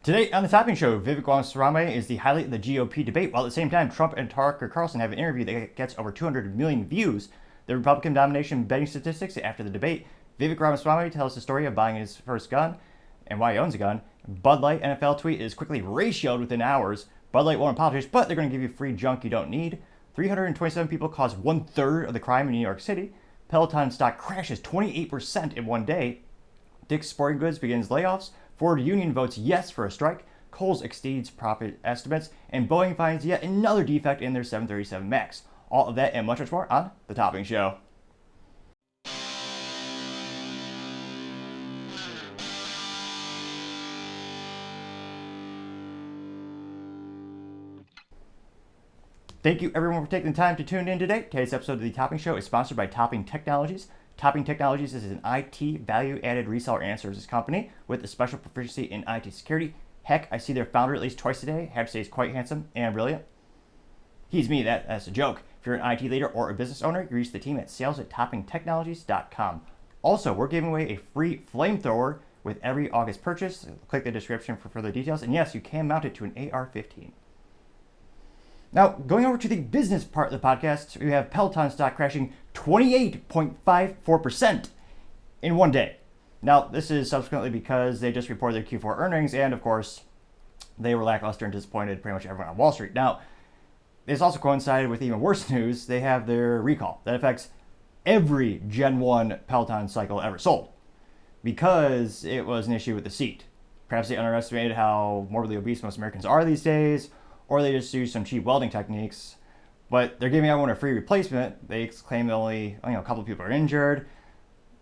Today on the Topping Show, Vivek Ramaswamy is the highlight of the GOP debate, while at the same time, Trump and Tucker Carlson have an interview that gets over 200 million views. The Republican nomination betting statistics after the debate. Vivek Ramaswamy tells the story of buying his first gun and why he owns a gun. Budlight NFL tweet is quickly ratioed within hours. Budlight won't apologize, but they're going to give you free junk you don't need. 327 people caused 1/3 of the crime in New York City. Peloton stock crashes 28% in one day. Dick's Sporting Goods begins layoffs. Ford Union votes yes for a strike. Kohl's exceeds profit estimates. And Boeing finds yet another defect in their 737 MAX. All of that and much more on The Topping Show. Thank you everyone for taking the time to tune in today. Today's episode of The Topping Show is sponsored by Topping Technologies. Topping Technologies is an IT value-added reseller and services company with a special proficiency in IT security. Heck, I see their founder at least twice a day. I have to say he's quite handsome and brilliant. He's me, that's a joke. If you're an IT leader or a business owner, you reach the team at sales@toppingtechnologies.com. Also, we're giving away a free flamethrower with every August purchase. Click the description for further details. And yes, you can mount it to an AR-15. Now, going over to the business part of the podcast, we have Peloton stock crashing 28.54% in one day. Now, this is subsequently because they just reported their Q4 earnings, and of course, they were lackluster and disappointed pretty much everyone on Wall Street. Now, this also coincided with even worse news. They have their recall that affects every Gen 1 Peloton cycle ever sold because it was an issue with the seat. Perhaps they underestimated how morbidly obese most Americans are these days, or they just use some cheap welding techniques, but they're giving everyone a free replacement. They claim that only a couple of people are injured,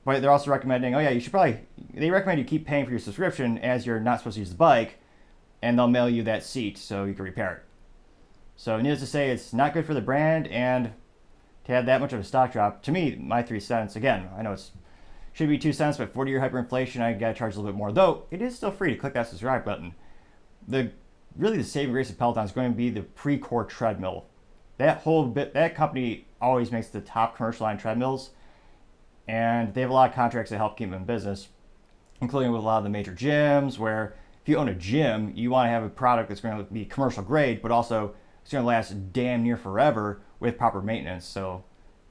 but they're also recommending, they recommend you keep paying for your subscription as you're not supposed to use the bike, and they'll mail you that seat so you can repair it. So needless to say, it's not good for the brand, and to have that much of a stock drop, to me, my 3 cents, again, I know it should be 2 cents, but 40-year hyperinflation, I gotta charge a little bit more, though it is still free to click that subscribe button. Really, the saving grace of Peloton is going to be the Precor treadmill. That company always makes the top commercial line treadmills, and they have a lot of contracts that help keep them in business, including with a lot of the major gyms, where if you own a gym, you want to have a product that's going to be commercial grade, but also it's going to last damn near forever with proper maintenance, so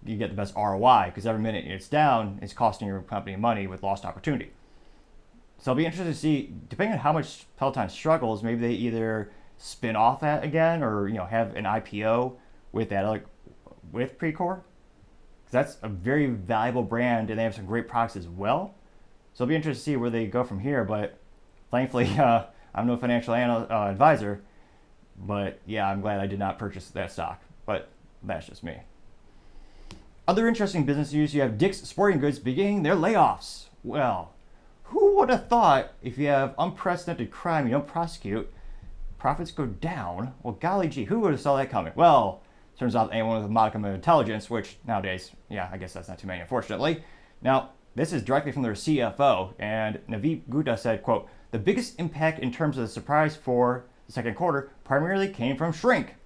you get the best ROI, because every minute it's down, it's costing your company money with lost opportunity. So I'll be interested to see, depending on how much Peloton struggles, maybe they either spin off that again or have an IPO with that, with Precor, because that's a very valuable brand and they have some great products as well. So I'll be interested to see where they go from here. But thankfully, I'm no financial advisor. But yeah, I'm glad I did not purchase that stock. But that's just me. Other interesting business news: you have Dick's Sporting Goods beginning their layoffs. Well, who would have thought if you have unprecedented crime you don't prosecute, profits go down? Well, golly gee, who would have saw that coming? Well, turns out anyone with a modicum of intelligence, which nowadays, yeah, I guess that's not too many, unfortunately. Now, this is directly from their CFO, and Naveed Gupta said, quote, "The biggest impact in terms of the surprise for the second quarter primarily came from shrink."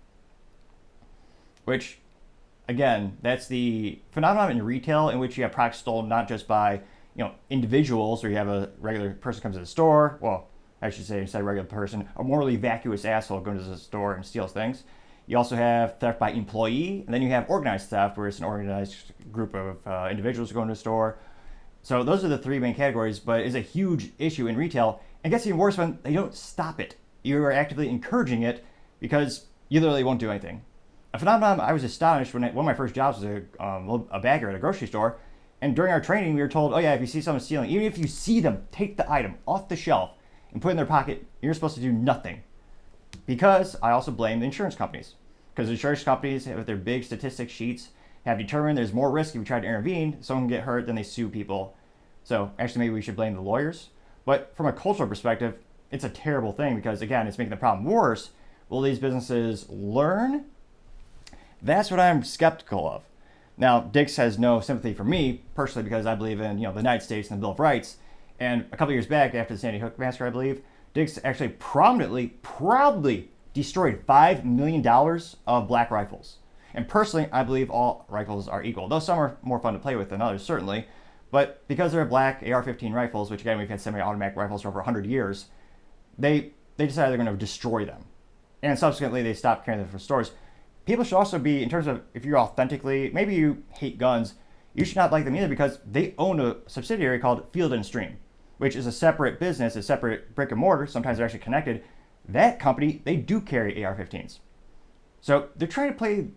Which, again, that's the phenomenon in retail in which you have products stolen not just by individuals, or you have a regular person comes to the store, well, I should say instead of regular person, a morally vacuous asshole goes to the store and steals things. You also have theft by employee, and then you have organized theft, where it's an organized group of individuals going to the store. So those are the 3 main categories, but it's a huge issue in retail. And it gets even worse when they don't stop it. You are actively encouraging it because you literally won't do anything. A phenomenon I was astonished when one of my first jobs was a bagger at a grocery store. And during our training, we were told, oh yeah, if you see someone stealing, even if you see them take the item off the shelf and put it in their pocket, you're supposed to do nothing. Because I also blame the insurance companies. Because insurance companies, with their big statistics sheets, have determined there's more risk if you try to intervene, someone can get hurt, then they sue people. So actually maybe we should blame the lawyers. But from a cultural perspective, it's a terrible thing because, again, it's making the problem worse. Will these businesses learn? That's what I'm skeptical of. Now, Dick's has no sympathy for me personally because I believe in the United States and the Bill of Rights. And a couple years back, after the Sandy Hook massacre, I believe, Dick's actually proudly destroyed $5 million of black rifles. And personally, I believe all rifles are equal, though some are more fun to play with than others, certainly. But because they're black AR-15 rifles, which again, we've had semi-automatic rifles for over 100 years, they they decided they're going to destroy them. And subsequently, they stopped carrying them for stores. People should also be, in terms of if you're authentically, maybe you hate guns, you should not like them either because they own a subsidiary called Field and Stream, which is a separate business, a separate brick and mortar. Sometimes they're actually connected. That company, they do carry AR-15s. So they're trying to play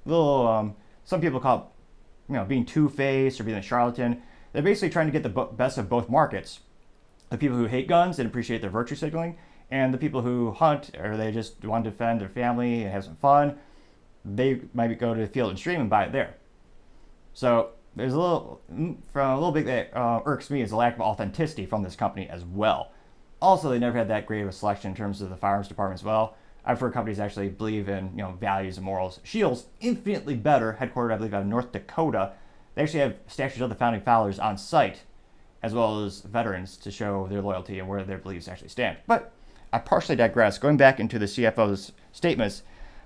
little, some people call it, being two-faced or being a charlatan. They're basically trying to get the best of both markets. The people who hate guns and appreciate their virtue signaling, and the people who hunt or they just want to defend their family and have some fun, they might go to Field and Stream and buy it there. So there's a little bit that irks me is the lack of authenticity from this company as well. Also, they never had that great of a selection in terms of the firearms department as well. I've heard companies actually believe in values and morals. Shield's infinitely better, headquartered I believe out of North Dakota. They actually have statues of the founding fathers on site, as well as veterans to show their loyalty and where their beliefs actually stand. But I partially digress. Going back into the CFO's statements,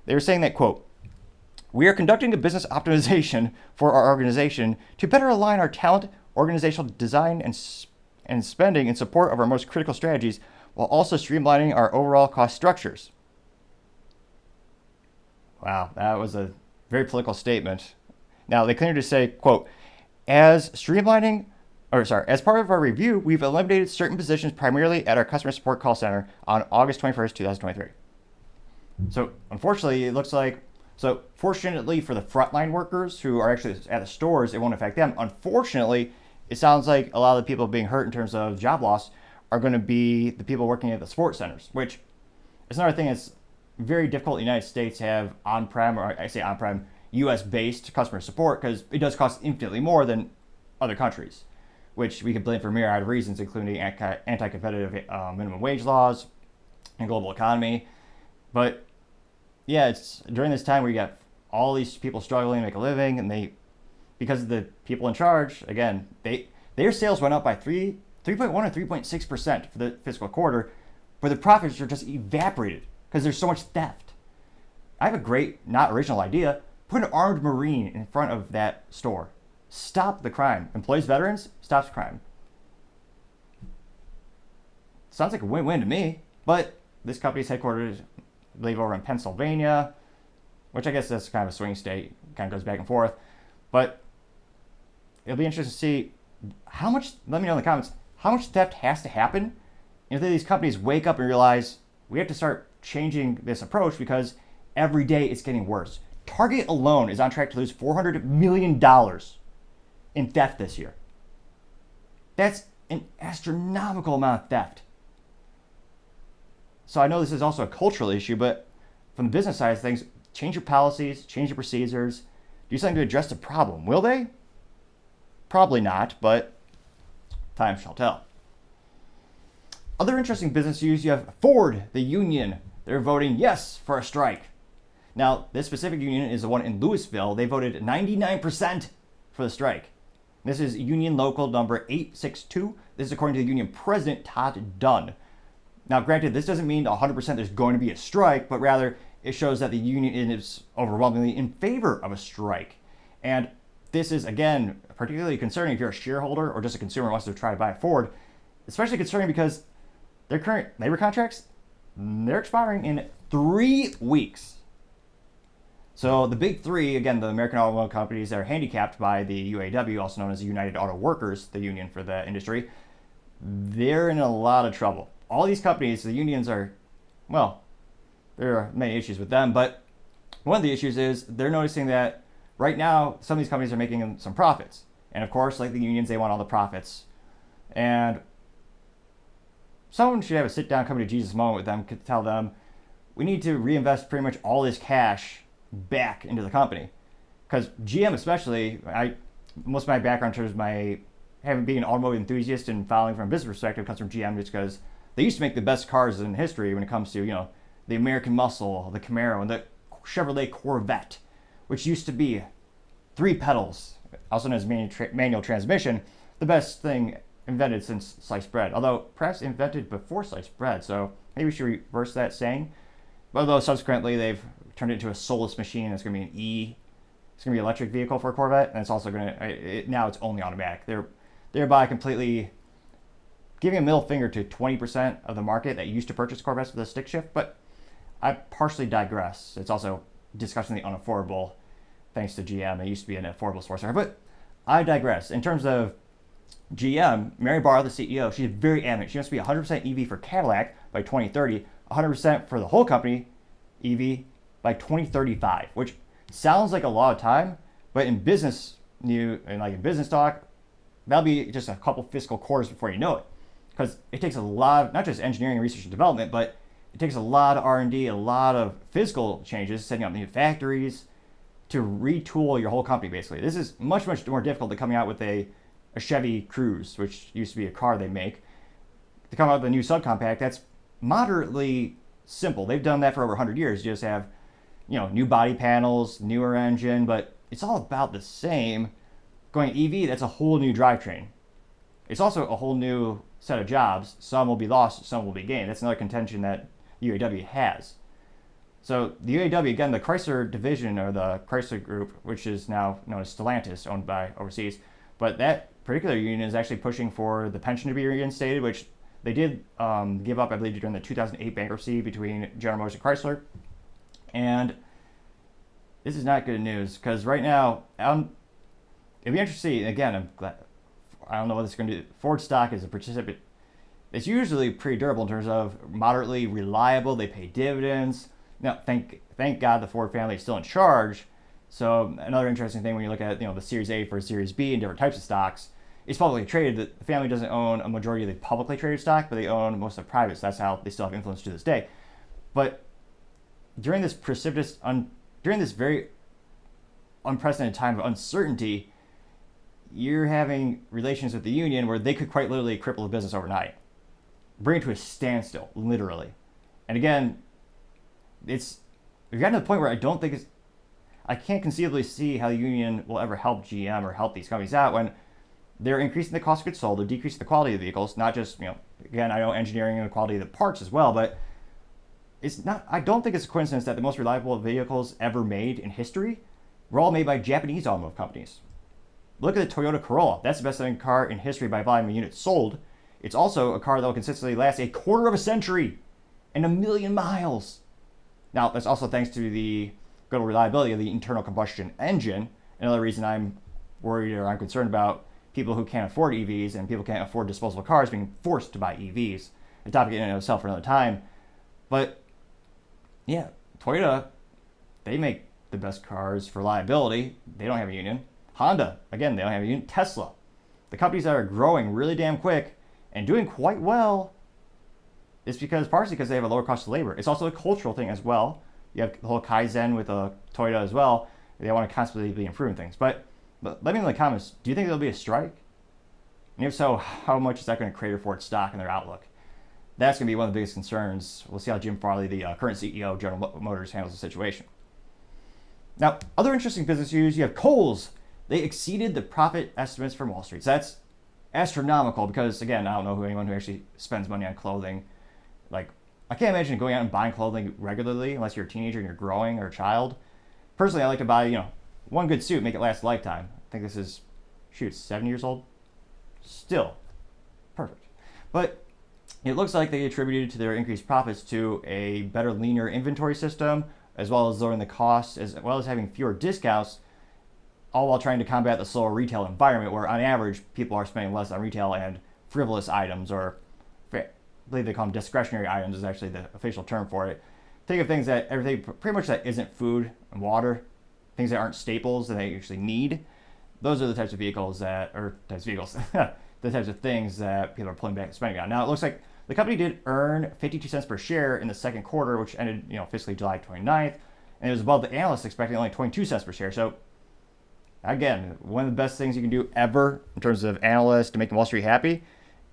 they were saying that, quote, "We are conducting a business optimization for our organization to better align our talent, organizational design, and spending in support of our most critical strategies, while also streamlining our overall cost structures." Wow, that was a very political statement. Now, they continue to say, quote, as part of our review, we've eliminated certain positions primarily at our customer support call center on August 21st, 2023. So, unfortunately, it looks like, fortunately for the frontline workers who are actually at the stores, it won't affect them. Unfortunately, it sounds like a lot of the people being hurt in terms of job loss are going to be the people working at the sports centers, which is another thing that's very difficult in the United States to have on-prem, or I say on-prem, US-based customer support because it does cost infinitely more than other countries, which we can blame for myriad of reasons, including anti-competitive minimum wage laws and global economy. But yeah, it's during this time where you got all these people struggling to make a living, and because of the people in charge, again, their sales went up by 3.1 or 3.6% for the fiscal quarter, but the profits are just evaporated because there's so much theft. I have a great, not original idea. Put an armed Marine in front of that store. Stop the crime. Employs veterans, stops crime. Sounds like a win-win to me, but this company's headquartered, I believe, over in Pennsylvania, which I guess that's kind of a swing state, kind of goes back and forth. But it'll be interesting to see how much, let me know in the comments, how much theft has to happen if these companies wake up and realize we have to start changing this approach because every day it's getting worse. Target alone is on track to lose $400 million in theft this year. That's an astronomical amount of theft. So I know this is also a cultural issue, but from the business side of things, change your policies, change your procedures, do something to address the problem. Will they? Probably not, but time shall tell. Other interesting business news, you have Ford, the union. They're voting yes for a strike. Now, this specific union is the one in Louisville. They voted 99% for the strike. This is union local number 862. This is according to the union president, Todd Dunn. Now, granted, this doesn't mean 100% there's going to be a strike, but rather it shows that the union is overwhelmingly in favor of a strike. And this is, again, particularly concerning if you're a shareholder or just a consumer who wants to try to buy a Ford, especially concerning because their current labor contracts, they're expiring in 3 weeks. So the big three, again, the American automobile companies that are handicapped by the UAW, also known as the United Auto Workers, the union for the industry, they're in a lot of trouble. All these companies, the unions are, well, there are many issues with them, but one of the issues is they're noticing that right now some of these companies are making some profits. And of course, like the unions, they want all the profits. And someone should have a sit-down, come to Jesus moment with them, could tell them, we need to reinvest pretty much all this cash back into the company. Because GM especially, most of my background in terms of my having being an automotive enthusiast and following from a business perspective comes from GM just because they used to make the best cars in history when it comes to, the American Muscle, the Camaro, and the Chevrolet Corvette, which used to be 3 pedals, also known as manual transmission, the best thing invented since sliced bread. Although perhaps invented before sliced bread, so maybe we should reverse that saying. But although subsequently they've turned it into a soulless machine, it's going to be it's going to be an electric vehicle for a Corvette, and it's also going to, now it's only automatic. They're thereby completely giving a middle finger to 20% of the market that used to purchase Corvettes with a stick shift, but I partially digress. It's also disgustingly unaffordable thanks to GM. It used to be an affordable sports car, but I digress. In terms of GM, Mary Barra, the CEO, she's very adamant. She wants to be 100% EV for Cadillac by 2030, 100% for the whole company EV by 2035, which sounds like a lot of time, but in business in business talk, that'll be just a couple fiscal quarters before you know it, because it takes a lot of, not just engineering, research, and development, but it takes a lot of R&D, a lot of physical changes, setting up new factories to retool your whole company, basically. This is much, much more difficult than coming out with a Chevy Cruze, which used to be a car they make. To come out with a new subcompact, that's moderately simple. They've done that for over 100 years. You just have, new body panels, newer engine, but it's all about the same. Going EV, that's a whole new drivetrain. It's also a whole new set of jobs. Some will be lost, some will be gained. That's another contention that UAW has. So the UAW, again, the Chrysler division, or the Chrysler Group, which is now known as Stellantis, owned by overseas, but that particular union is actually pushing for the pension to be reinstated, which they did give up, I believe, during the 2008 bankruptcy between General Motors and Chrysler. And this is not good news, because right now, it'd be interesting to see, again, I'm glad, I don't know what this is going to do. Ford stock is a participant. It's usually pretty durable in terms of moderately reliable. They pay dividends. Now, thank God the Ford family is still in charge. So another interesting thing when you look at the Series A for Series B and different types of stocks, it's publicly traded. The family doesn't own a majority of the publicly traded stock, but they own most of the private. So that's how they still have influence to this day. But during this very unprecedented time of uncertainty, you're having relations with the union where they could quite literally cripple the business overnight, bring it to a standstill, literally. And again, we've gotten to the point where I can't conceivably see how the union will ever help GM or help these companies out when they're increasing the cost of goods sold, they're decreasing the quality of the vehicles, not just, again, I know engineering and the quality of the parts as well, but I don't think it's a coincidence that the most reliable vehicles ever made in history were all made by Japanese automotive companies. Look at the Toyota Corolla. That's the best-selling car in history by volume of units sold. It's also a car that will consistently last a quarter of a century and 1 million miles. Now, that's also thanks to the good reliability of the internal combustion engine. Another reason I'm worried or I'm concerned about people who can't afford EVs and people who can't afford disposable cars being forced to buy EVs. A topic in and of itself for another time. But, yeah, Toyota, they make the best cars for reliability. They don't have a union. Honda, again, they don't have a union. Tesla, the companies that are growing really damn quick and doing quite well, is partially because they have a lower cost of labor. It's also a cultural thing as well. You have the whole Kaizen with Toyota as well. They want to constantly be improving things. But let me know in the comments, do you think there'll be a strike? And if so, how much is that going to crater Ford's stock and their outlook? That's going to be one of the biggest concerns. We'll see how Jim Farley, the current CEO of General Motors, handles the situation. Now, other interesting business news, you have Kohl's. They exceeded the profit estimates from Wall Street. So that's astronomical because, again, I don't know anyone who actually spends money on clothing. Like, I can't imagine going out and buying clothing regularly unless you're a teenager and you're growing or a child. Personally, I like to buy, one good suit, make it last a lifetime. I think this is, 7 years old? Still perfect. But it looks like they attributed to their increased profits to a better, leaner inventory system, as well as lowering the costs, as well as having fewer discounts, all while trying to combat the slower retail environment where, on average, people are spending less on retail and frivolous items, or I believe they call them discretionary items is actually the official term for it. Think of everything pretty much that isn't food and water, things that aren't staples that they actually need. Those are the types of the types of things that people are pulling back spending on. Now, it looks like the company did earn 52 cents per share in the second quarter, which ended, fiscally July 29th, and it was above the analysts expecting only 22 cents per share. So, again, one of the best things you can do ever in terms of analysts to make Wall Street happy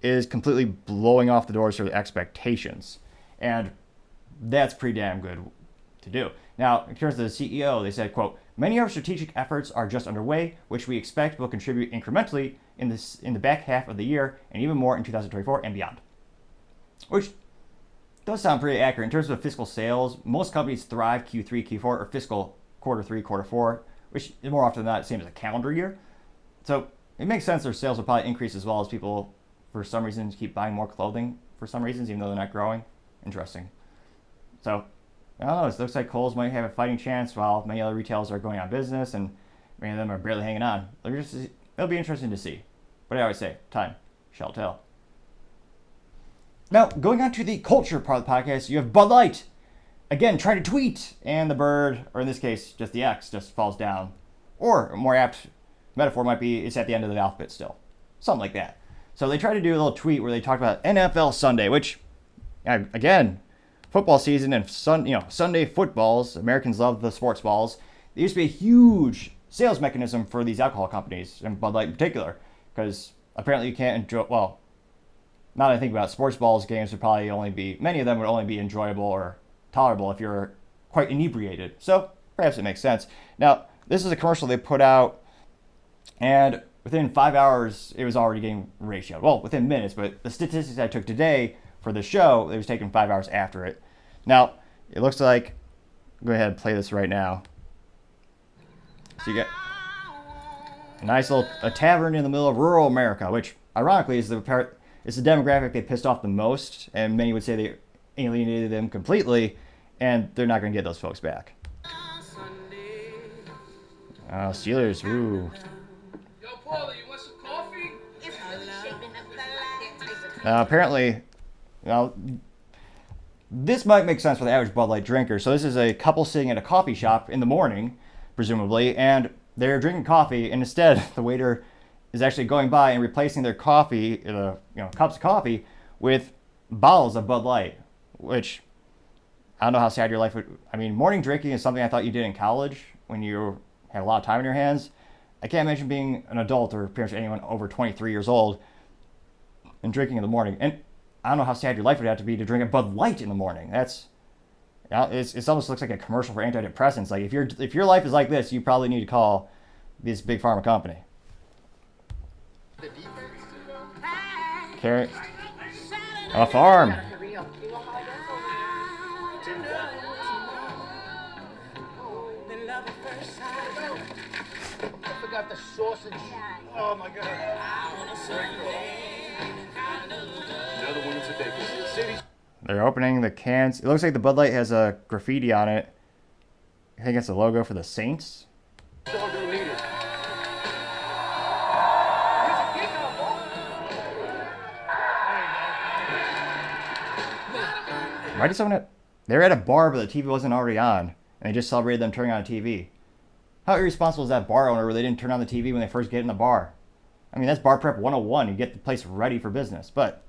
is completely blowing off the doors for the expectations. And that's pretty damn good to do. Now, in terms of the CEO, they said, quote, "Many of our strategic efforts are just underway, which we expect will contribute incrementally in the back half of the year and even more in 2024 and beyond." Which does sound pretty accurate. In terms of fiscal sales, most companies thrive Q3, Q4, or fiscal quarter 3, quarter 4, which is more often than not the same as a calendar year. So it makes sense their sales will probably increase as well as people for some reason, keep buying more clothing for some reasons, even though they're not growing. Interesting. So, I don't know. It looks like Kohl's might have a fighting chance while many other retailers are going out of business and many of them are barely hanging on. It'll be interesting to see. But I always say, time shall tell. Now, going on to the culture part of the podcast, you have Bud Light. Again, trying to tweet, and the bird, or in this case, just the X, just falls down. Or a more apt metaphor might be it's at the end of the alphabet still. Something like that. So they tried to do a little tweet where they talked about NFL Sunday, which, again, football season and Sunday footballs, Americans love the sports balls. There used to be a huge sales mechanism for these alcohol companies, and Bud Light in particular, because apparently you can't enjoy, well, now that I think about it, sports balls games would probably only be, many of them would only be enjoyable or tolerable if you're quite inebriated. So perhaps it makes sense. Now, this is a commercial they put out, and within 5 hours, it was already getting ratioed. Well, within minutes, but the statistics I took today for the show, it was taken 5 hours after it. Now, it looks like, go ahead and play this right now. So you get a nice little a tavern in the middle of rural America, which ironically is the demographic they pissed off the most, and many would say they alienated them completely, and they're not going to get those folks back. Steelers, woo. Yo, Paulie, you want some coffee? Apparently, this might make sense for the average Bud Light drinker. So this is a couple sitting at a coffee shop in the morning, presumably, and they're drinking coffee, and instead the waiter is actually going by and replacing their coffee, cups of coffee, with bottles of Bud Light, which I don't know how sad your life would. I mean, morning drinking is something I thought you did in college when you had a lot of time in your hands. I can't imagine being an adult or pretty much anyone over 23 years old and drinking in the morning. And I don't know how sad your life would have to be to drink a Bud Light in the morning. It almost looks like a commercial for antidepressants. Like if your life is like this, you probably need to call this big pharma company. Carrot. A farm. I forgot the sausage. Oh my God. Another one to take. They're opening the cans. It looks like the Bud Light has a graffiti on it. I think it's a logo for the Saints. Dog don't need it. Why did someone they're at a bar but the TV wasn't already on, and they just celebrated them turning on a TV. How irresponsible is that bar owner where they didn't turn on the TV when they first get in the bar? I mean, that's bar prep 101. You get the place ready for business. But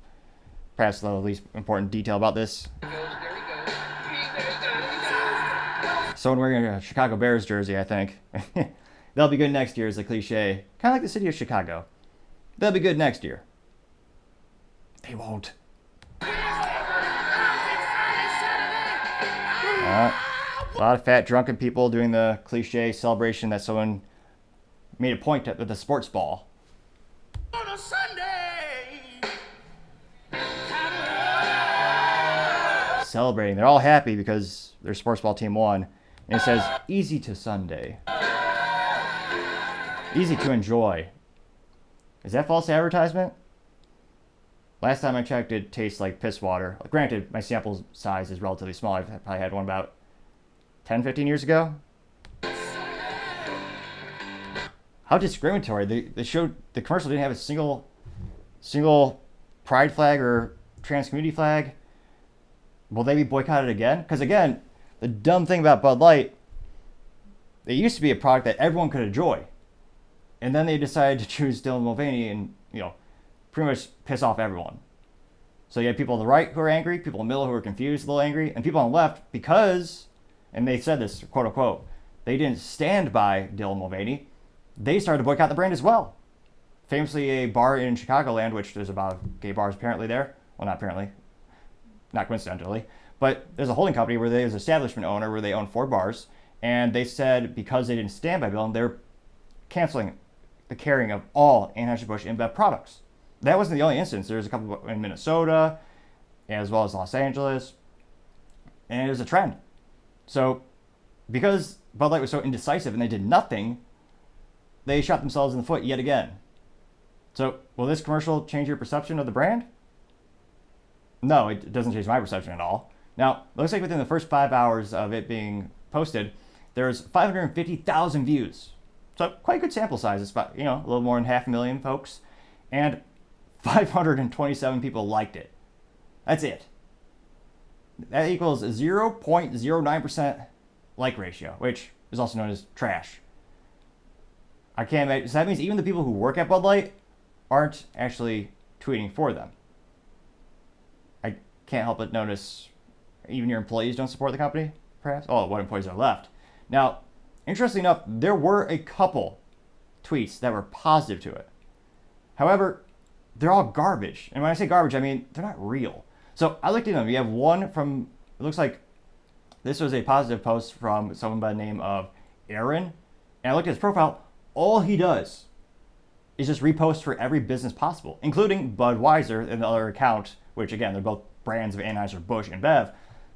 perhaps the least important detail about this. Someone wearing a Chicago Bears jersey, I think. They'll be good next year is the cliche. Kind of like the city of Chicago. They'll be good next year. They won't. A lot of fat, drunken people doing the cliche celebration that someone made a point at with a sports ball. On a Sunday. Celebrating. They're all happy because their sports ball team won. And it says, easy to Sunday. Easy to enjoy. Is that false advertisement? Last time I checked, it tastes like piss water. Granted, my sample size is relatively small. I've probably had one about 10, 15 years ago. How discriminatory. The commercial didn't have a single pride flag or trans community flag. Will they be boycotted again? Because again, the dumb thing about Bud Light, it used to be a product that everyone could enjoy. And then they decided to choose Dylan Mulvaney and, pretty much piss off everyone. So you have people on the right who are angry, people in the middle who are confused, a little angry, and people on the left because, and they said this, quote unquote, they didn't stand by Dylan Mulvaney. They started to boycott the brand as well. Famously, a bar in Chicagoland, which there's about gay bars apparently there. Well, not apparently, not coincidentally, but there's a holding company where there's an establishment owner where they own 4 bars, and they said because they didn't stand by Dylan, they're canceling the carrying of all Anheuser-Busch InBev products. That wasn't the only instance. There's a couple in Minnesota, as well as Los Angeles, and it was a trend. So, because Bud Light was so indecisive and they did nothing, they shot themselves in the foot yet again. So, Will this commercial change your perception of the brand? No, it doesn't change my perception at all. Now, it looks like within the first 5 hours of it being posted, there's 550,000 views. So quite a good sample size. It's about, a little more than 500,000 folks. And 527 people liked it. That's it. That equals a 0.09% like ratio, which is also known as trash. I can't imagine. So that means even the people who work at Bud Light aren't actually tweeting for them. I can't help but notice even your employees don't support the company, perhaps. Oh, what employees are left. Now, interestingly enough, there were a couple tweets that were positive to it. However, they're all garbage. And when I say garbage, I mean they're not real. So I looked at them. You have one from, it looks like this was a positive post from someone by the name of Aaron. And I looked at his profile. All he does is just repost for every business possible, including Budweiser and the other account, which again, they're both brands of Anheuser-Busch and Bev.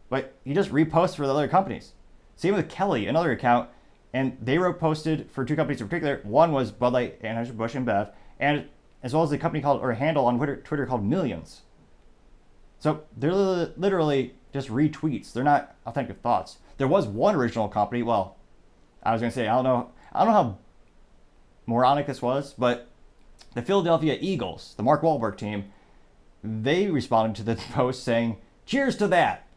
But he just reposts for the other companies. Same with Kelly, another account. And they posted for two companies in particular. One was Bud Light, Anheuser-Busch, and Bev. And as well as a company called, or a handle on Twitter called Millions. So they're literally just retweets. They're not authentic thoughts. There was one original company. Well, I was going to say, I don't know how moronic this was, but the Philadelphia Eagles, the Mark Wahlberg team, they responded to the post saying, "Cheers to that."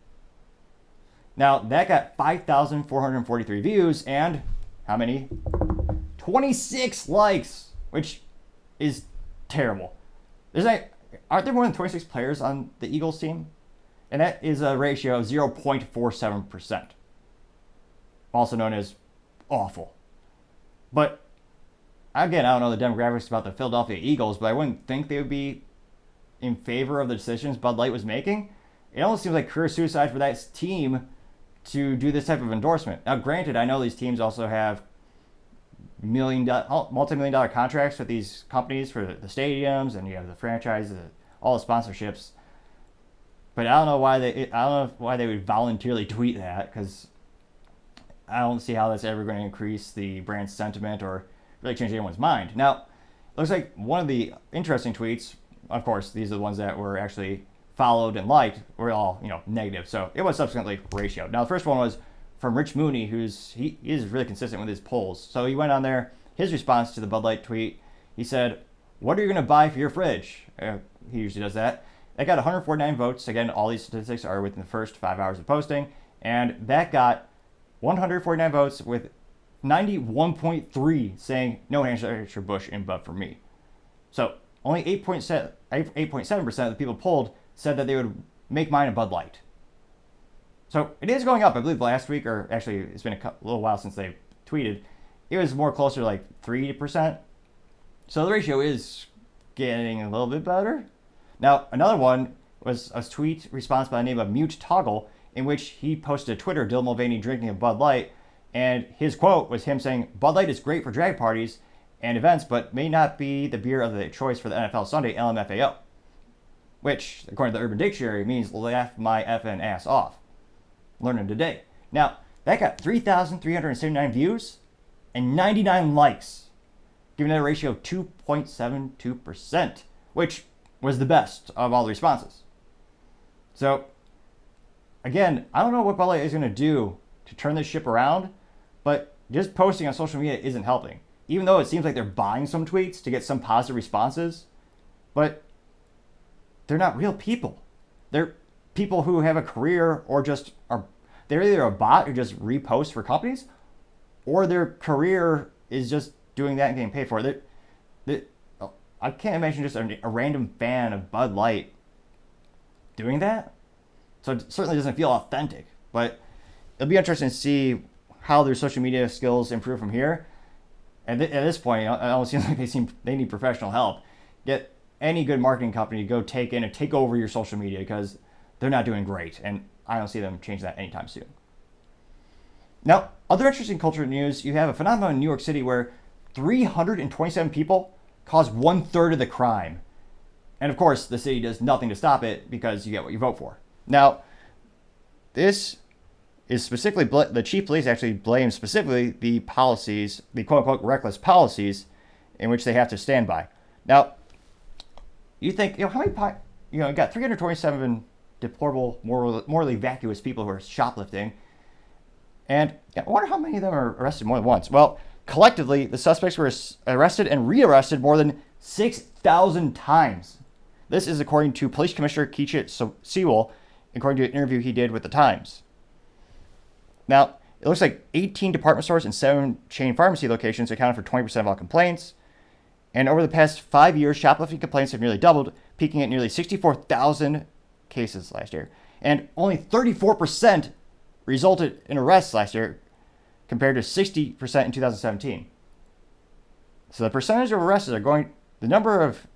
Now, that got 5,443 views and how many? 26 likes, which is terrible. Aren't there more than 26 players on the Eagles team? And that is a ratio of 0.47%. Also known as awful. But again, I don't know the demographics about the Philadelphia Eagles, but I wouldn't think they would be in favor of the decisions Bud Light was making. It almost seems like career suicide for that team to do this type of endorsement. Now, granted, I know these teams also have multi-million dollar contracts with these companies for the stadiums, and you have the franchise, all the sponsorships. But I don't know why they would voluntarily tweet that, because I don't see how that's ever going to increase the brand's sentiment or really change anyone's mind. Now, it looks like one of the interesting tweets, of course, these are the ones that were actually followed and liked, were all negative. So it was subsequently ratioed. Now, the first one was from Rich Mooney, he is really consistent with his polls. So he went on there. His response to the Bud Light tweet, he said, "What are you going to buy for your fridge?" He usually does that. That got 149 votes. Again, all these statistics are within the first 5 hours of posting. And that got 149 votes with 91.3 saying no Anheuser-Busch and Bud for me. So only 8.7% of the people polled said that they would make mine a Bud Light. So it is going up. I believe last week, or actually it's been a little while since they tweeted, it was more closer to like 3%. So the ratio is getting a little bit better. Now, another one was a tweet response by the name of Mute Toggle, in which he posted a Twitter Dylan Mulvaney drinking a Bud Light, and his quote was him saying, "Bud Light is great for drag parties and events, but may not be the beer of the choice for the NFL Sunday LMFAO," which, according to the Urban Dictionary, means laugh my effing ass off. Learning today. Now, that got 3,379 views and 99 likes, giving it a ratio of 2.72%, which was the best of all the responses. So, again, I don't know what Bud Light is going to do to turn this ship around, but just posting on social media isn't helping. Even though it seems like they're buying some tweets to get some positive responses, but they're not real people. They're people who have a career or just they're either a bot who just reposts for companies, or their career is just doing that and getting paid for it. I can't imagine just a random fan of Bud Light doing that. So it certainly doesn't feel authentic, but it'll be interesting to see how their social media skills improve from here. And at this point, it almost seems like they need professional help. Get any good marketing company to go take over your social media, because they're not doing great, and I don't see them change that anytime soon. Now, other interesting culture news, you have a phenomenon in New York City where 327 people caused 1/3 of the crime. And of course, the city does nothing to stop it, because you get what you vote for. Now, this is specifically, the chief police actually blames specifically the policies, the quote-unquote reckless policies in which they have to stand by. Now, You think, how many, you got 327 deplorable, morally vacuous people who are shoplifting. And I wonder how many of them are arrested more than once. Well, collectively, the suspects were arrested and rearrested more than 6,000 times. This is according to Police Commissioner Keechit Sewell, according to an interview he did with the Times. Now, it looks like 18 department stores and 7 chain pharmacy locations accounted for 20% of all complaints. And over the past 5 years, shoplifting complaints have nearly doubled, peaking at nearly 64,000 cases last year. And only 34% resulted in arrests last year, compared to 60% in 2017. So the percentage of arrests are going, the number of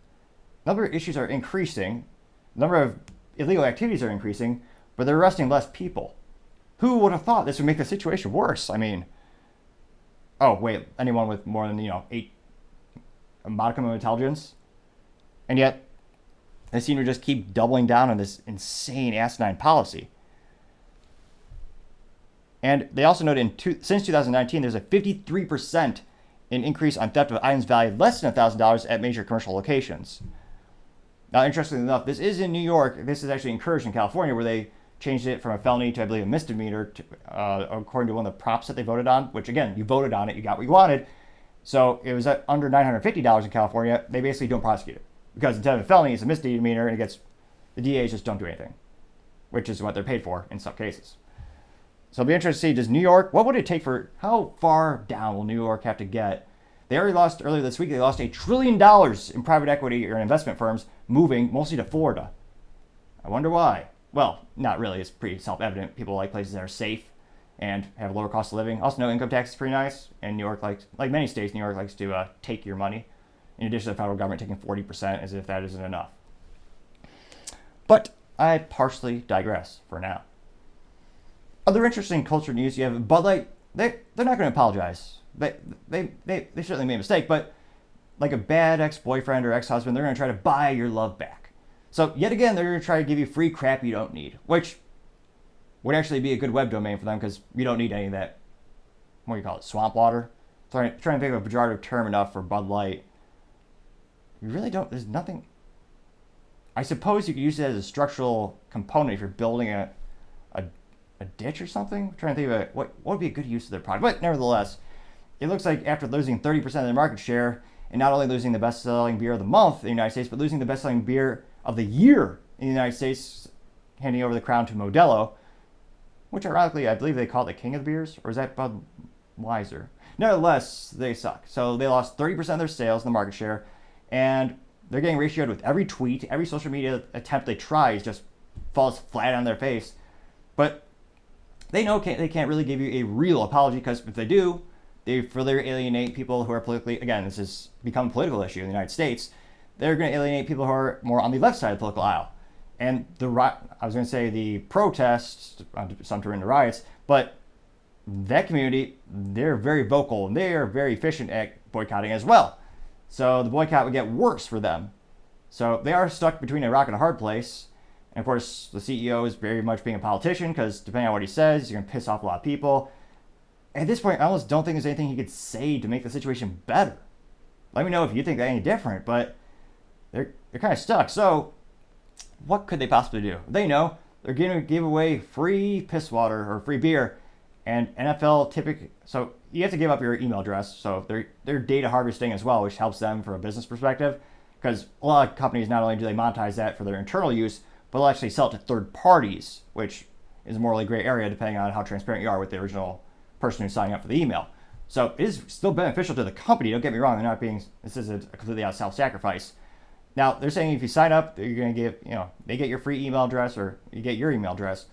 issues are increasing, the number of illegal activities are increasing, but they're arresting less people. Who would have thought this would make the situation worse? I mean, oh wait, anyone with more than 8 a modicum of intelligence, and yet they seem to just keep doubling down on this insane asinine policy. And they also noted since 2019, there's a 53% increase on theft of items valued less than $1,000 at major commercial locations. Now, interestingly enough, this is in New York. This is actually encouraged in California, where they changed it from a felony to, I believe, a misdemeanor, according to one of the props that they voted on, which, again, you voted on it, you got what you wanted. So it was at under $950 in California. They basically don't prosecute it, because instead of a felony, it's a misdemeanor, and the DAs just don't do anything, which is what they're paid for in some cases. So it'll be interesting to see, does New York, what would it take how far down will New York have to get? They already lost, earlier this week, they lost $1 trillion in private equity or investment firms moving mostly to Florida. I wonder why. Well, not really. It's pretty self-evident. People like places that are safe and have a lower cost of living. Also, no income tax is pretty nice. And New York, like many states, New York likes to take your money, in addition to the federal government taking 40%, as if that isn't enough. But I partially digress for now. Other interesting culture news, you have Bud Light. They're not going to apologize. They certainly made a mistake, but like a bad ex-boyfriend or ex-husband, they're going to try to buy your love back. So yet again, they're going to try to give you free crap you don't need, which would actually be a good web domain for them, because you don't need any of that, what do you call it, swamp water? Trying to think of a pejorative term enough for Bud Light. You really don't, there's nothing. I suppose you could use it as a structural component if you're building a ditch or something. I'm trying to think of what would be a good use of their product. But nevertheless, it looks like after losing 30% of their market share, and not only losing the best-selling beer of the month in the United States, but losing the best-selling beer of the year in the United States, handing over the crown to Modelo, which ironically, I believe they call it the king of the beers, or is that Budweiser? Nevertheless, they suck. So they lost 30% of their sales in the market share, and they're getting ratioed with every tweet, every social media attempt they try is just falls flat on their face. But they know they can't really give you a real apology, because if they do, they further alienate people who are politically, again, this has become a political issue in the United States. They're going to alienate people who are more on the left side of the political aisle. And the protests, some turned into riots, but that community, they're very vocal and they are very efficient at boycotting as well. So the boycott would get worse for them. So they are stuck between a rock and a hard place. And of course, the CEO is very much being a politician, because depending on what he says, he's going to piss off a lot of people. At this point, I almost don't think there's anything he could say to make the situation better. Let me know if you think that any different, but they're kind of stuck. So what could they possibly do? They know they're going to give away free piss water or free beer, and NFL so you have to give up your email address. So they're data harvesting as well, which helps them from a business perspective, because a lot of companies, not only do they monetize that for their internal use, but they'll actually sell it to third parties, which is a morally gray area depending on how transparent you are with the original person who's signing up for the email. So it is still beneficial to the company. Don't get me wrong. This is a completely out self-sacrifice. Now, they're saying if you sign up, you're going to get, they get your free email address, or you get your email address,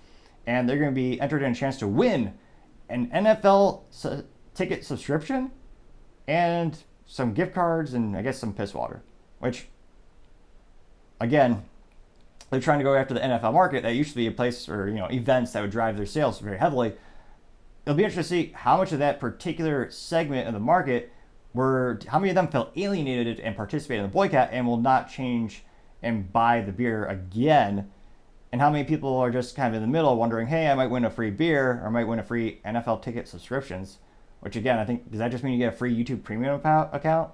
and they're going to be entered in a chance to win an NFL ticket subscription and some gift cards and I guess some piss water, which, again, they're trying to go after the NFL market. That used to be a place or, events that would drive their sales very heavily. It'll be interesting to see how much of that particular segment of the market how many of them felt alienated and participated in the boycott and will not change and buy the beer again, and how many people are just kind of in the middle wondering, hey, I might win a free beer or I might win a free NFL ticket subscriptions, which again, I think, does that just mean you get a free YouTube premium account?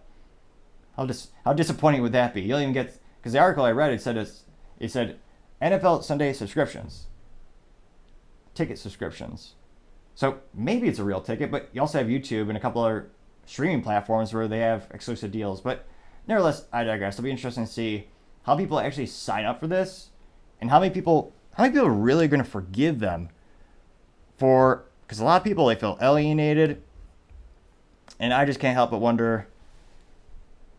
How disappointing would that be? You'll even get, because the article I read, it said NFL Sunday subscriptions, ticket subscriptions. So maybe it's a real ticket, but you also have YouTube and a couple other streaming platforms where they have exclusive deals. But nevertheless, I digress. It'll be interesting to see how people actually sign up for this, and how many people are really going to forgive them for, because a lot of people, they feel alienated, and I just can't help but wonder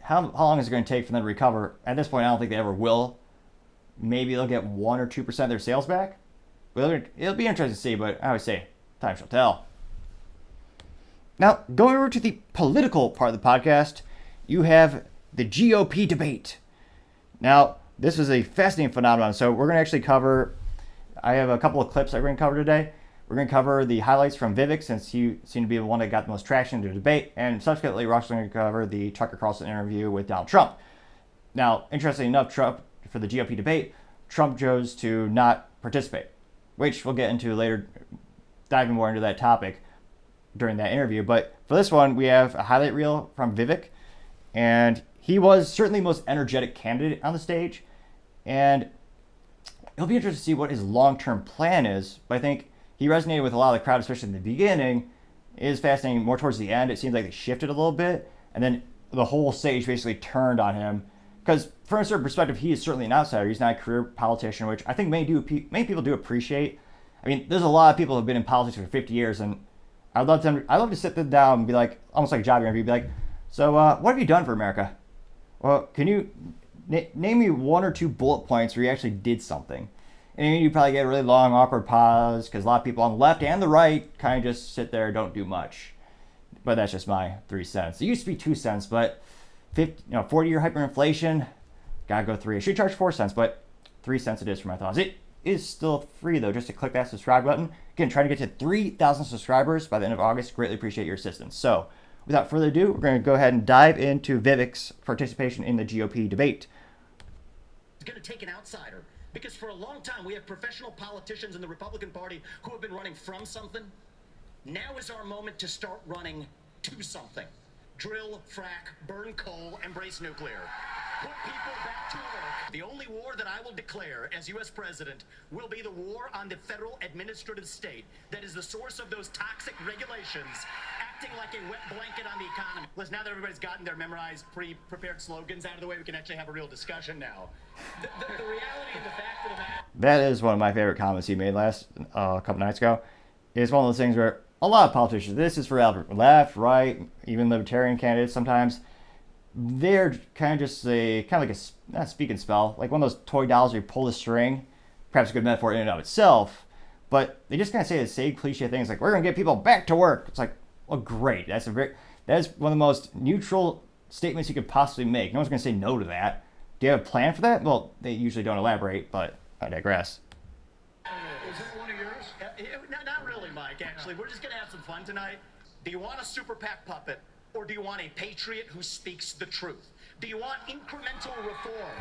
how long is it going to take for them to recover. At this point, I don't think they ever will. Maybe they'll get 1 or 2% of their sales back. But it'll be interesting to see, but I always say, time shall tell. Now, going over to the political part of the podcast, you have the GOP debate. Now, this is a fascinating phenomenon, so we're going to actually cover, I have a couple of clips that we're going to cover today. We're going to cover the highlights from Vivek, since he seemed to be the one that got the most traction in the debate, and subsequently we're also going to cover the Tucker Carlson interview with Donald Trump. Now, interestingly enough, Trump, for the GOP debate, Trump chose to not participate, which we'll get into later, diving more into that topic during that interview. But for this one, we have a highlight reel from Vivek, and he was certainly the most energetic candidate on the stage, and it'll be interesting to see what his long-term plan is. But I think he resonated with a lot of the crowd, especially in the beginning. It is fascinating. More towards the end, it seems like they shifted a little bit, and then the whole stage basically turned on him. Because from a certain perspective, he is certainly an outsider. He's not a career politician, which I think many people do appreciate. I mean, there's a lot of people who have been in politics for 50 years, and I'd love to sit them down and be like, almost like a job interview, be like, so what have you done for America? Well, can you name me 1 or 2 bullet points where you actually did something? And you probably get a really long, awkward pause, because a lot of people on the left and the right kind of just sit there and don't do much. But that's just my 3 cents. It used to be 2 cents, but 40-year hyperinflation, gotta go 3. I should charge 4 cents, but 3 cents it is for my thoughts. It is still free, though, just to click that subscribe button. Again, trying to get to 3,000 subscribers by the end of August. Greatly appreciate your assistance. So, without further ado, we're going to go ahead and dive into Vivek's participation in the GOP debate. It's going to take an outsider, because for a long time we have professional politicians in the Republican Party who have been running from something. Now is our moment to start running to something. Drill, frack, burn coal, embrace nuclear. Put people back to work. The only war that I will declare as U.S. president will be the war on the federal administrative state that is the source of those toxic regulations acting like a wet blanket on the economy. Listen, now that everybody's gotten their memorized, pre-prepared slogans out of the way, we can actually have a real discussion now. The reality and the fact of the matter... That is one of my favorite comments he made a couple nights ago. It's one of those things where a lot of politicians, this is for left, right, even libertarian candidates sometimes, they're kind of just like a speak and spell, like one of those toy dolls where you pull the string, perhaps a good metaphor in and of itself, but they just kind of say the same cliche things like, we're going to get people back to work. It's like, well, great. That's one of the most neutral statements you could possibly make. No one's going to say no to that. Do you have a plan for that? Well, they usually don't elaborate, but I digress. Is it one of yours? Not really, Mike, actually. We're just going to have some fun tonight. Do you want a super PAC puppet, or do you want a patriot who speaks the truth? Do you want incremental reform,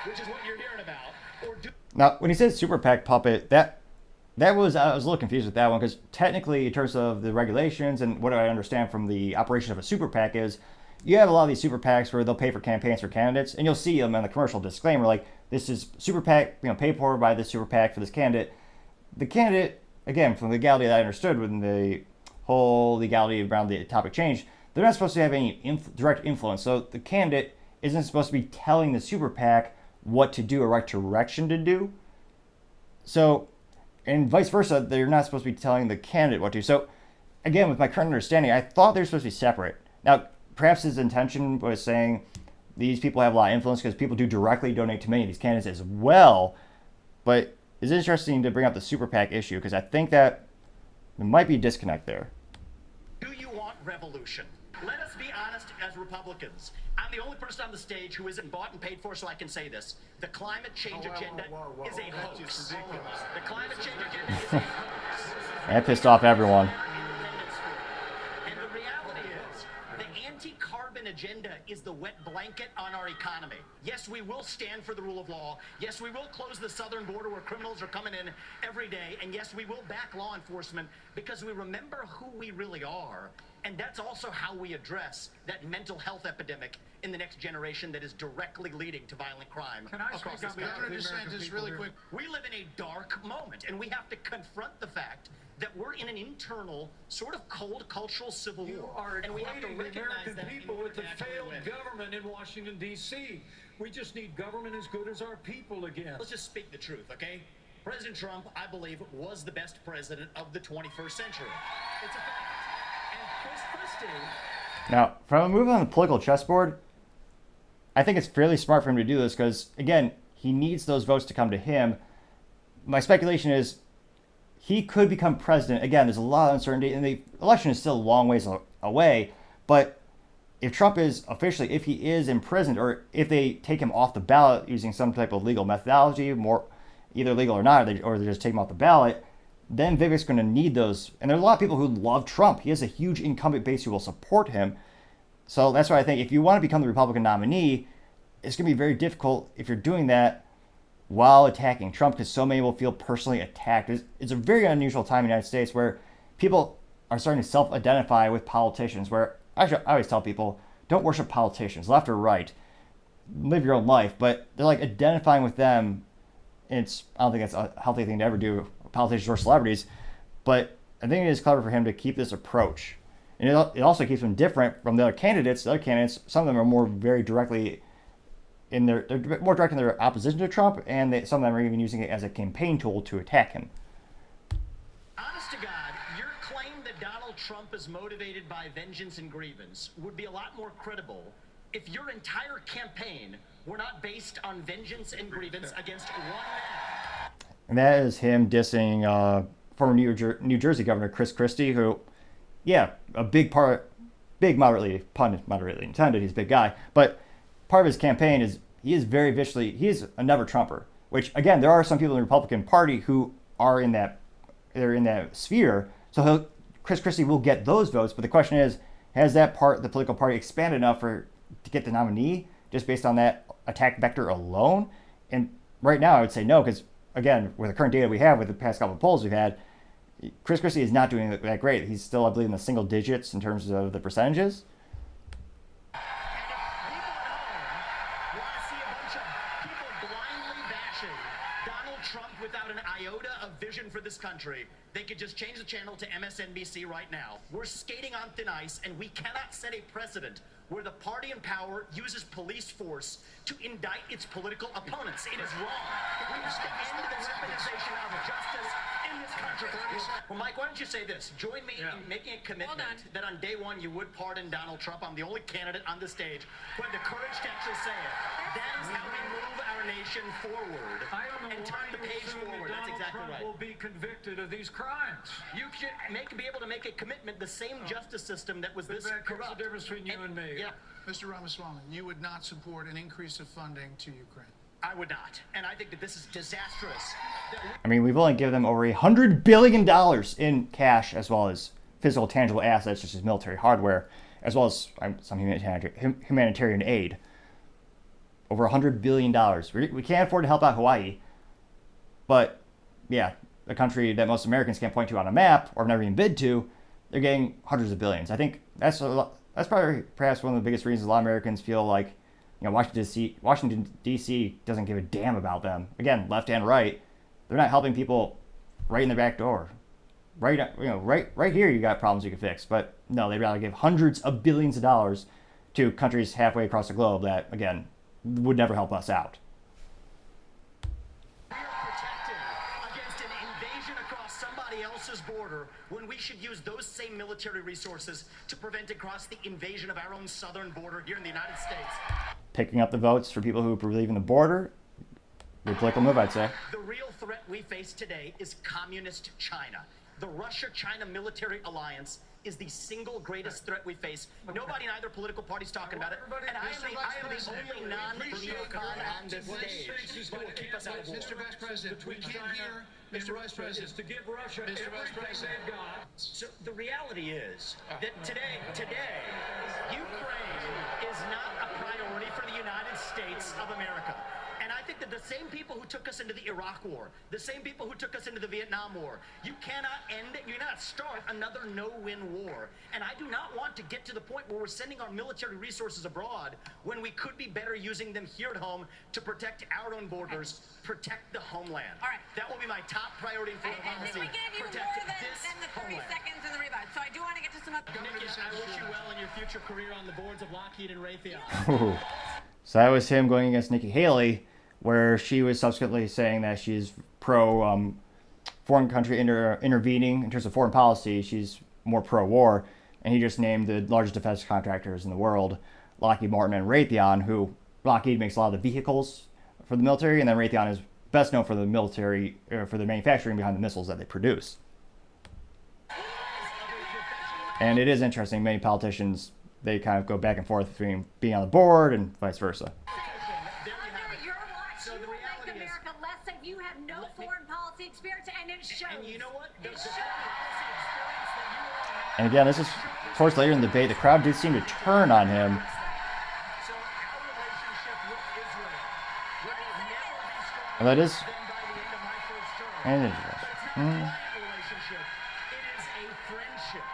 which is what you're hearing about? Now, when he says super PAC puppet, I was a little confused with that one, because technically, in terms of the regulations and what I understand from the operation of a super PAC is, you have a lot of these super PACs where they'll pay for campaigns for candidates, and you'll see them in the commercial disclaimer, like, this is super PAC, paid for by this super PAC for this candidate. The candidate, again, from the legality that I understood with the whole legality around the topic change, they're not supposed to have any direct influence. So the candidate isn't supposed to be telling the super PAC what to do or what direction to do. So, and vice versa, they're not supposed to be telling the candidate what to do. So, again, with my current understanding, I thought they were supposed to be separate. Now, perhaps his intention was saying these people have a lot of influence because people do directly donate to many of these candidates as well. But it's interesting to bring up the super PAC issue, because I think that there might be a disconnect there. Do you want revolution? Let us be honest as Republicans. I'm the only person on the stage who isn't bought and paid for, so I can say this. The climate change agenda is a hoax. The climate change agenda is a hoax. That pissed off everyone. And the reality is, the anti-carbon agenda is the wet blanket on our economy. Yes, Yes, we will stand for the rule of law. Yes, we will close the southern border where criminals are coming in every day. And yes, we will back law enforcement because we remember who we really are. And that's also how we address that mental health epidemic in the next generation that is directly leading to violent crime. Can I across speak this on behalf country. of the American people really here? quick. We live in a dark moment, and we have to confront the fact that we're in an internal, sort of cold cultural civil You war. are And we have to equating the recognize American that in people order with the to actually failed win. government in Washington, D.C. We just need government as good as our people again. Let's just speak the truth, okay? President Trump, I believe, was the best president of the 21st century. It's a fact. And Chris Christie... Now, from a move on the political chessboard, I think it's fairly smart for him to do this because, again, he needs those votes to come to him. My speculation is he could become president. Again, there's a lot of uncertainty, and the election is still a long ways away. But if Trump is officially, if he is imprisoned, or if they take him off the ballot using some type of legal methodology, more either legal or not, or they just take him off the ballot, then Vivek's going to need those. And there's a lot of people who love Trump. He has a huge incumbent base who will support him. So that's why I think if you want to become the Republican nominee, it's going to be very difficult if you're doing that while attacking Trump, because so many will feel personally attacked. It's a very unusual time in the United States where people are starting to self-identify with politicians, where actually I always tell people, don't worship politicians, left or right. Live your own life. But they're like identifying with them. I don't think that's a healthy thing to ever do, politicians or celebrities. But I think it is clever for him to keep this approach. And it also keeps him different from the other candidates. The other candidates, some of them are more very directly they're more direct in their opposition to Trump, and some of them are even using it as a campaign tool to attack him. Honest to God, your claim that Donald Trump is motivated by vengeance and grievance would be a lot more credible if your entire campaign were not based on vengeance and grievance against one man. And that is him dissing former New Jersey Governor Chris Christie, who, yeah, moderately intended, he's a big guy, but part of his campaign is he is very viciously, he is a never Trumper, which again, there are some people in the Republican Party who are in that sphere. So Chris Christie will get those votes. But the question is, has the political party expanded enough to get the nominee just based on that attack vector alone? And right now I would say no, because again, with the current data we have with the past couple of polls we've had, Chris Christie is not doing that great. He's still, I believe, in the single digits in terms of the percentages. For this country, they could just change the channel to MSNBC right now. We're skating on thin ice, and we cannot set a precedent where the party in power uses police force to indict its political opponents. It is wrong. We have to end the weaponization of justice in this country. Well, Mike, why don't you say this? Join me in making a commitment that on day one you would pardon Donald Trump. I'm the only candidate on the stage who had the courage to actually say it. That is how we move our nation forward. I don't know and turn the page forward. That's exactly Trump right. will be convicted of these crimes. You should be able to make a commitment. The same justice system that was this Vivek, corrupt. what's the difference between you and me? Yeah, Mr. Ramaswamy, you would not support an increase of funding to Ukraine. I would not, and I think that this is disastrous. I mean, we've only given them over $100 billion in cash, as well as physical, tangible assets, such as military hardware, as well as some humanitarian aid. Over $100 billion. We can't afford to help out Hawaii, but yeah, a country that most Americans can't point to on a map or have never even bid to, they're getting hundreds of billions. I think that's probably perhaps one of the biggest reasons a lot of Americans feel like, Washington D.C. doesn't give a damn about them. Again, left and right, they're not helping people right in the back door. Right here, you got problems you can fix, but no, they'd rather give hundreds of billions of dollars to countries halfway across the globe that, again, would never help us out. We are protected against an invasion across somebody else's border when we should use those same military resources to prevent across the invasion of our own southern border here in the United States. Picking up the votes for people who believe in the border, good political move, I'd say. The real threat we face today is communist China. The Russia-China military alliance is the single greatest threat we face. Nobody in either political party's talking about it. And I am the only non-neocon on this stage who will keep us out of war. Mr. Vice President, we can't hear. Mr. Vice President, to give Russia Mr. Vice President. they've got. So the reality is that today, Ukraine is not a priority for the United States of America. And I think that the same people who took us into the Iraq War, the same people who took us into the Vietnam War, you cannot start another no-win war. And I do not want to get to the point where we're sending our military resources abroad when we could be better using them here at home to protect our own borders, protect the homeland. All right. That will be my top priority in foreign And policy. we gave you Protect more this than the 30 homeland. seconds in the rebut. So I do want to get to some other... Nikki, I wish you well in your future career on the boards of Lockheed and Raytheon. So that was him going against Nikki Haley, where she was subsequently saying that she's pro foreign country intervening in terms of foreign policy. She's more pro-war, and he just named the largest defense contractors in the world, Lockheed Martin and Raytheon, who Lockheed makes a lot of the vehicles for the military, and then Raytheon is best known for the military, for the manufacturing behind the missiles that they produce. And it is interesting, many politicians, they kind of go back and forth between being on the board and vice versa. Under your watch, you will make America less safe. You have no foreign policy experience, and it shows. And you know what? It shows. And again, this is towards later in the debate, the crowd did seem to turn on him. So our relationship with Israel will never be stronger And that is, than by the end of my first term. and it It's not a client relationship. It is a friendship.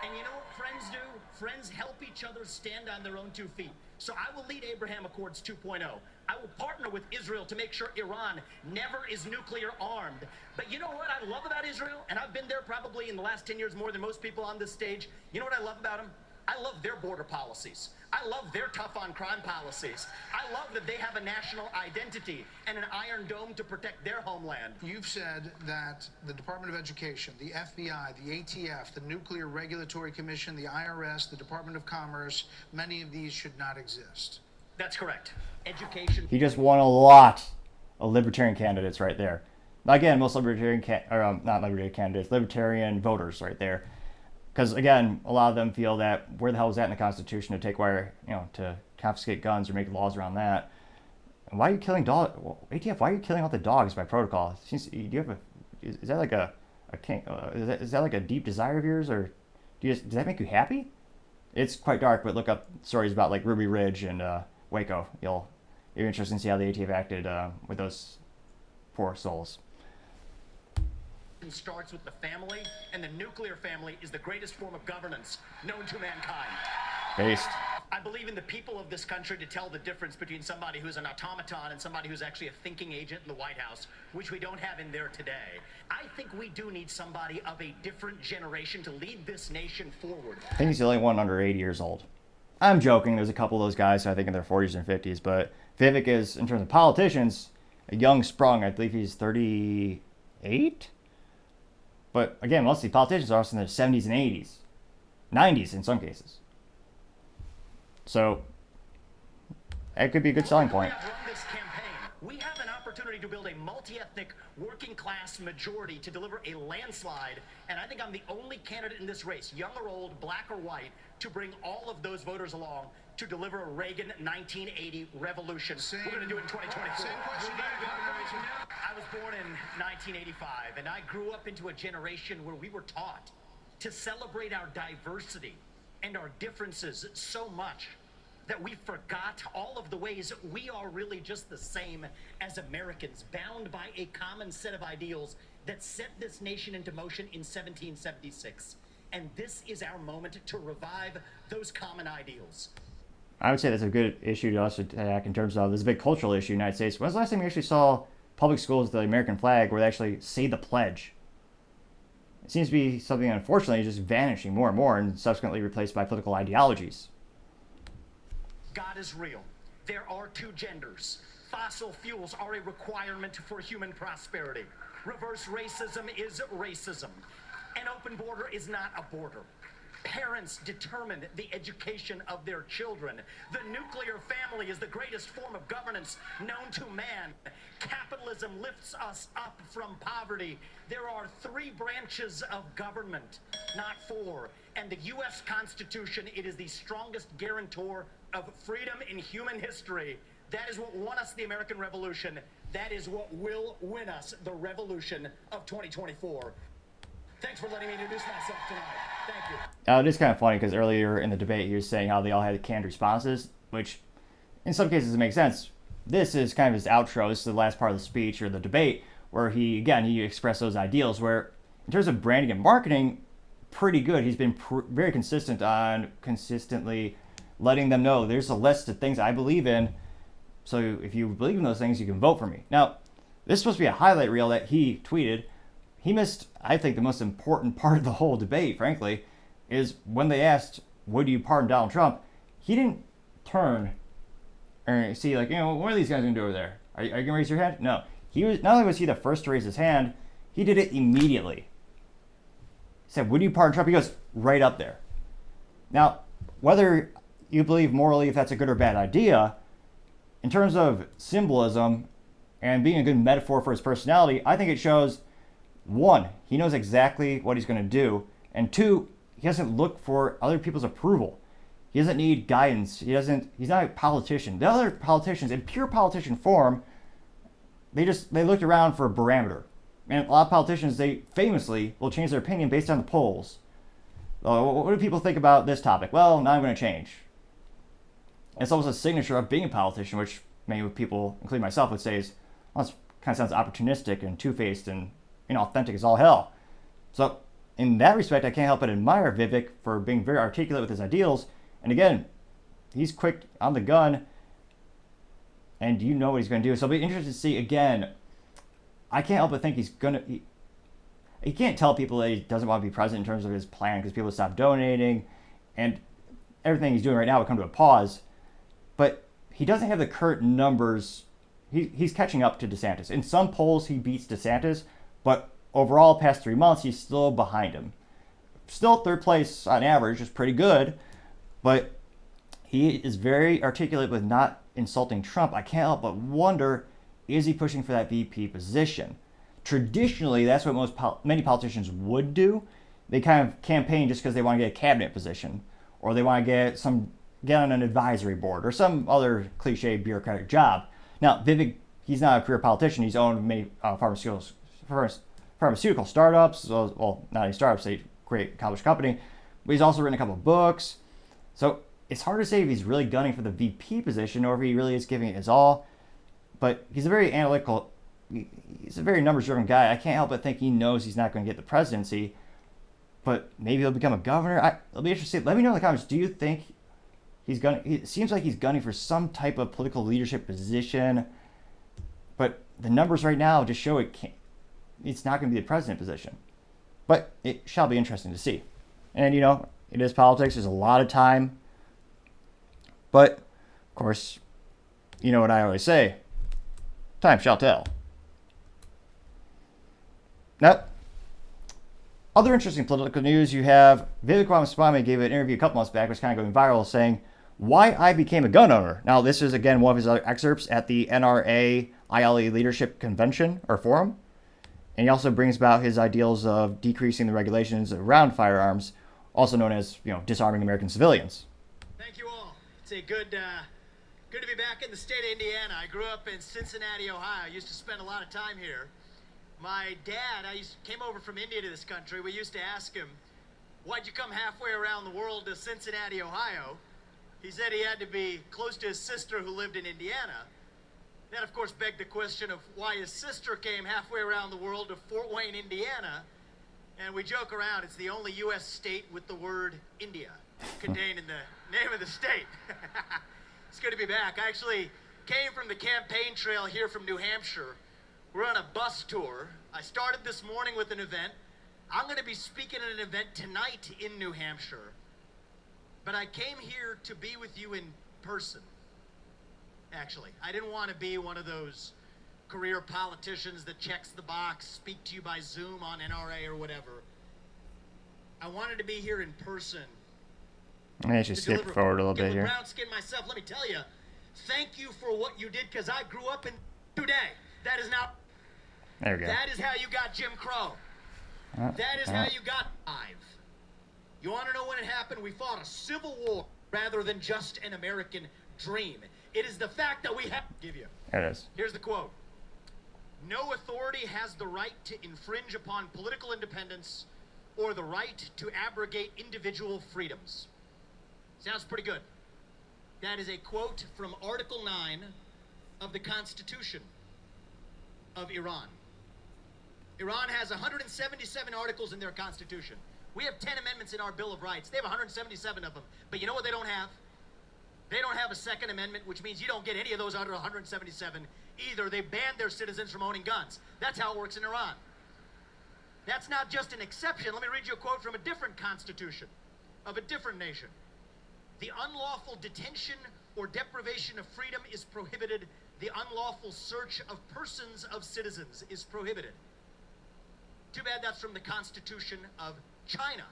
And you know what friends do? Friends help each other stand on their own 2 feet. So I will lead Abraham Accords 2.0. I will partner with Israel to make sure Iran never is nuclear armed. But you know what I love about Israel? And I've been there probably in the last 10 years more than most people on this stage. You know what I love about them? I love their border policies. I love their tough on crime policies. I love that they have a national identity and an iron dome to protect their homeland. You've said that the Department of Education, the FBI, the ATF, the Nuclear Regulatory Commission, the IRS, the Department of Commerce, many of these should not exist. That's correct. Education. he just won a lot of libertarian candidates right there. Now, again, most libertarian, not libertarian candidates, libertarian voters right there. Because, again, a lot of them feel that where the hell is that in the Constitution to take away, to confiscate guns or make laws around that? And why are you killing dogs? Well, ATF, why are you killing all the dogs by protocol? Is that like is that like a deep desire of yours, or does that make you happy? It's quite dark, but look up stories about like Ruby Ridge and Waco. It'll be interesting to see how the ATF acted with those poor souls. Starts with the family, and the nuclear family is the greatest form of governance known to mankind. Based. I believe in the people of this country to tell the difference between somebody who's an automaton and somebody who's actually a thinking agent in the White House, which we don't have in there today. I think we do need somebody of a different generation to lead this nation forward. I think he's the only one under 80 years old. I'm joking. There's a couple of those guys, I think, in their 40s and 50s. But Vivek is, in terms of politicians, a young sprung. I believe he's 38? But again, most of the politicians are also in their 70s and 80s. 90s in some cases. So, that could be a good selling point. We have an opportunity to build a multi-ethnic, working-class majority to deliver a landslide, and I think I'm the only candidate in this race, young or old, black or white, to bring all of those voters along to deliver a Reagan 1980 revolution. We're going to do it in 2024. I was born in 1985, and I grew up into a generation where we were taught to celebrate our diversity and our differences so much that we forgot all of the ways we are really just the same as Americans, bound by a common set of ideals that set this nation into motion in 1776. And this is our moment to revive those common ideals. I would say that's a good issue to us attack in terms of, there's a big cultural issue in the United States. When's the last time you actually saw public schools with the American flag where they actually say the pledge? It seems to be something, unfortunately, just vanishing more and more and subsequently replaced by political ideologies. God is real. There are 2 genders. Fossil fuels are a requirement for human prosperity. Reverse racism is racism. An open border is not a border. Parents determine the education of their children. The nuclear family is the greatest form of governance known to man. Capitalism lifts us up from poverty. There are 3 branches of government, not 4. And the U.S. Constitution, it is the strongest guarantor of freedom in human history. That is what won us the American Revolution. That is what will win us the revolution of 2024. Thanks for letting me introduce myself tonight. Thank you. It is kind of funny because earlier in the debate he was saying how they all had canned responses, which in some cases it makes sense. This is kind of his outro. This is the last part of the speech or the debate where he expressed those ideals where in terms of branding and marketing, pretty good. He's been very consistent on consistently letting them know there's a list of things I believe in. So if you believe in those things, you can vote for me. Now, this is supposed to be a highlight reel that he tweeted. He missed, I think, the most important part of the whole debate, frankly, is when they asked, would you pardon Donald Trump? He didn't turn and see, like, what are these guys going to do over there? Are you going to raise your hand? No. He was, not only was he the first to raise his hand, he did it immediately. He said, would you pardon Trump? He goes right up there. Now, whether you believe morally if that's a good or bad idea, in terms of symbolism and being a good metaphor for his personality, I think it shows, 1, he knows exactly what he's going to do, and 2, he doesn't look for other people's approval. He doesn't need guidance. He's not a politician. The other politicians, in pure politician form, they looked around for a barometer. And a lot of politicians, they famously will change their opinion based on the polls. What do people think about this topic? Well, now I'm going to change. It's almost a signature of being a politician, which many people, including myself, would say is, well, this kind of sounds opportunistic and two-faced and inauthentic as all hell. So in that respect, I can't help but admire Vivek for being very articulate with his ideals. And again, he's quick on the gun, and you know what he's going to do. So I'll be interested to see, again, I can't help but think he's going to... He can't tell people that he doesn't want to be president in terms of his plan because people stop donating, and everything he's doing right now will come to a pause. But he doesn't have the current numbers. He's catching up to DeSantis. In some polls, he beats DeSantis, but overall, past 3 months, he's still behind him. Still third place on average is pretty good, but he is very articulate with not insulting Trump. I can't help but wonder, is he pushing for that VP position? Traditionally, that's what many politicians would do. They kind of campaign just because they want to get a cabinet position, or they want to get on an advisory board, or some other cliche bureaucratic job. Now, Vivek, he's not a career politician. He's owned many pharmaceutical startups. Well, not any startups, a great accomplished company. But he's also written a couple of books. So it's hard to say if he's really gunning for the VP position or if he really is giving it his all. But he's a very analytical, he's a very numbers-driven guy. I can't help but think he knows he's not going to get the presidency. But maybe he'll become a governor. It'll be interesting. Let me know in the comments. Do you think it seems like he's gunning for some type of political leadership position, but the numbers right now just show it's not going to be the president position. But it shall be interesting to see. And, it is politics. There's a lot of time. But, of course, you know what I always say. Time shall tell. Now, other interesting political news you have, Vivek Ramaswamy gave an interview a couple months back, which is kind of going viral, saying, why I became a gun owner. Now, this is, again, one of his other excerpts at the NRA ILE Leadership Convention or Forum. And he also brings about his ideals of decreasing the regulations around firearms, also known as, disarming American civilians. Thank you all. It's a good to be back in the state of Indiana. I grew up in Cincinnati, Ohio. I used to spend a lot of time here. My dad, came over from India to this country. We used to ask him, why'd you come halfway around the world to Cincinnati, Ohio? He said he had to be close to his sister who lived in Indiana. That, of course, begged the question of why his sister came halfway around the world to Fort Wayne, Indiana. And we joke around, it's the only U.S. state with the word India contained in the name of the state. It's good to be back. I actually came from the campaign trail here from New Hampshire. We're on a bus tour. I started this morning with an event. I'm going to be speaking at an event tonight in New Hampshire. But I came here to be with you in person, actually. I didn't want to be one of those career politicians that checks the box, speak to you by Zoom on NRA or whatever. I wanted to be here in person. Let me actually skip forward a little bit here. Brown skin myself, let me tell you, thank you for what you did, because I grew up in today. That is now. There we go. That is how you got Jim Crow. That is how you got live. You want to know when it happened? We fought a civil war rather than just an American dream. It is the fact that we have to give you. There it is. Here's the quote. No authority has the right to infringe upon political independence or the right to abrogate individual freedoms. Sounds pretty good. That is a quote from Article 9 of the Constitution of Iran. Iran has 177 articles in their constitution. We have 10 amendments in our Bill of Rights. They have 177 of them. But you know what they don't have? They don't have a Second Amendment, which means you don't get any of those under 177 either. They banned their citizens from owning guns. That's how it works in Iran. That's not just an exception. Let me read you a quote from a different constitution of a different nation. The unlawful detention or deprivation of freedom is prohibited. The unlawful search of persons of citizens is prohibited. Too bad that's from the Constitution of China,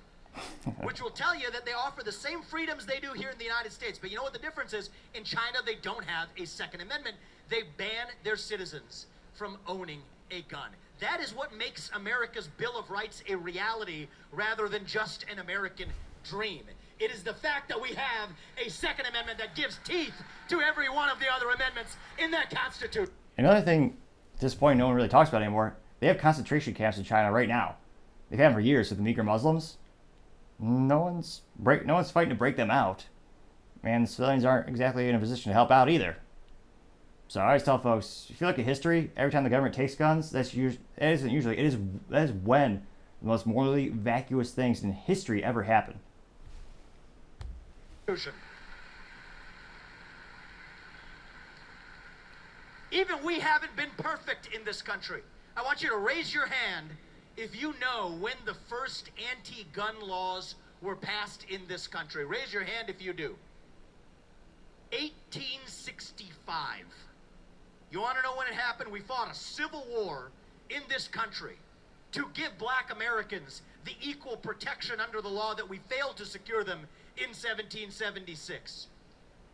which will tell you that they offer the same freedoms they do here in the United States. But you know what the difference is? In China, they don't have a Second Amendment. They ban their citizens from owning a gun. That is what makes America's Bill of Rights a reality rather than just an American dream. It is the fact that we have a Second Amendment that gives teeth to every one of the other amendments in that Constitution. Another thing at this point no one really talks about anymore, they have concentration camps in China right now. They've had them for years with the Uyghur Muslims. No one's fighting to break them out. And the civilians aren't exactly in a position to help out either. So I always tell folks, if you look at history, every time the government takes guns, that is when the most morally vacuous things in history ever happen. Even we haven't been perfect in this country. I want you to raise your hand if you know when the first anti-gun laws were passed in this country. Raise your hand if you do. 1865. You want to know when it happened? We fought a civil war in this country to give black Americans the equal protection under the law that we failed to secure them in 1776.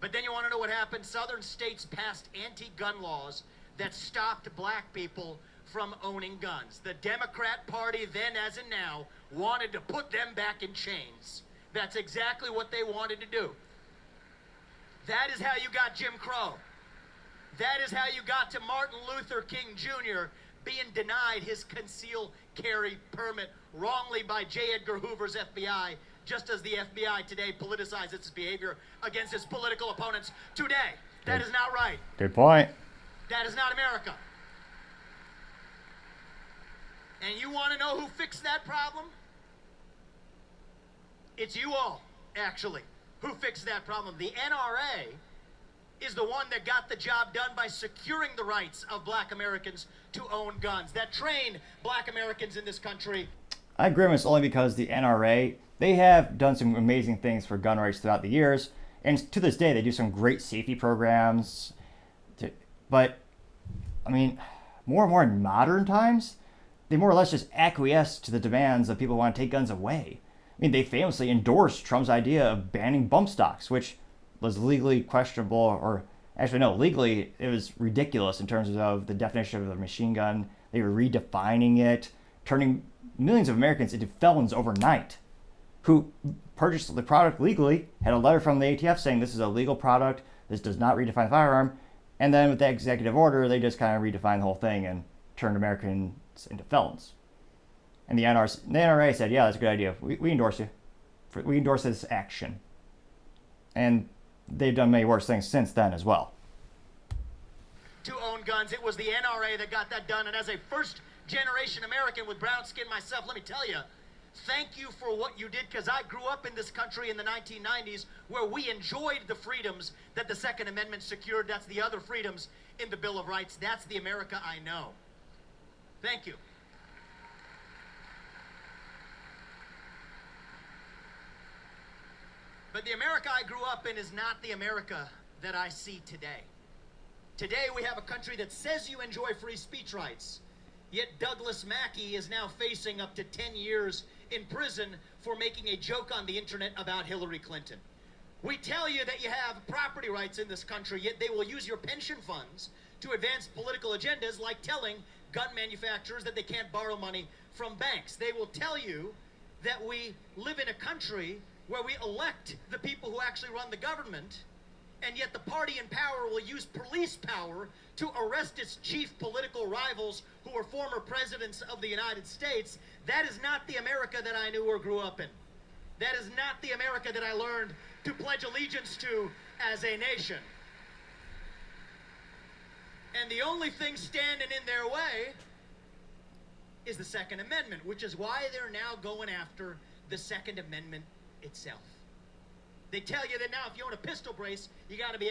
But then you want to know what happened? Southern states passed anti-gun laws that stopped black people from owning guns. The Democrat Party then as in now wanted to put them back in chains. That's exactly what they wanted to do. That is how you got Jim Crow. That is how you got to Martin Luther King Jr. being denied his concealed carry permit wrongly by J. Edgar Hoover's FBI, just as the FBI today politicizes its behavior against its political opponents today. That is not right. Good point. That is not America. And you want to know who fixed that problem? It's you all, actually, who fixed that problem. The NRA is the one that got the job done by securing the rights of black Americans to own guns, that trained black Americans in this country. I grimace only because the NRA, they have done some amazing things for gun rights throughout the years, and to this day they do some great safety programs. But, I mean, more and more in modern times, they more or less just acquiesce to the demands of people who want to take guns away. I mean, they famously endorsed Trump's idea of banning bump stocks, which was legally questionable, or actually no, legally it was ridiculous in terms of the definition of a machine gun. They were redefining it, turning millions of Americans into felons overnight who purchased the product legally, had a letter from the ATF saying this is a legal product, this does not redefine the firearm, and then with that executive order, they just kind of redefined the whole thing and turned Americans into felons. And the NRA said, yeah, that's a good idea. We endorse you. We endorse this action. And they've done many worse things since then as well. To own guns, it was the NRA that got that done. And as a first-generation American with brown skin myself, let me tell you, thank you for what you did, because I grew up in this country in the 1990s where we enjoyed the freedoms that the Second Amendment secured. That's the other freedoms in the Bill of Rights. That's the America I know. Thank you. But the America I grew up in is not the America that I see today. Today we have a country that says you enjoy free speech rights, yet Douglas Mackey is now facing up to 10 years in prison for making a joke on the internet about Hillary Clinton. We tell you that you have property rights in this country, yet they will use your pension funds to advance political agendas, like telling gun manufacturers that they can't borrow money from banks. They will tell you that we live in a country where we elect the people who actually run the government, and yet the party in power will use police power to arrest its chief political rivals who are former presidents of the United States. That is not the America that I knew or grew up in. That is not the America that I learned to pledge allegiance to as a nation. And the only thing standing in their way is the Second Amendment, which is why they're now going after the Second Amendment itself. They tell you that now if you own a pistol brace, you got to be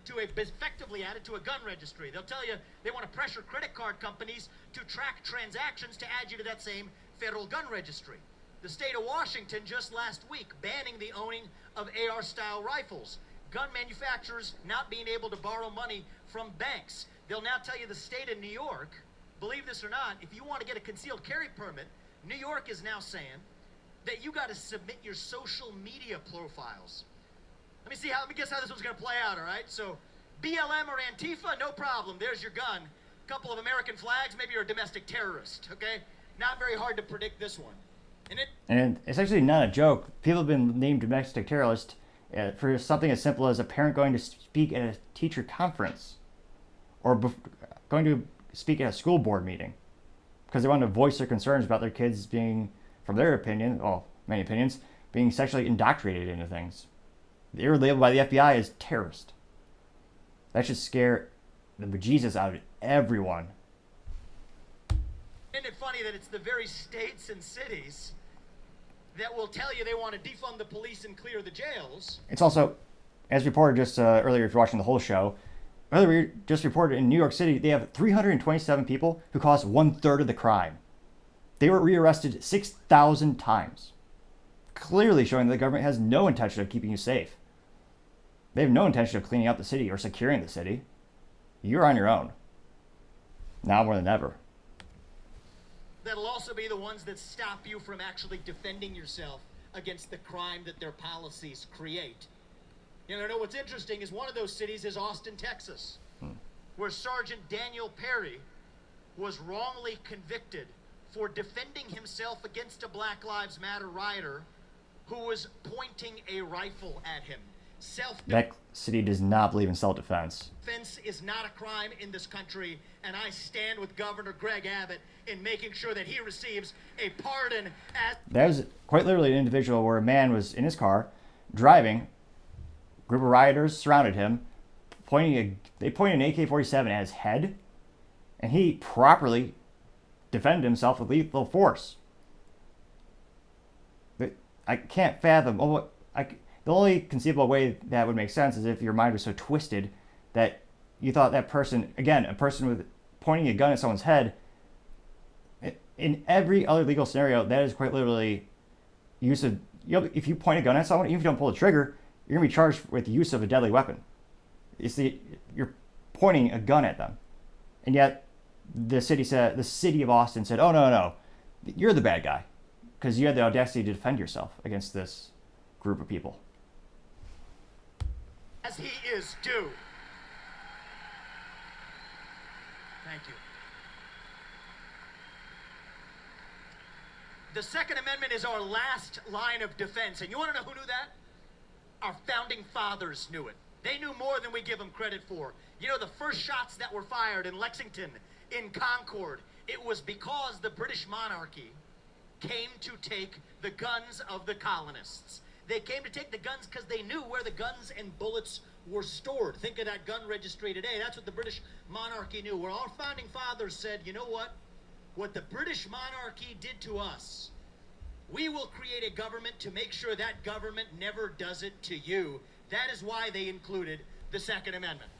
effectively added to a gun registry. They'll tell you they want to pressure credit card companies to track transactions to add you to that same federal gun registry. The state of Washington just last week banning the owning of AR-style rifles. Gun manufacturers not being able to borrow money from banks. They'll now tell you the state of New York, believe this or not, if you want to get a concealed carry permit, New York is now saying that you got to submit your social media profiles. Let me guess how this one's going to play out, all right? So BLM or Antifa, no problem. There's your gun. A couple of American flags, maybe you're a domestic terrorist, okay? Not very hard to predict this one. And it's actually not a joke. People have been named domestic terrorists for something as simple as a parent going to speak at a teacher conference or going to speak at a school board meeting because they want to voice their concerns about their kids being, from their opinion, well, many opinions, being sexually indoctrinated into things. They were labeled by the FBI as terrorist. That should scare the bejesus out of everyone. Isn't it funny that it's the very states and cities that will tell you they want to defund the police and clear the jails? It's also, as reported just earlier, if you're watching the whole show, earlier just reported in New York City, they have 327 people who caused 1/3 of the crime. They were rearrested 6,000 times, clearly showing that the government has no intention of keeping you safe. They have no intention of cleaning out the city or securing the city. You're on your own. Now more than ever. That'll also be the ones that stop you from actually defending yourself against the crime that their policies create. You know what's interesting is one of those cities is Austin, Texas, where Sergeant Daniel Perry was wrongly convicted for defending himself against a Black Lives Matter rioter who was pointing a rifle at him. That city does not believe in self-defense. Defense is not a crime in this country, and I stand with Governor Greg Abbott in making sure that he receives a pardon. That was quite literally an individual where a man was in his car driving. A group of rioters surrounded him, they pointed an AK-47 at his head, and he properly defended himself with lethal force. But I can't fathom. The only conceivable way that would make sense is if your mind was so twisted that you thought that person, again, a person with pointing a gun at someone's head, in every other legal scenario, that is quite literally use of, if you point a gun at someone, even if you don't pull the trigger, you're going to be charged with use of a deadly weapon. You're pointing a gun at them. And yet, the city of Austin said, oh, no, you're the bad guy, because you had the audacity to defend yourself against this group of people. As he is due. Thank you. The Second Amendment is our last line of defense. And you want to know who knew that? Our founding fathers knew it. They knew more than we give them credit for. You know, the first shots that were fired in Lexington, in Concord, it was because the British monarchy came to take the guns of the colonists. They came to take the guns because they knew where the guns and bullets were stored. Think of that gun registry today. That's what the British monarchy knew. Where our founding fathers said, you know what? What the British monarchy did to us, we will create a government to make sure that government never does it to you. That is why they included the Second Amendment.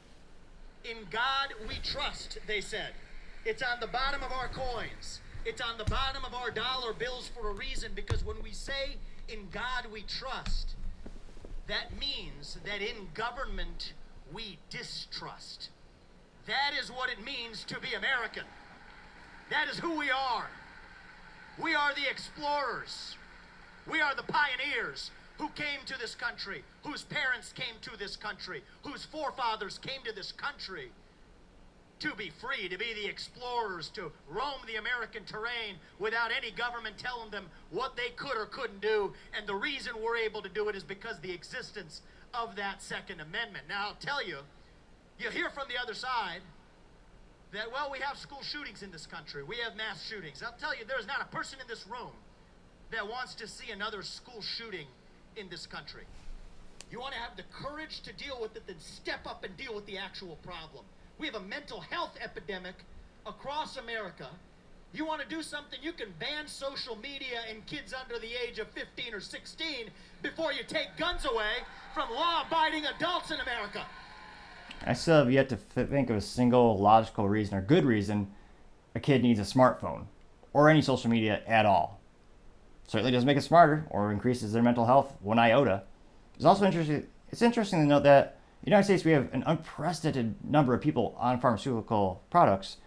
In God we trust, they said. It's on the bottom of our coins. It's on the bottom of our dollar bills for a reason, because when we say in God we trust, that means that in government we distrust. That is what it means to be American. That is who we are. We are the explorers. We are the pioneers who came to this country, whose parents came to this country, whose forefathers came to this country to be free, to be the explorers, to roam the American terrain without any government telling them what they could or couldn't do. And the reason we're able to do it is because the existence of that Second Amendment. Now, I'll tell you, you hear from the other side that, well, we have school shootings in this country. We have mass shootings. I'll tell you, there's not a person in this room that wants to see another school shooting in this country. You want to have the courage to deal with it, then step up and deal with the actual problem. We have a mental health epidemic across America. You want to do something, you can ban social media and kids under the age of 15 or 16 before you take guns away from law-abiding adults in America. I still have yet to think of a single logical reason or good reason a kid needs a smartphone or any social media at all. Certainly doesn't make it smarter or increases their mental health one iota. It's also interesting to note that in the United States we have an unprecedented number of people on pharmaceutical products,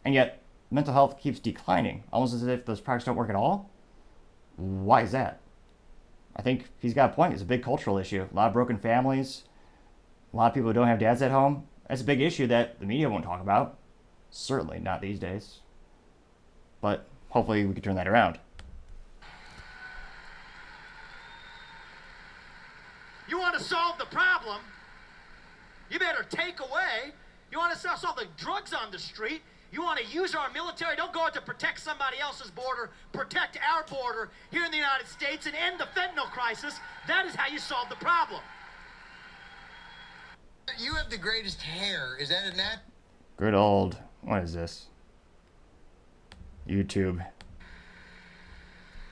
and yet mental health keeps declining, almost as if those products don't work at all. Why is that? I think he's got a point. It's a big cultural issue. A lot of broken families, a lot of people who don't have dads at home. That's a big issue that the media won't talk about. Certainly not these days. But hopefully we can turn that around. You want to solve the problem? You better take away. You want to solve the drugs on the street? You want to use our military? Don't go out to protect somebody else's border. Protect our border here in the United States and end the fentanyl crisis. That is how you solve the problem. You have the greatest hair. Is that a nat? Good old, what is this? YouTube.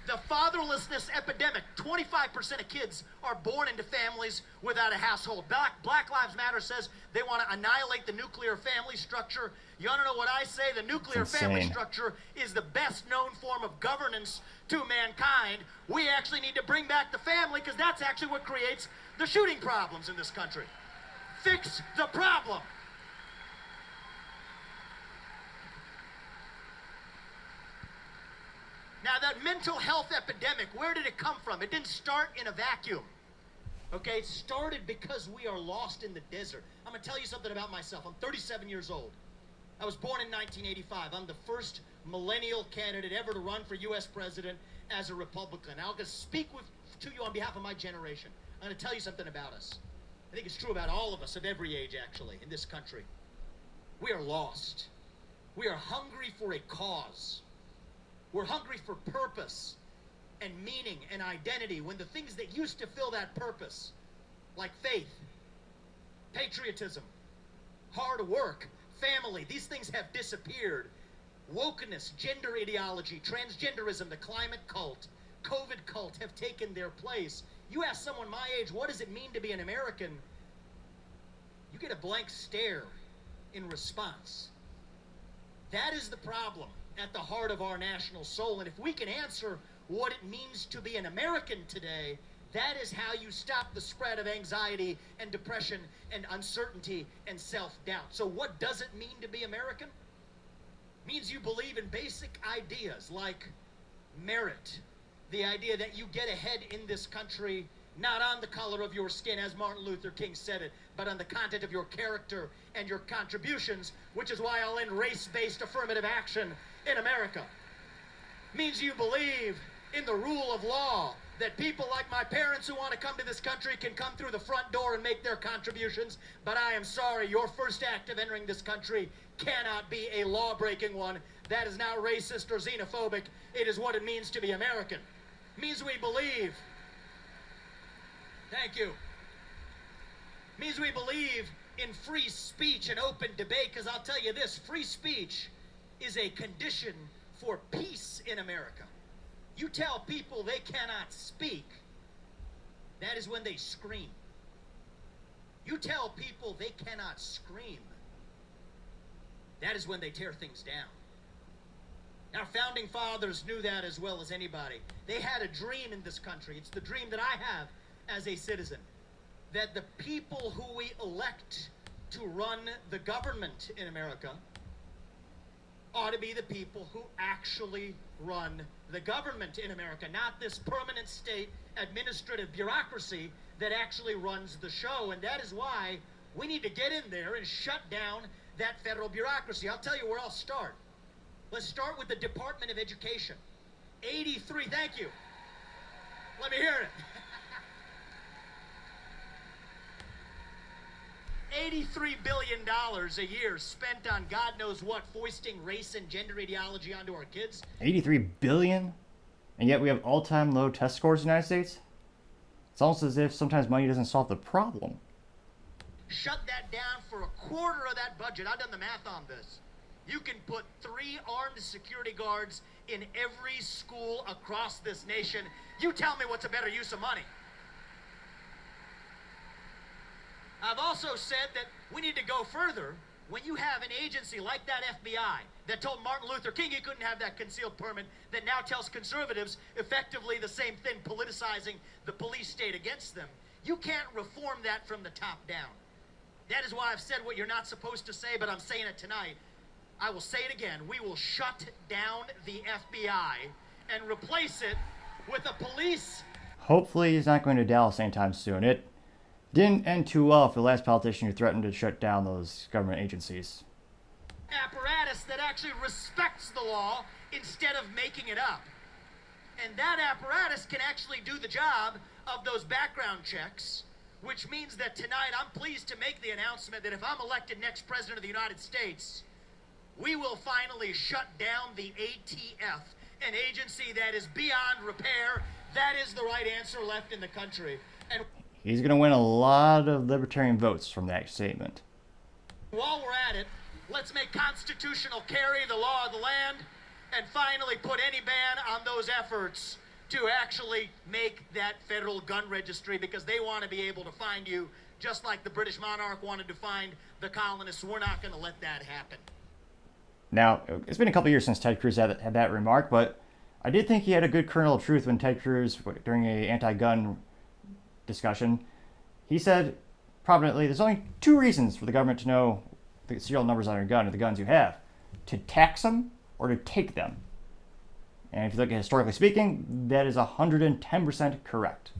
The fatherlessness epidemic. 25% of kids are born into families without a household. Black Lives Matter says they want to annihilate the nuclear family structure. You want to know what I say? The nuclear family structure is the best known form of governance to mankind. We actually need to bring back the family because that's actually what creates the shooting problems in this country. Fix the problem. Now, that mental health epidemic, where did it come from? It didn't start in a vacuum. Okay, it started because we are lost in the desert. I'm going to tell you something about myself. I'm 37 years old. I was born in 1985. I'm the first millennial candidate ever to run for U.S. president as a Republican. Now, I'm going to speak to you on behalf of my generation. I'm going to tell you something about us. I think it's true about all of us of every age, actually, in this country. We are lost. We are hungry for a cause. We're hungry for purpose and meaning and identity when the things that used to fill that purpose, like faith, patriotism, hard work, family, these things have disappeared. Wokeness, gender ideology, transgenderism, the climate cult, COVID cult have taken their place. You ask someone my age, what does it mean to be an American? You get a blank stare in response. That is the problem at the heart of our national soul. And if we can answer what it means to be an American today, that is how you stop the spread of anxiety and depression and uncertainty and self-doubt. So what does it mean to be American? It means you believe in basic ideas like merit, the idea that you get ahead in this country not on the color of your skin, as Martin Luther King said it, but on the content of your character and your contributions, which is why I'll end race-based affirmative action in America. It means you believe in the rule of law, that people like my parents who want to come to this country can come through the front door and make their contributions, but I am sorry, your first act of entering this country cannot be a law-breaking one. That is not racist or xenophobic. It is what it means to be American. It means we believe. Thank you. It means we believe in free speech and open debate, because I'll tell you this, free speech is a condition for peace in America. You tell people they cannot speak, that is when they scream. You tell people they cannot scream, that is when they tear things down. Our founding fathers knew that as well as anybody. They had a dream in this country. It's the dream that I have as a citizen, that the people who we elect to run the government in America ought to be the people who actually run the government in America, not this permanent state administrative bureaucracy that actually runs the show. And that is why we need to get in there and shut down that federal bureaucracy. I'll tell you where I'll start. Let's start with the Department of Education. 83, thank you. Let me hear it. $83 billion a year spent on God knows what, foisting race and gender ideology onto our kids. 83 billion? And yet we have all-time low test scores in the United States? It's almost as if sometimes money doesn't solve the problem. Shut that down for a quarter of that budget. I've done the math on this. You can put 3 armed security guards in every school across this nation. You tell me what's a better use of money. I've also said that we need to go further. When you have an agency like that FBI that told Martin Luther King he couldn't have that concealed permit, that now tells conservatives effectively the same thing, politicizing the police state against them, you can't reform that from the top down. That is why I've said what you're not supposed to say, but I'm saying it tonight. I will say it again. We will shut down the FBI and replace it with a police. Hopefully he's not going to Dallas anytime soon. It didn't end too well for the last politician who threatened to shut down those government agencies. Apparatus that actually respects the law instead of making it up. And that apparatus can actually do the job of those background checks, which means that tonight I'm pleased to make the announcement that if I'm elected next president of the United States, we will finally shut down the ATF, an agency that is beyond repair. That is the right answer left in the country. And he's going to win a lot of libertarian votes from that statement. while we're at it, let's make constitutional carry the law of the land and finally put any ban on those efforts to actually make that federal gun registry, because they want to be able to find you just like the British monarch wanted to find the colonists. We're not going to let that happen. Now, it's been a couple years since Ted Cruz had that remark, but I did think he had a good kernel of truth when Ted Cruz, during an anti-gun discussion, he said prominently, there's only 2 reasons for the government to know the serial numbers on your gun or the guns you have: to tax them or to take them. And if you look at historically speaking, that is 110% correct.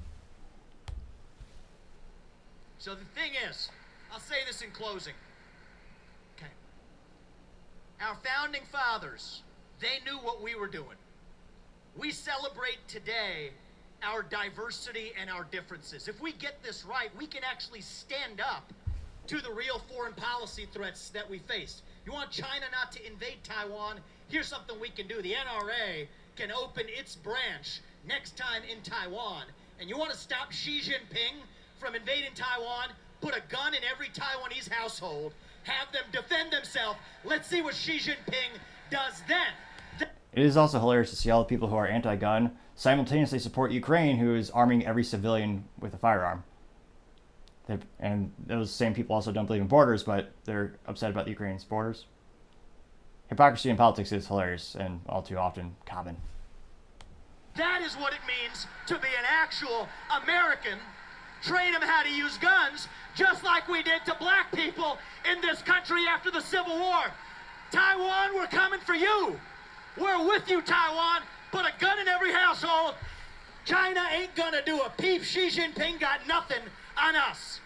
So the thing is, I'll say this in closing. Okay. Our founding fathers, they knew what we were doing. We celebrate today our diversity and our differences. If we get this right, we can actually stand up to the real foreign policy threats that we face. You want China not to invade Taiwan? Here's something we can do. The NRA can open its branch next time in Taiwan. And you want to stop Xi Jinping from invading Taiwan? Put a gun in every Taiwanese household. Have them defend themselves. Let's see what Xi Jinping does then. It is also hilarious to see all the people who are anti-gun simultaneously support Ukraine, who is arming every civilian with a firearm. And those same people also don't believe in borders, but they're upset about the Ukraine's borders. Hypocrisy in politics is hilarious and all too often common. That is what it means to be an actual American. Train them how to use guns, just like we did to black people in this country after the Civil War. Taiwan, we're coming for you. We're with you, Taiwan. Put a gun in every household. China ain't gonna do a peep. Xi Jinping got nothing on us.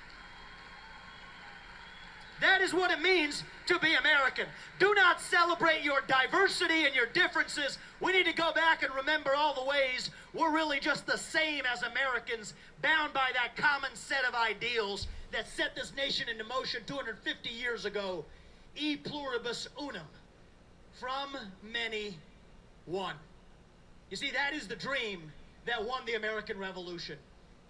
That is what it means to be American. Do not celebrate your diversity and your differences. We need to go back and remember all the ways we're really just the same as Americans, bound by that common set of ideals that set this nation into motion 250 years ago. E pluribus unum. From many, one. You see, that is the dream that won the American Revolution.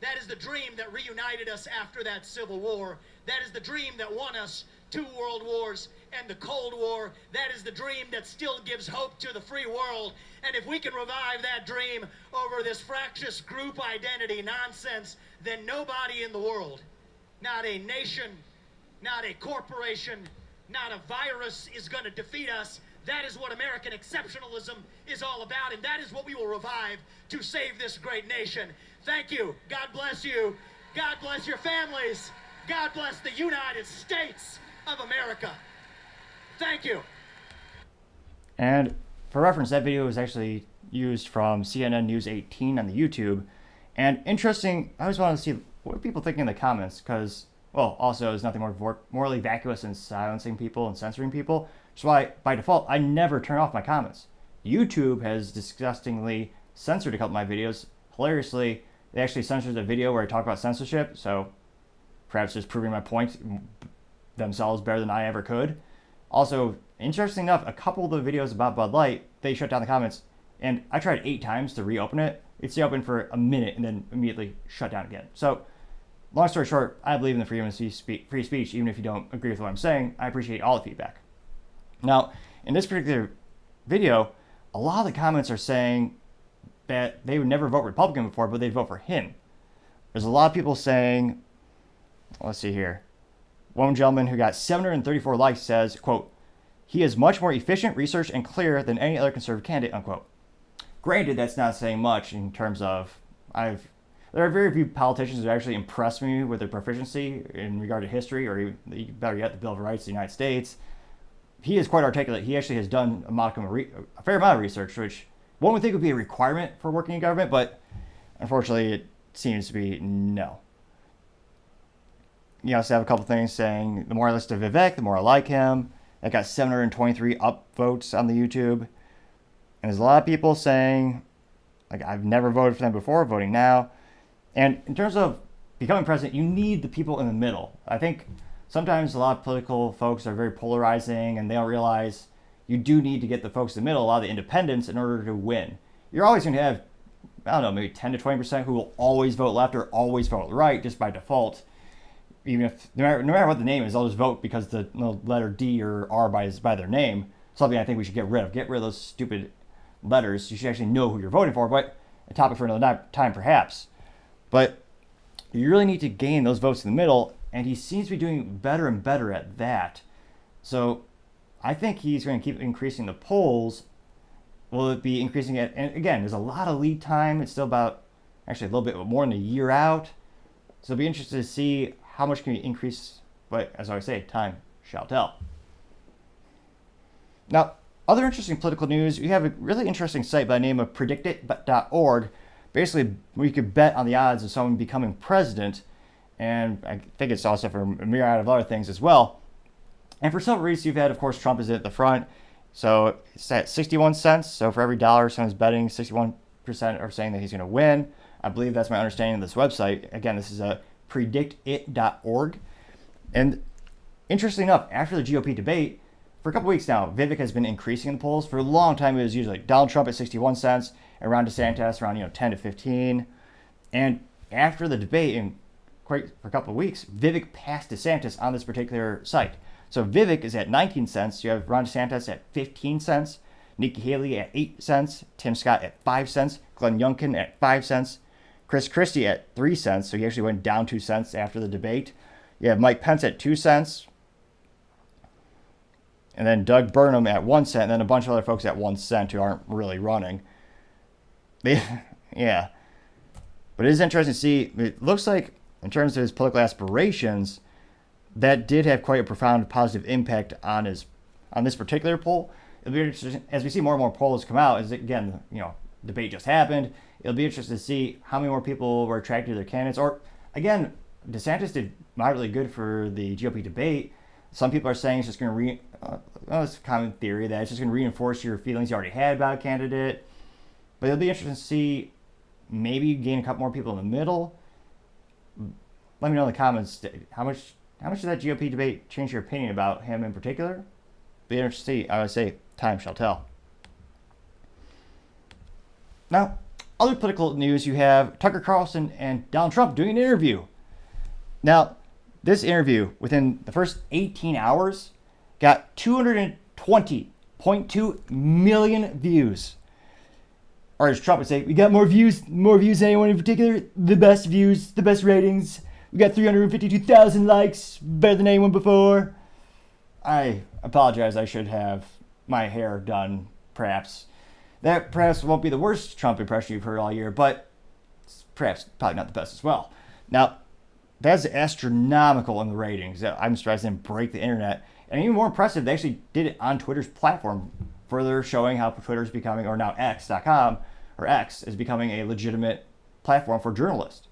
That is the dream that reunited us after that Civil War. That is the dream that won us 2 world wars and the Cold War. That is the dream that still gives hope to the free world. And if we can revive that dream over this fractious group identity nonsense, then nobody in the world, not a nation, not a corporation, not a virus is going to defeat us. That is what American exceptionalism is all about, and that is what we will revive to save this great nation. Thank you. God bless you. God bless your families. God bless the United States of America. Thank you. And for reference, that video was actually used from CNN News 18 on the YouTube. And interesting, I always wanted to see what people think in the comments, because, well, also there's nothing more morally vacuous than silencing people and censoring people. Which is why, by default, I never turn off my comments. YouTube has disgustingly censored a couple of my videos. Hilariously, they actually censored the video where I talk about censorship, so perhaps just proving my point themselves better than I ever could. Also, interesting enough, a couple of the videos about Bud Light, they shut down the comments, and I tried 8 times to reopen it. It stayed open for a minute and then immediately shut down again. So, long story short, I believe in the freedom of free speech, even if you don't agree with what I'm saying. I appreciate all the feedback. Now, in this particular video, a lot of the comments are saying that they would never vote Republican before, but they'd vote for him. There's a lot of people saying, let's see here. One gentleman who got 734 likes says, quote, "He is much more efficient, researched, and clear than any other conservative candidate," unquote. Granted, that's not saying much in terms of, there are very few politicians who actually impress me with their proficiency in regard to history, or even, better yet, the Bill of Rights of the United States. He is quite articulate. He actually has done a fair amount of research, which one would think would be a requirement for working in government, but unfortunately it seems to be no. You also have a couple things saying, the more I listen to Vivek, the more I like him. That got 723 upvotes on the YouTube. And there's a lot of people saying, like, I've never voted for them before, voting now. And in terms of becoming president, you need the people in the middle. I think sometimes a lot of political folks are very polarizing, and they don't realize you do need to get the folks in the middle, a lot of the independents, in order to win. You're always going to have, I don't know, maybe 10 to 20% who will always vote left or always vote right just by default. Even if, no matter what the name is, they'll just vote because the letter D or R is by their name. Something I think we should get rid of. Get rid of those stupid letters. You should actually know who you're voting for, but a topic for another time perhaps. But you really need to gain those votes in the middle, and he seems to be doing better and better at that. So I think he's going to keep increasing the polls. Will it be increasing it? And again, there's a lot of lead time. It's still about, actually a little bit more than a year out. So it'll be interesting to see how much can you increase, but as I always say, time shall tell. Now, other interesting political news, we have a really interesting site by the name of predictit.org. Basically, we could bet on the odds of someone becoming president, and I think it's also for a myriad of other things as well. And for some reason, you've had, of course, Trump is at the front, so it's at 61 cents. So for every dollar someone's betting, 61% are saying that he's going to win. I believe that's my understanding of this website. Again, this is a predictit.org. And interestingly enough, after the GOP debate, for a couple weeks now, Vivek has been increasing the polls. For a long time, it was usually like Donald Trump at 61 cents, and Ron DeSantis around 10 to 15. And after the debate, and for a couple of weeks, Vivek passed DeSantis on this particular site. So Vivek is at 19 cents. You have Ron DeSantis at 15 cents, Nikki Haley at 8 cents, Tim Scott at 5 cents, Glenn Youngkin at 5 cents, Chris Christie at 3 cents, so he actually went down 2 cents after the debate. You have Mike Pence at 2 cents. And then Doug Burnham at 1 cent, and then a bunch of other folks at 1 cent who aren't really running. Yeah. But it is interesting to see. It looks like, in terms of his political aspirations, that did have quite a profound positive impact on this particular poll. It'll be interesting, as we see more and more polls come out, as again, debate just happened. It'll be interesting to see how many more people were attracted to their candidates. Or, again, DeSantis did moderately good for the GOP debate. Some people are saying it's just going to it's a common theory that it's just going to reinforce your feelings you already had about a candidate. But it'll be interesting to see, maybe gain a couple more people in the middle. Let me know in the comments how much did that GOP debate change your opinion about him in particular? Be interesting to see. I would say time shall tell. Now, other political news, you have Tucker Carlson and Donald Trump doing an interview. Now, this interview, within the first 18 hours, got 220.2 million views. Or as Trump would say, we got more views than anyone in particular. The best views, the best ratings. We got 352,000 likes, better than anyone before. I apologize, I should have my hair done, perhaps. That perhaps won't be the worst Trump impression you've heard all year, but perhaps probably not the best as well. Now, that's astronomical in the ratings. I'm surprised they didn't break the internet. And even more impressive, they actually did it on Twitter's platform further showing how Twitter is becoming, or now X.com, or X, is becoming a legitimate platform for journalists.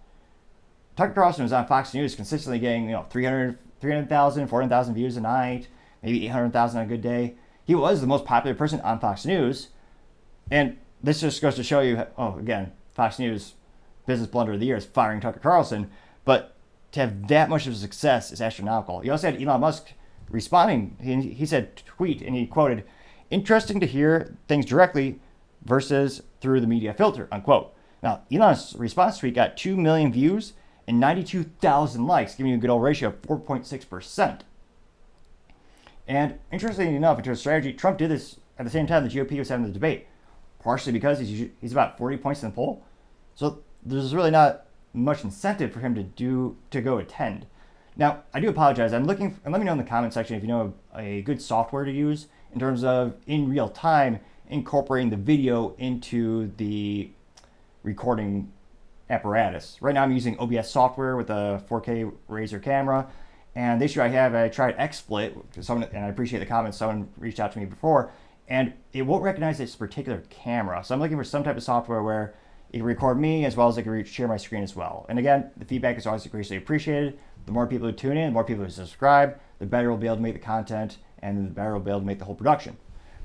Tucker Carlson was on Fox News consistently getting 300,000, 400,000 views a night, maybe 800,000 on a good day. He was the most popular person on Fox News. And this just goes to show you, again, Fox News business blunder of the year is firing Tucker Carlson. But to have that much of a success is astronomical. You also had Elon Musk responding. He said, tweet, and he quoted, "Interesting to hear things directly versus through the media filter," unquote. Now, Elon's response tweet got 2 million views and 92,000 likes, giving you a good old ratio of 4.6%. And interestingly enough, into a strategy, Trump did this at the same time the GOP was having the debate, partially because he's about 40 points in the poll. So there's really not much incentive for him to go attend. Now, I do apologize. And let me know in the comment section if you know a good software to use in terms of in real time incorporating the video into the recording apparatus. Right now I'm using OBS software with a 4K Razor camera, and the issue I tried XSplit, and I appreciate the comments, someone reached out to me before, and it won't recognize this particular camera. So I'm looking for some type of software where it can record me as well as it can share my screen as well. And again, the feedback is always greatly appreciated. The more people who tune in, the more people who subscribe, the better we'll be able to make the content, and the better we'll be able to make the whole production.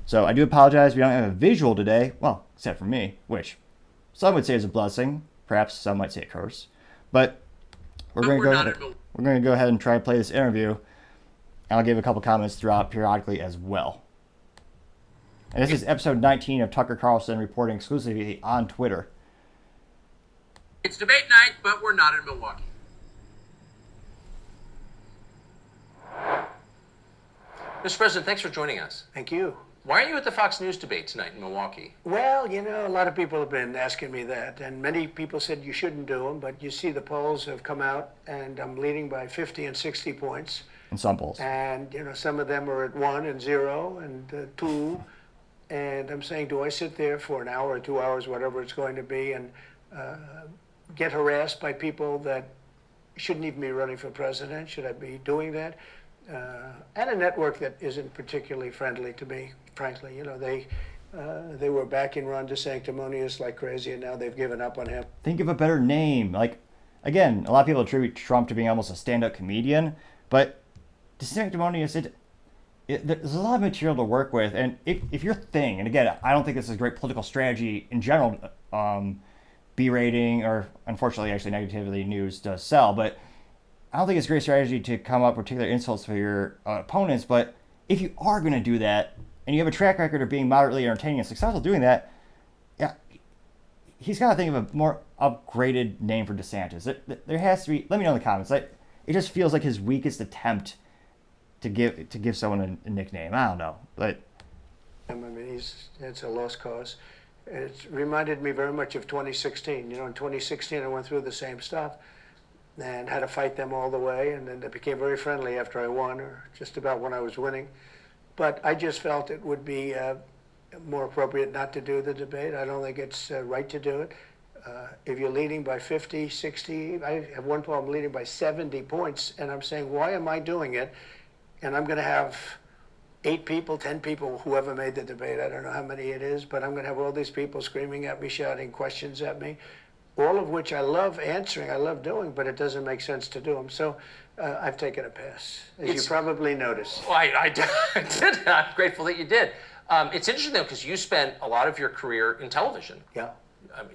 So I do apologize we don't have a visual today, well, except for me, which some would say is a blessing. Perhaps some might say a curse. But we're going to go ahead and try to play this interview. And I'll give a couple comments throughout periodically as well. And this is episode 19 of Tucker Carlson reporting exclusively on Twitter. It's debate night, but we're not in Milwaukee. Mr. President, thanks for joining us. Thank you. Why are you at the Fox News debate tonight in Milwaukee? Well, a lot of people have been asking me that, and many people said you shouldn't do them, but you see the polls have come out, and I'm leading by 50 and 60 points. In some polls. And, some of them are at 1 and 0 and 2, and I'm saying, do I sit there for an hour or 2 hours, whatever it's going to be, and get harassed by people that shouldn't even be running for president? Should I be doing that? And a network that isn't particularly friendly to me, frankly. They were backing Ron DeSanctimonious like crazy, and now they've given up on him. Think of a better name. Again, a lot of people attribute Trump to being almost a stand-up comedian, but DeSanctimonious, there's a lot of material to work with, and if your thing, and again, I don't think this is a great political strategy in general, B-rating, or unfortunately, actually, negativity news does sell, but I don't think it's a great strategy to come up with particular insults for your opponents, but if you are going to do that, and you have a track record of being moderately entertaining and successful doing that, yeah, he's got to think of a more upgraded name for DeSantis. There has to be, let me know in the comments, it just feels like his weakest attempt to give someone a nickname. I don't know, but... I mean, it's a lost cause. It reminded me very much of 2016. In 2016 I went through the same stuff and had to fight them all the way, and then they became very friendly after I won, or just about when I was winning. But I just felt it would be more appropriate not to do the debate. I don't think it's right to do it. If you're leading by 50, 60, I have one poll, I'm leading by 70 points, and I'm saying, why am I doing it? And I'm going to have 8 people, 10 people, whoever made the debate, I don't know how many it is, but I'm going to have all these people screaming at me, shouting questions at me, all of which I love answering, I love doing, but it doesn't make sense to do them. So I've taken a pass, as you probably noticed. Well, I did. I'm grateful that you did. It's interesting, though, because you spent a lot of your career in television. Yeah.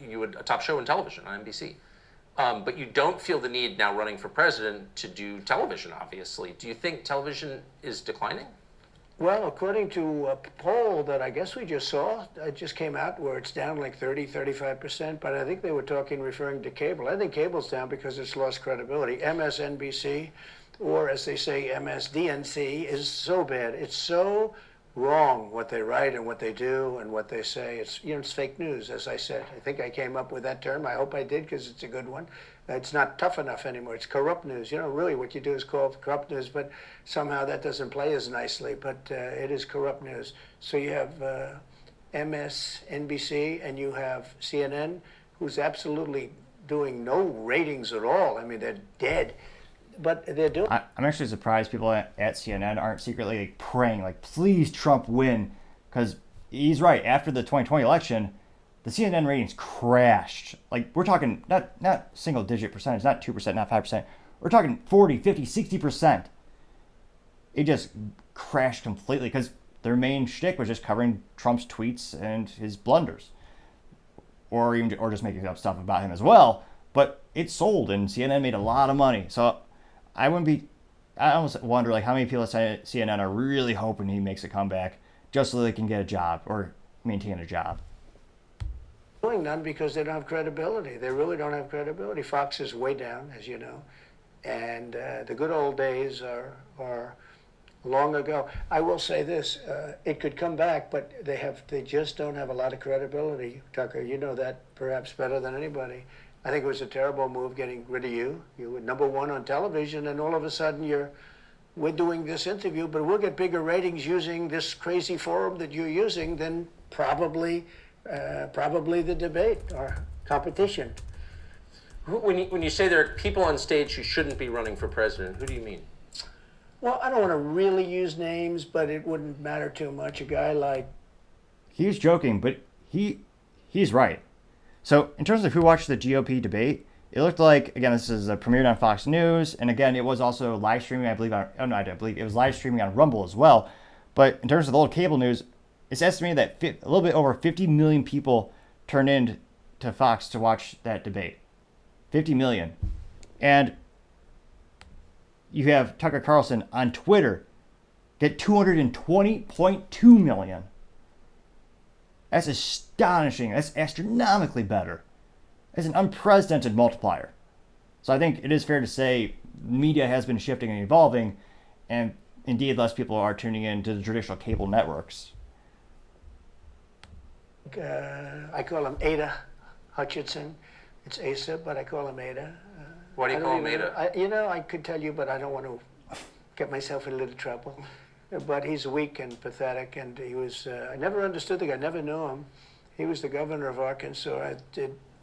You had a top show in television on NBC. But you don't feel the need now running for president to do television, obviously. Do you think television is declining? Well, according to a poll that I guess we just saw, it just came out where it's down like 30, 35%, but I think they were referring to cable. I think cable's down because it's lost credibility. MSNBC, or as they say, MSDNC, is so bad. It's so wrong what they write and what they do and what they say. It's fake news, as I said. I think I came up with that term. I hope I did, because it's a good one. It's not tough enough anymore. It's corrupt news. Really what you do is call it corrupt news, but somehow that doesn't play as nicely, but it is corrupt news. So you have MSNBC and you have CNN, who's absolutely doing no ratings at all. I mean, they're dead. But they're doing. I'm actually surprised people at CNN aren't secretly praying, please Trump win, because he's right. After the 2020 election, the CNN ratings crashed. Like, we're talking not single digit percentage, not 2%, not 5%. We're talking 40, 50, 60%. It just crashed completely because their main shtick was just covering Trump's tweets and his blunders, or just making up stuff about him as well. But it sold, and CNN made a lot of money. So I almost wonder like how many people at CNN are really hoping he makes a comeback just so they can get a job or maintain a job. Doing none because they don't have credibility. They really don't have credibility. Fox is way down, as you know, and the good old days are long ago. I will say this: it could come back, but they just don't have a lot of credibility. Tucker, you know that perhaps better than anybody. I think it was a terrible move getting rid of you. You were number one on television, and all of a sudden we're doing this interview, but we'll get bigger ratings using this crazy forum that you're using than probably the debate or competition. When you say there are people on stage who shouldn't be running for president, who do you mean? Well, I don't want to really use names, but it wouldn't matter too much. A guy like... He's joking, but he's right. So in terms of who watched the GOP debate, it looked like, again, this is premiered on Fox News, and again, it was also live streaming, I believe it was live streaming on Rumble as well. But in terms of the old cable news, it's estimated that a little bit over 50 million people turned in to Fox to watch that debate. 50 million. And you have Tucker Carlson on Twitter get 220.2 million. That's astonishing. That's astronomically better. It's an unprecedented multiplier. So I think it is fair to say media has been shifting and evolving, and indeed less people are tuning in to the traditional cable networks. I call him Ada Hutchinson. It's Asa, but I call him Ada. Why do you call him Ada? I could tell you, but I don't want to get myself in a little trouble. But he's weak and pathetic, and he was, I never understood the guy, never knew him. He was the governor of Arkansas,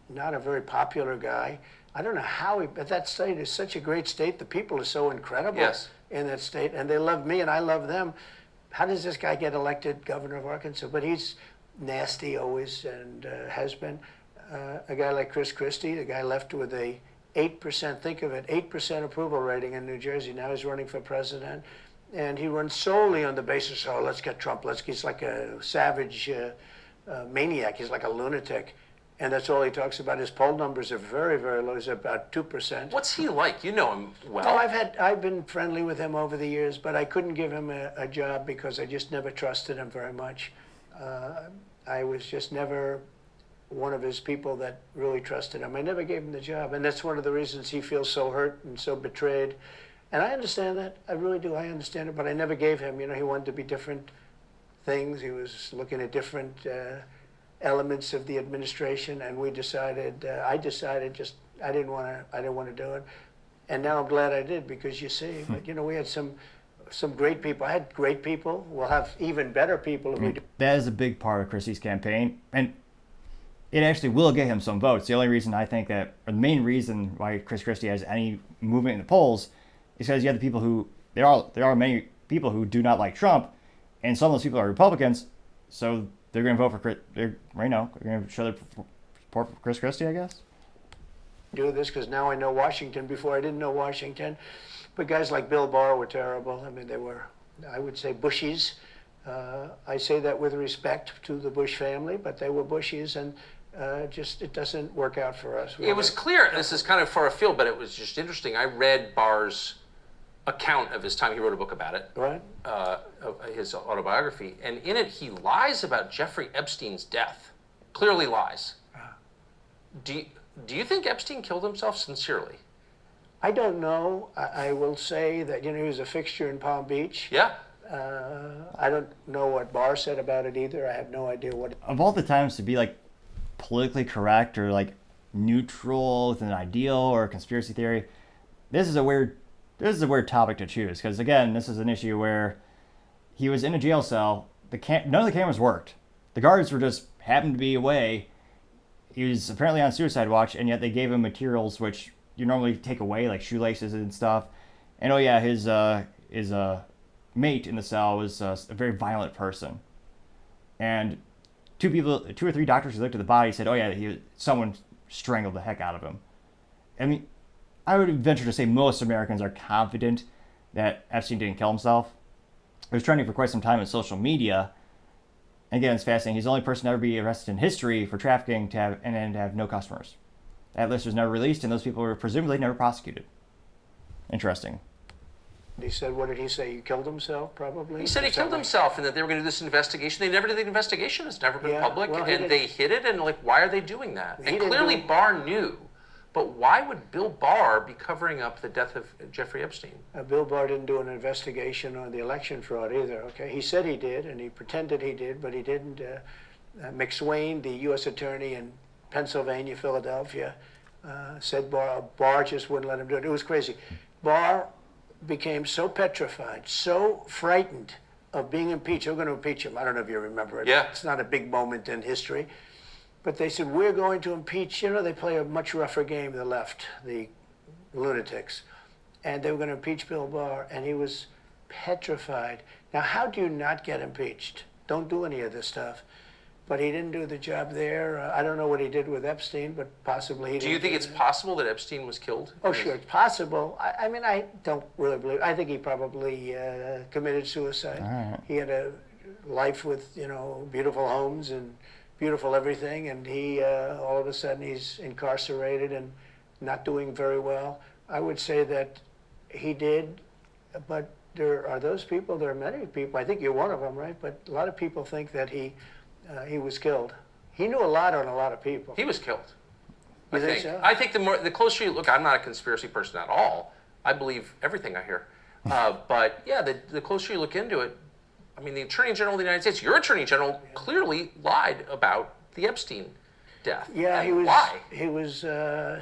not a very popular guy. I don't know how but that state is such a great state. The people are so incredible in that state, and they love me and I love them. How does this guy get elected governor of Arkansas? But he's nasty always and has been. A guy like Chris Christie, the guy left with a 8%, think of it, 8% approval rating in New Jersey. Now he's running for president. And he runs solely on the basis, oh, let's get Trump. He's like a savage maniac. He's like a lunatic. And that's all he talks about. His poll numbers are very, very low. He's about 2%. What's he like? You know him well. Oh, I've been friendly with him over the years, but I couldn't give him a job because I just never trusted him very much. I was just never one of his people that really trusted him. I never gave him the job. And that's one of the reasons he feels so hurt and so betrayed. And I understand that. I really do. I understand it. But I never gave him. You know, he wanted to be different things. He was looking at different elements of the administration. And we decided, I didn't want to do it. And now I'm glad I did because you see, but you know, we had some great people. I had great people. We'll have even better people if we do. That is a big part of Christie's campaign. And it actually will get him some votes. The only reason I think that, or the main reason why Chris Christie has any movement in the polls is because you have the people who, there are many people who do not like Trump, and some of those people are Republicans, so they're going to vote for they're going to show their support for Chris Christie, I guess. Do this because now I know Washington. Before I didn't know Washington, but guys like Bill Barr were terrible. I mean, they were, I would say, Bushies. I say that with respect to the Bush family, but they were Bushies, and it doesn't work out for us. It was clear, this is kind of far afield, but it was just interesting. I read Barr's account of his time. He wrote a book about it, right? His autobiography, and in it he lies about Jeffrey Epstein's death. Clearly lies. Do you think Epstein killed himself sincerely? I don't know. I will say that, you know, he was a fixture in Palm Beach. Yeah. I don't know what Barr said about it either. I have no idea what. Of all the times to be like politically correct or like neutral with an ideal or a conspiracy theory, this is a weird topic to choose because, again, this is an issue where he was in a jail cell. None of the cameras worked. The guards were just happened to be away. He was apparently on suicide watch, and yet they gave him materials which you normally take away, like shoelaces and stuff. And oh yeah, his mate in the cell was a very violent person. And two or three doctors who looked at the body said, oh yeah, someone strangled the heck out of him. I mean, I would venture to say most Americans are confident that Epstein didn't kill himself. It was trending for quite some time on social media. Again, it's fascinating. He's the only person to ever be arrested in history for trafficking and to have no customers. That list was never released, and those people were presumably never prosecuted. Interesting. He said, what did he say? He killed himself, probably? He said he killed himself and that they were going to do this investigation. They never did the investigation. It's never been public. Well, and they hid it. And, like, why are they doing that? He And clearly Barr knew. But why would Bill Barr be covering up the death of Jeffrey Epstein? Bill Barr didn't do an investigation on the election fraud either, okay? He said he did, and he pretended he did, but he didn't. McSwain, the U.S. attorney in Pennsylvania, Philadelphia, said Barr just wouldn't let him do it. It was crazy. Barr became so petrified, so frightened of being impeached. We're going to impeach him. I don't know if you remember it. Yeah. It's not a big moment in history. But they said, we're going to impeach. You know, they play a much rougher game, the left, the lunatics. And they were going to impeach Bill Barr, and he was petrified. Now, how do you not get impeached? Don't do any of this stuff. But he didn't do the job there. I don't know what he did with Epstein, but possibly he didn't. Do you think it's possible that Epstein was killed? Oh, sure, it's possible. I mean, I don't really believe. I think he probably committed suicide. Right. He had a life with, you know, beautiful homes and beautiful everything, and he all of a sudden he's incarcerated and not doing very well. I would say that he did, but there are those people. There are many people. I think you're one of them, right? But a lot of people think that he was killed. He knew a lot on a lot of people. He was killed. You think so? I think the closer you look, I'm not a conspiracy person at all. I believe everything I hear. But yeah, the closer you look into it, I mean, the Attorney General of the United States, your Attorney General, clearly lied about the Epstein death. Yeah, he was. Why? He was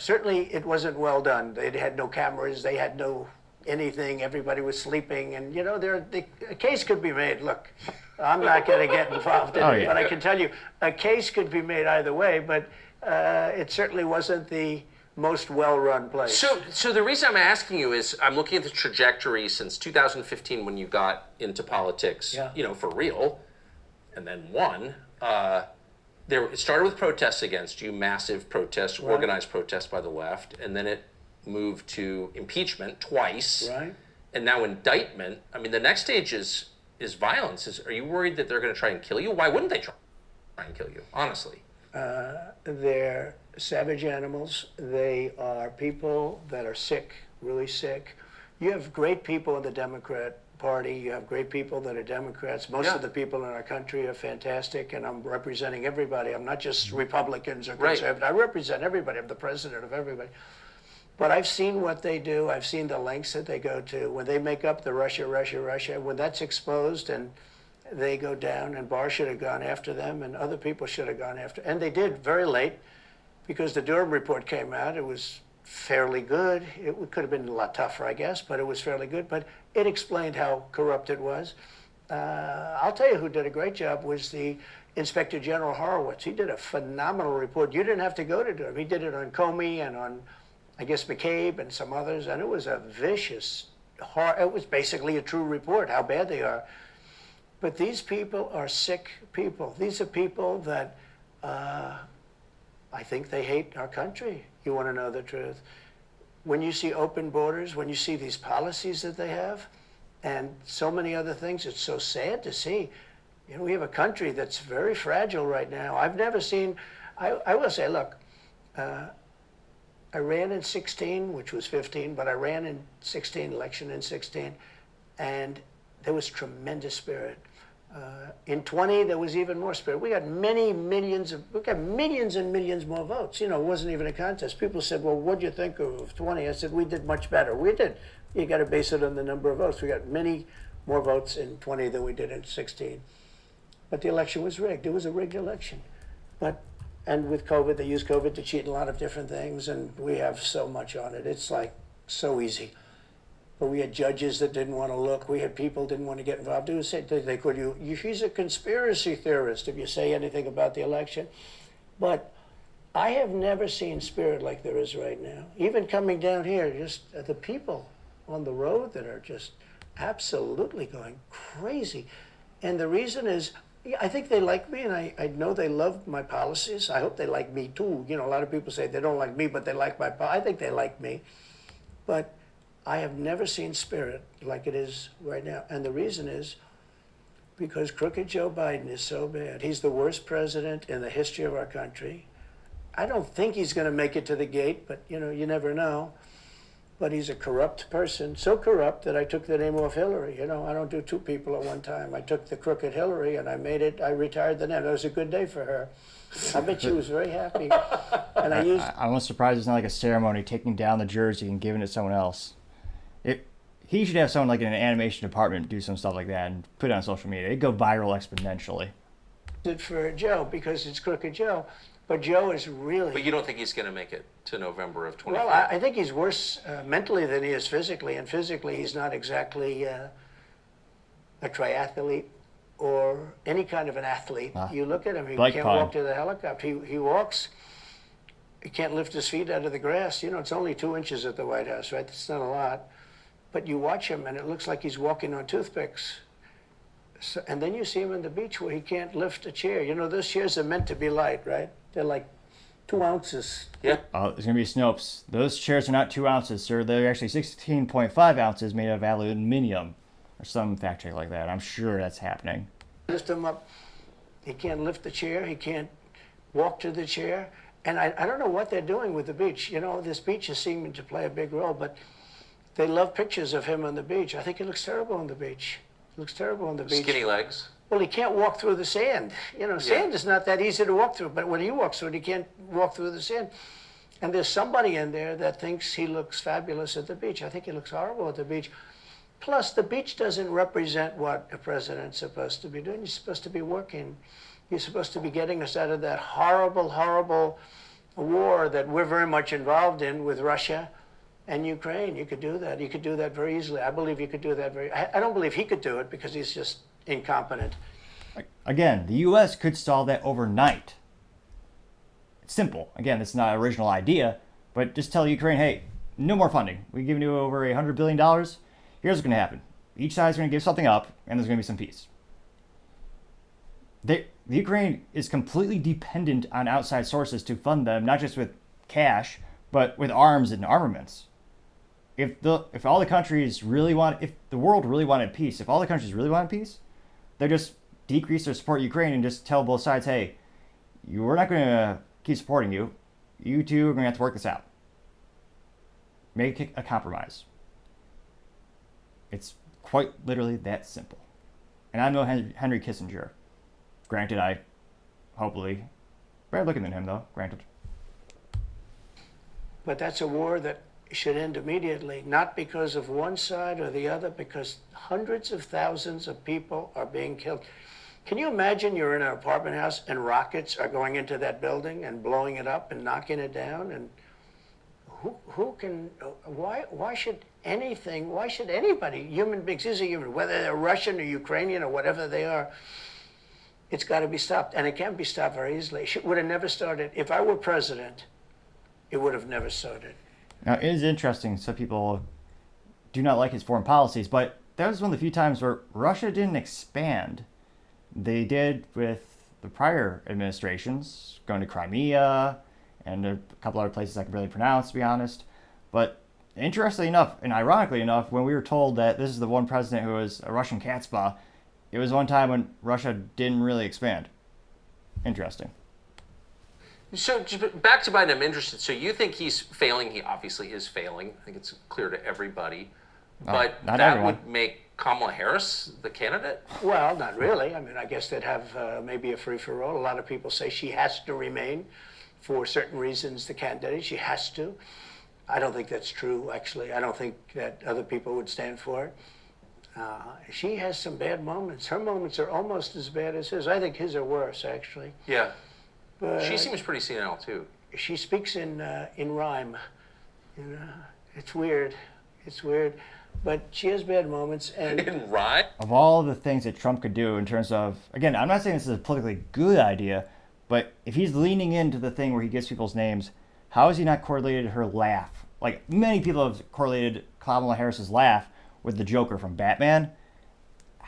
certainly. It wasn't well done. They had no cameras. They had no anything. Everybody was sleeping, and you know, a case could be made. Look, I'm not going to get involved in it, but I can tell you, a case could be made either way. But it certainly wasn't the most well-run place. So the reason I'm asking you is I'm looking at the trajectory since 2015 when you got into politics, you know, for real, and then won. It started with protests against you, massive protests, organized protests by the left, and then it moved to impeachment twice, right? And now indictment. I mean, the next stage is violence. Are you worried that they're going to try and kill you? Why wouldn't they try and kill you, honestly? They're savage animals. They are people that are sick, really sick. You have great people in the Democrat Party. You have great people that are Democrats. Most of the people in our country are fantastic, and I'm representing everybody. I'm not just Republicans or conservatives. I represent everybody. I'm the president of everybody. But I've seen what they do. I've seen the lengths that they go to. When they make up the Russia, when that's exposed and they go down, and Barr should have gone after them, and other people should have gone after, and they did very late, because the Durham report came out. It was fairly good. It could have been a lot tougher, I guess, but it was fairly good. But it explained how corrupt it was. I'll tell you who did a great job was the Inspector General Horowitz. He did a phenomenal report. You didn't have to go to Durham. He did it on Comey and on, I guess, McCabe and some others, and it was a vicious, it was basically a true report, how bad they are. But these people are sick people. These are people that I think they hate our country. You want to know the truth. When you see open borders, when you see these policies that they have, and so many other things, it's so sad to see. You know, we have a country that's very fragile right now. I've never seen, I will say, look, I ran in 16, which was 15, but I ran in 16, election in 16, and there was tremendous spirit. In 20, there was even more spirit. We got millions and millions more votes. You know, it wasn't even a contest. People said, well, what'd you think of 20? I said, we did much better. We did. You got to base it on the number of votes. We got many more votes in 20 than we did in 16. But the election was rigged. It was a rigged election. And with COVID, they used COVID to cheat in a lot of different things, and we have so much on it. It's like so easy. But we had judges that didn't want to look. We had people didn't want to get involved. It was said they could. He's a conspiracy theorist if you say anything about the election. But I have never seen spirit like there is right now. Even coming down here, just the people on the road that are just absolutely going crazy. And the reason is, Yeah, I think they like me, and I know they love my policies. I hope they like me too. You know, a lot of people say they don't like me, but they like my policies. I think they like me. But I have never seen spirit like it is right now. And the reason is because crooked Joe Biden is so bad. He's the worst president in the history of our country. I don't think he's going to make it to the gate, but, you know, you never know. But he's a corrupt person, so corrupt that I took the name off Hillary. You know, I don't do two people at one time. I took the crooked Hillary and I retired the name. It was a good day for her. I bet she was very happy. And I'm almost surprised it's not like a ceremony taking down the jersey and giving it to someone else. He should have someone like in an animation department do some stuff like that and put it on social media. It'd go viral exponentially. It for Joe because it's crooked Joe. But Joe is really... But you don't think he's going to make it to November of 2024? Well, I think he's worse mentally than he is physically. And physically, he's not exactly a triathlete or any kind of an athlete. You look at him, he can't walk to the helicopter. He walks, he can't lift his feet out of the grass. You know, it's only 2 inches at the White House, right? That's not a lot. But you watch him, and it looks like he's walking on toothpicks. So, and then you see him on the beach where he can't lift a chair. You know, those chairs are meant to be light, right? They're like 2 ounces. Yeah. There's going to be Snopes. Those chairs are not 2 ounces, sir. They're actually 16.5 ounces made of aluminum or some fact check like that. I'm sure that's happening. Lift him up. He can't lift the chair. He can't walk to the chair. And I don't know what they're doing with the beach. You know, this beach is seeming to play a big role, but they love pictures of him on the beach. I think he looks terrible on the beach. He looks terrible on the beach. Skinny legs. Well, he can't walk through the sand. You know, sand is not that easy to walk through, but when he walks through it, he can't walk through the sand. And there's somebody in there that thinks he looks fabulous at the beach. I think he looks horrible at the beach. Plus, the beach doesn't represent what a president's supposed to be doing. You're supposed to be working. You're supposed to be getting us out of that horrible, horrible war that we're very much involved in with Russia and Ukraine. You could do that. You could do that very easily. I believe you could do that I don't believe he could do it because he's just incompetent. Again, the U.S. could solve that overnight. It's simple. Again, it's not an original idea, but just tell Ukraine, hey, no more funding. We've given you over $100 billion. Here's what's going to happen. Each side's going to give something up, and there's going to be some peace. The Ukraine is completely dependent on outside sources to fund them, not just with cash, but with arms and armaments. If all the countries really want, if the world really wanted peace, if all the countries really wanted peace, they just decrease their support of Ukraine and just tell both sides, hey, we're not going to keep supporting you. You two are going to have to work this out. Make a compromise. It's quite literally that simple. And I'm no Henry Kissinger. Granted, I hopefully better looking than him, though. Granted. But that's a war that should end immediately, not because of one side or the other, because hundreds of thousands of people are being killed. Can you imagine you're in an apartment house and rockets are going into that building and blowing it up and knocking it down? And why should anybody, human beings, these are human, whether they're Russian or Ukrainian or whatever they are, it's got to be stopped. And it can't be stopped very easily. It would have never started. If I were president, it would have never started. Now, it is interesting. Some people do not like his foreign policies, but that was one of the few times where Russia didn't expand. They did with the prior administrations, going to Crimea and a couple other places I can barely pronounce, to be honest. But interestingly enough, and ironically enough, when we were told that this is the one president who was a Russian catspaw, it was one time when Russia didn't really expand. Interesting. So back to Biden, I'm interested. So you think he's failing? He obviously is failing. I think it's clear to everybody. But not that everyone. would make Kamala Harris the candidate? Well, not really. I mean, I guess they'd have maybe a free-for-all. A lot of people say she has to remain for certain reasons the candidate. She has to. I don't think that's true, actually. I don't think that other people would stand for it. She has some bad moments. Her moments are almost as bad as his. I think his are worse, actually. Yeah. But she seems pretty senile, too. She speaks in rhyme. It's weird. It's weird. But she has bad moments. And In rhyme? Of all the things that Trump could do in terms of, again, I'm not saying this is a politically good idea, but if he's leaning into the thing where he gives people's names, how has he not correlated her laugh? Like, many people have correlated Kamala Harris's laugh with the Joker from Batman.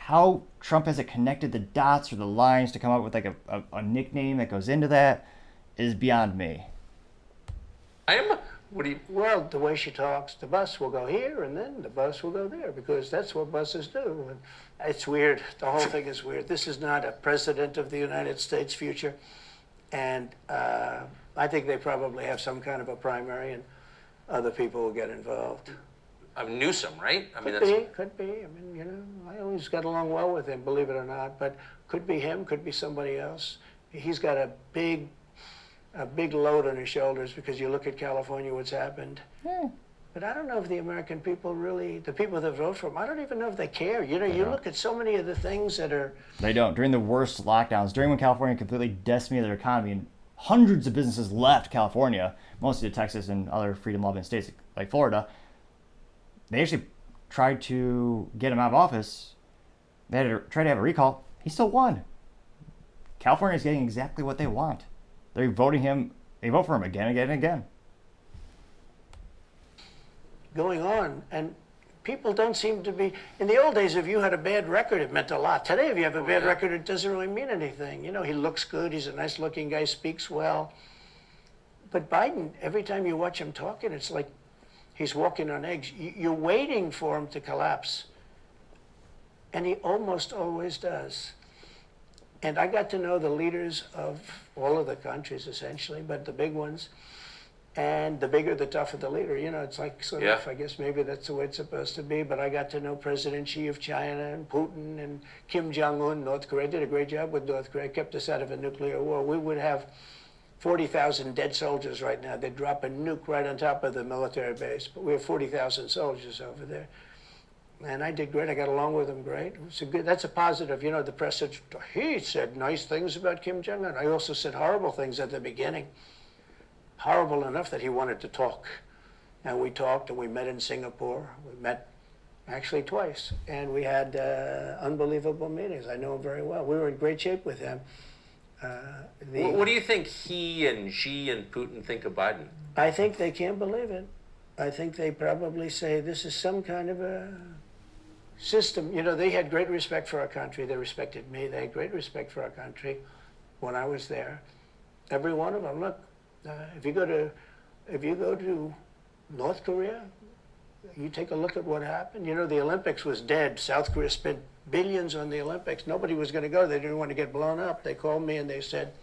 how Trump hasn't connected the dots or the lines to come up with like a nickname that goes into that is beyond me. Well, the way she talks, the bus will go here and then the bus will go there because that's what buses do. And it's weird. The whole thing is weird. This is not a president of the United States future. And I think they probably have some kind of a primary and other people will get involved. Newsom, right? Could be. I mean, you know, I always got along well with him, believe it or not. But could be him, could be somebody else. He's got a big load on his shoulders because you look at California, what's happened. Yeah. But I don't know if the American people really, the people that vote for him, I don't even know if they care. You know, you look at so many of the things that are... They don't. During the worst lockdowns, during when California completely decimated their economy and hundreds of businesses left California, mostly to Texas and other freedom-loving states like Florida, they actually tried to get him out of office. They had to try to have a recall. He still won. California is getting exactly what they want. They vote for him again and again and again. Going on, and people don't seem to be... In the old days, if you had a bad record, it meant a lot. Today, if you have a bad record, it doesn't really mean anything. You know, he looks good, he's a nice-looking guy, speaks well. But Biden, every time you watch him talking, it's like he's walking on eggs. You're waiting for him to collapse. And he almost always does. And I got to know the leaders of all of the countries, essentially, but the big ones. And the bigger, the tougher the leader. You know, it's like sort of, I guess maybe that's the way it's supposed to be. But I got to know President Xi of China and Putin and Kim Jong-un, North Korea. Did a great job with North Korea, kept us out of a nuclear war. We would have 40,000 dead soldiers right now. They'd drop a nuke right on top of the military base. But we have 40,000 soldiers over there. And I did great. I got along with him great. That's a positive. You know, the press said, he said nice things about Kim Jong-un. I also said horrible things at the beginning. Horrible enough that he wanted to talk. And we talked and we met in Singapore. We met actually twice. And we had unbelievable meetings. I know him very well. We were in great shape with him. What do you think he and Xi and Putin think of Biden? I think they can't believe it. I think they probably say this is some kind of a system. You know, they had great respect for our country. They respected me. They had great respect for our country when I was there. Every one of them. Look, if you go to North Korea, you take a look at what happened. You know, the Olympics was dead. South Korea spent billions on the Olympics. Nobody was going to go. They didn't want to get blown up. They called me and they said,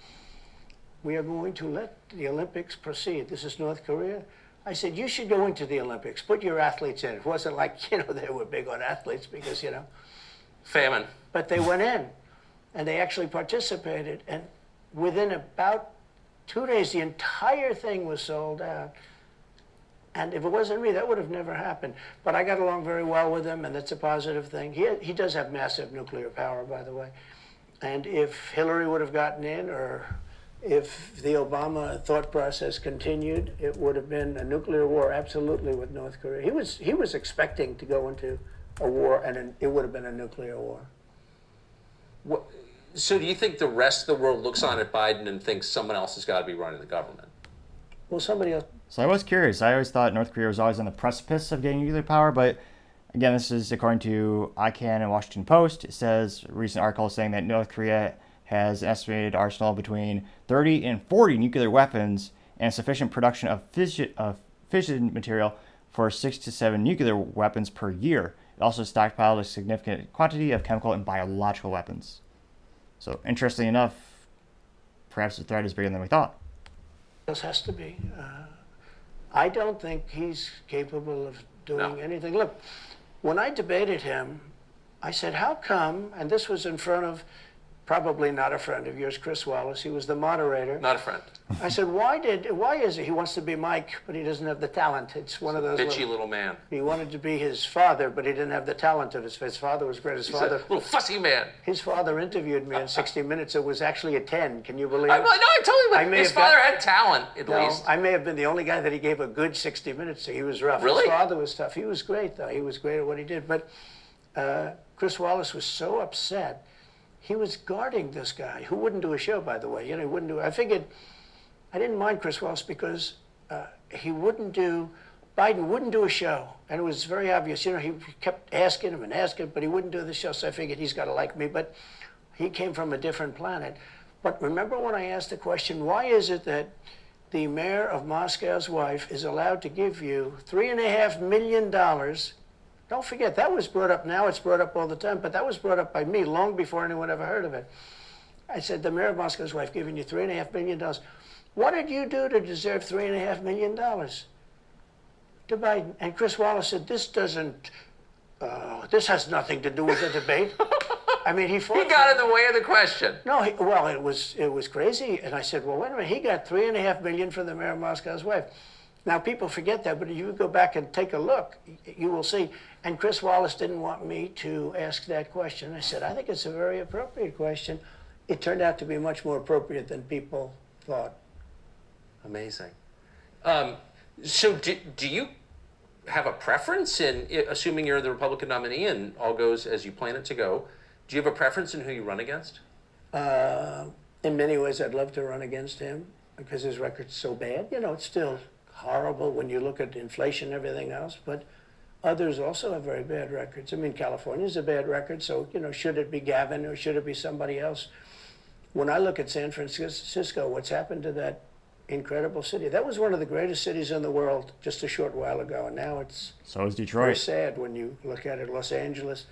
we are going to let the Olympics proceed. This is North Korea. I said, you should go into the Olympics. Put your athletes in. It wasn't like, you know, they were big on athletes because, you know. Famine. But they went in, and they actually participated. And within about 2 days, the entire thing was sold out. And if it wasn't me, that would have never happened. But I got along very well with him, and that's a positive thing. He does have massive nuclear power, by the way. And if Hillary would have gotten in, or if the Obama thought process continued, it would have been a nuclear war, absolutely, with North Korea. He was expecting to go into a war, and it would have been a nuclear war. So do you think the rest of the world looks on at Biden and thinks someone else has got to be running the government? Well, somebody else. So I was curious. I always thought North Korea was always on the precipice of getting nuclear power, but again, this is according to ICANN and Washington Post. It says, a recent article saying that North Korea has an estimated arsenal between 30 and 40 nuclear weapons and sufficient production of fission material for 6 to 7 nuclear weapons per year. It also stockpiled a significant quantity of chemical and biological weapons. So, interestingly enough, perhaps the threat is bigger than we thought. This has to be. I don't think he's capable of doing anything. Look, when I debated him, I said, how come, and this was in front of probably not a friend of yours, Chris Wallace. He was the moderator. Not a friend. I said, why is it? He wants to be Mike, but he doesn't have the talent. It's one of those bitchy little man. He wanted to be his father, but he didn't have the talent of his father was great. He's a little fussy man. His father interviewed me in 60 Minutes. It was actually a 10. Can you believe it? I told him his father had talent, at least. I may have been the only guy that he gave a good 60 Minutes to. He was rough. Really? His father was tough. He was great, though. He was great at what he did. But Chris Wallace was so upset. He was guarding this guy, who wouldn't do a show, by the way. You know, he wouldn't do. I figured, I didn't mind Chris Wallace because he wouldn't do Biden wouldn't do a show, and it was very obvious. You know, he kept asking him and asking, but he wouldn't do the show, so I figured he's got to like me, but he came from a different planet. But remember when I asked the question, why is it that the mayor of Moscow's wife is allowed to give you $3.5 million? Don't forget, that was brought up now, it's brought up all the time, but that was brought up by me long before anyone ever heard of it. I said, the mayor of Moscow's wife giving you $3.5 million. What did you do to deserve $3.5 million? To Biden. And Chris Wallace said, this has nothing to do with the debate. I mean, he got in the way of the question. No, it was crazy. And I said, well, wait a minute, he got $3.5 million for the mayor of Moscow's wife. Now, people forget that, but if you go back and take a look, you will see. And Chris Wallace didn't want me to ask that question. I said, I think it's a very appropriate question. It turned out to be much more appropriate than people thought. Amazing. So do you have a preference in, assuming you're the Republican nominee and all goes as you plan it to go, do you have a preference in who you run against? In many ways, I'd love to run against him because his record's so bad. You know, it's still horrible when you look at inflation and everything else, but others also have very bad records. I mean, California's a bad record, so, you know, should it be Gavin or should it be somebody else? When I look at San Francisco, what's happened to that incredible city? That was one of the greatest cities in the world just a short while ago, and now it's so is Detroit. Very sad when you look at it. Los Angeles,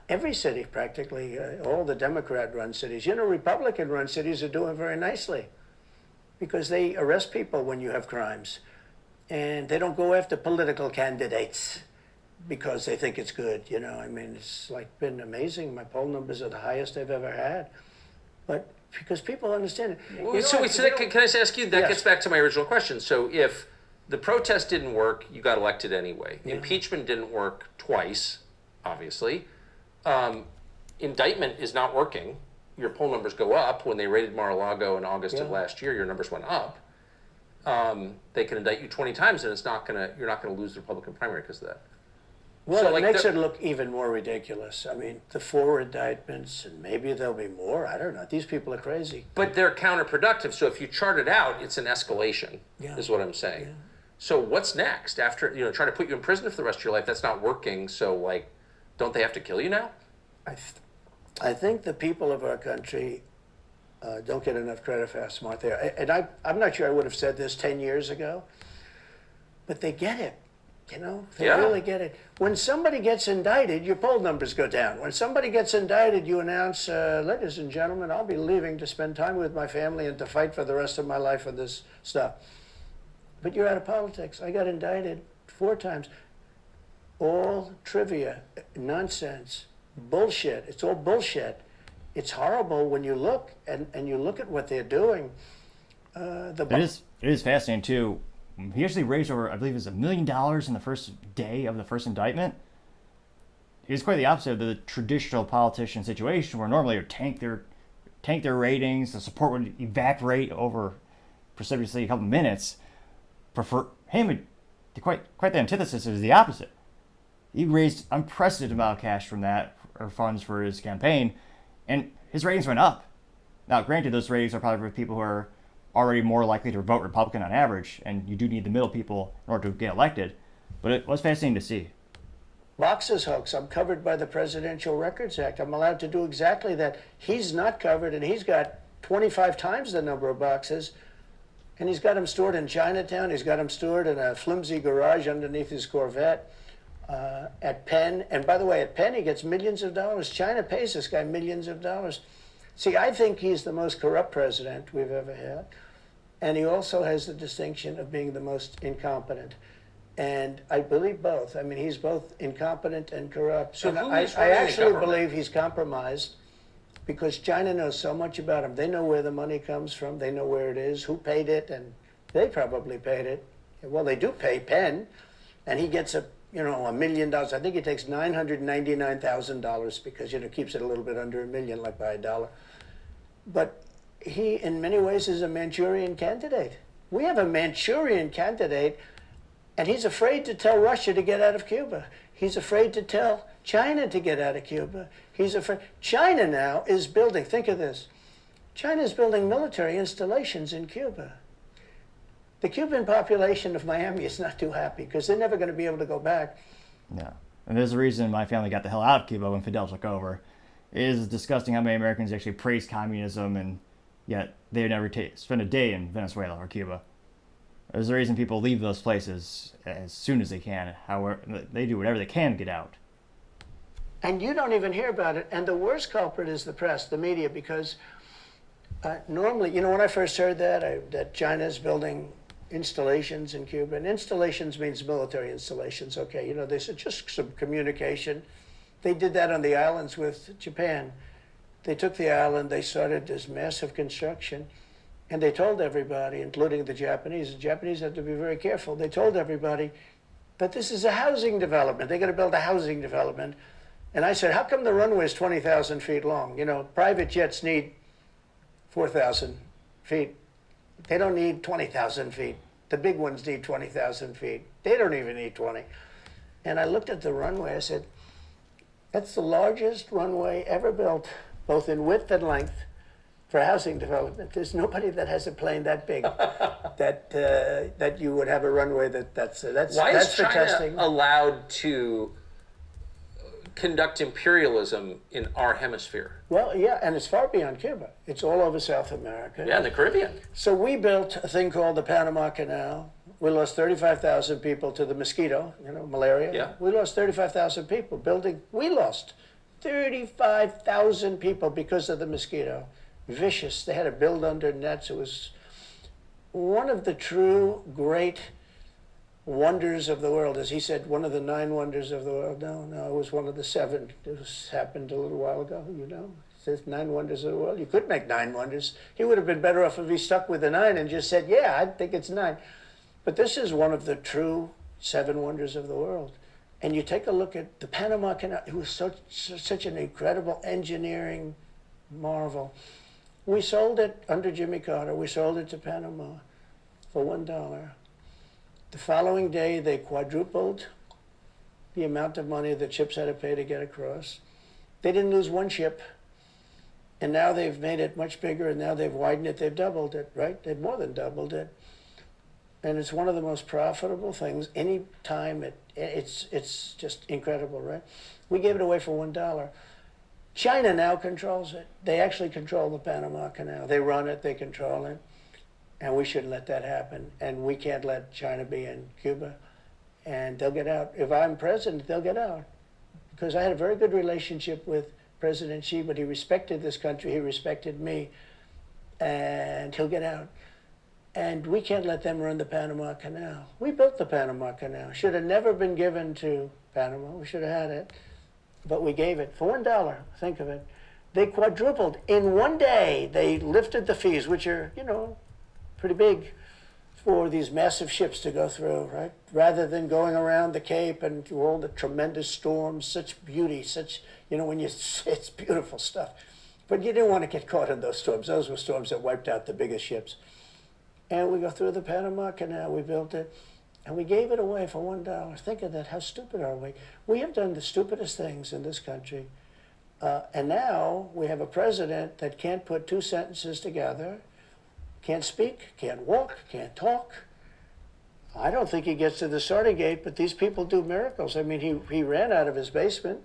every city practically, all the Democrat-run cities. You know, Republican-run cities are doing very nicely because they arrest people when you have crimes, and they don't go after political candidates because they think it's good. You know, I mean, it's like been amazing. My poll numbers are the highest I've ever had, but because people understand it. Well, can I just ask you, that gets back to my original question. So if the protest didn't work, you got elected anyway. Yeah. Impeachment didn't work twice, obviously. Indictment is not working. Your poll numbers go up. When they raided Mar-a-Lago in August of last year, your numbers went up. They can indict you 20 times, and you're not gonna lose the Republican primary because of that. Well, so it makes it look even more ridiculous. I mean, the 4 indictments, and maybe there'll be more. I don't know. These people are crazy. But they're counterproductive. So if you chart it out, it's an escalation, is what I'm saying. Yeah. So what's next? After, try to put you in prison for the rest of your life, that's not working. So, like, don't they have to kill you now? I think the people of our country don't get enough credit for how smart they are. And I'm not sure I would have said this 10 years ago, but they get it. You know, they really get it. When somebody gets indicted, your poll numbers go down. When somebody gets indicted, you announce, ladies and gentlemen, I'll be leaving to spend time with my family and to fight for the rest of my life for this stuff. But you're out of politics. I got indicted 4 times. All trivia, nonsense, bullshit. It's all bullshit. It's horrible when you look and you look at what they're doing. It is fascinating, too. He actually raised over, I believe it was $1 million in the first day of the first indictment. It was quite the opposite of the traditional politician situation where normally it would tank their ratings, the support would evaporate over precipitously a couple minutes. But for him, quite the antithesis, it was the opposite. He raised unprecedented amount of cash from that, or funds for his campaign, and his ratings went up. Now, granted, those ratings are probably for people who are already more likely to vote Republican on average, and you do need the middle people in order to get elected. But it was fascinating to see. Boxes hoax. I'm covered by the Presidential Records Act. I'm allowed to do exactly that. He's not covered, and he's got 25 times the number of boxes, and he's got them stored in Chinatown. He's got them stored in a flimsy garage underneath his Corvette at Penn. And by the way, at Penn, he gets millions of dollars. China pays this guy millions of dollars. See, I think he's the most corrupt president we've ever had. And he also has the distinction of being the most incompetent. And I believe both. I mean, he's both incompetent and corrupt. So I actually believe he's compromised because China knows so much about him. They know where the money comes from. They know where it is, who paid it, and they probably paid it. Well, they do pay Penn, and he gets $1 million. I think he takes $999,000 because, keeps it a little bit under $1 million, like by $1. But he, in many ways, is a Manchurian candidate. We have a Manchurian candidate, and he's afraid to tell Russia to get out of Cuba. He's afraid to tell China to get out of Cuba. He's afraid. China now is building, think of this, China is building military installations in Cuba. The Cuban population of Miami is not too happy because they're never going to be able to go back. Yeah. And there's a reason my family got the hell out of Cuba when Fidel took over. It is disgusting how many Americans actually praise communism, and yet they never spend a day in Venezuela or Cuba. There's a reason people leave those places as soon as they can. However, they do whatever they can to get out. And you don't even hear about it. And the worst culprit is the press, the media, because normally, you know, when I first heard that China's building installations in Cuba, and installations means military installations, okay, you know, they said just some communication. They did that on the islands with Japan. They took the island, they started this massive construction, and they told everybody, including the Japanese have to be very careful. They told everybody that this is a housing development. They're going to build a housing development. And I said, how come the runway is 20,000 feet long? You know, private jets need 4,000 feet. They don't need 20,000 feet. The big ones need 20,000 feet. They don't even need 20. And I looked at the runway, I said, that's the largest runway ever built, both in width and length, for housing development. There's nobody that has a plane that big that you would have a runway that's Why is for China testing. allowed to conduct imperialism in our hemisphere? Well, yeah, and it's far beyond Cuba. It's all over South America. Yeah, in the Caribbean. So we built a thing called the Panama Canal. We lost 35,000 people to the mosquito, you know, malaria. Yeah. We lost 35,000 people building. We lost 35,000 people because of the mosquito. Vicious. They had to build under nets. It was one of the true great wonders of the world. As he said, one of the 9 wonders of the world. No, it was one of the 7. It happened a little while ago, you know. It says 9 wonders of the world. You could make 9 wonders. He would have been better off if he stuck with the 9 and just said, yeah, I think it's 9. But this is one of the true 7 wonders of the world. And you take a look at the Panama Canal. It was such an incredible engineering marvel. We sold it under Jimmy Carter. We sold it to Panama for $1. The following day, they quadrupled the amount of money the ships had to pay to get across. They didn't lose one ship. And now they've made it much bigger, and now they've widened it. They've doubled it, right? They've more than doubled it. And it's one of the most profitable things. Any time it's just incredible, right? We gave it away for $1. China now controls it. They actually control the Panama Canal. They run it, they control it. And we shouldn't let that happen. And we can't let China be in Cuba. And they'll get out. If I'm president, they'll get out. Because I had a very good relationship with President Xi, but he respected this country, he respected me, and he'll get out. And we can't let them run the Panama Canal. We built the Panama Canal. Should have never been given to Panama. We should have had it. But we gave it for $1. Think of it. They quadrupled. In one day, they lifted the fees, which are, you know, pretty big for these massive ships to go through, right? Rather than going around the Cape and through all the tremendous storms, such beauty, such, you know, it's beautiful stuff. But you didn't want to get caught in those storms. Those were storms that wiped out the biggest ships. And we go through the Panama Canal, we built it, and we gave it away for $1. Think of that, how stupid are we? We have done the stupidest things in this country. And now we have a president that can't put 2 sentences together, can't speak, can't walk, can't talk. I don't think he gets to the starting gate, but these people do miracles. I mean, he ran out of his basement,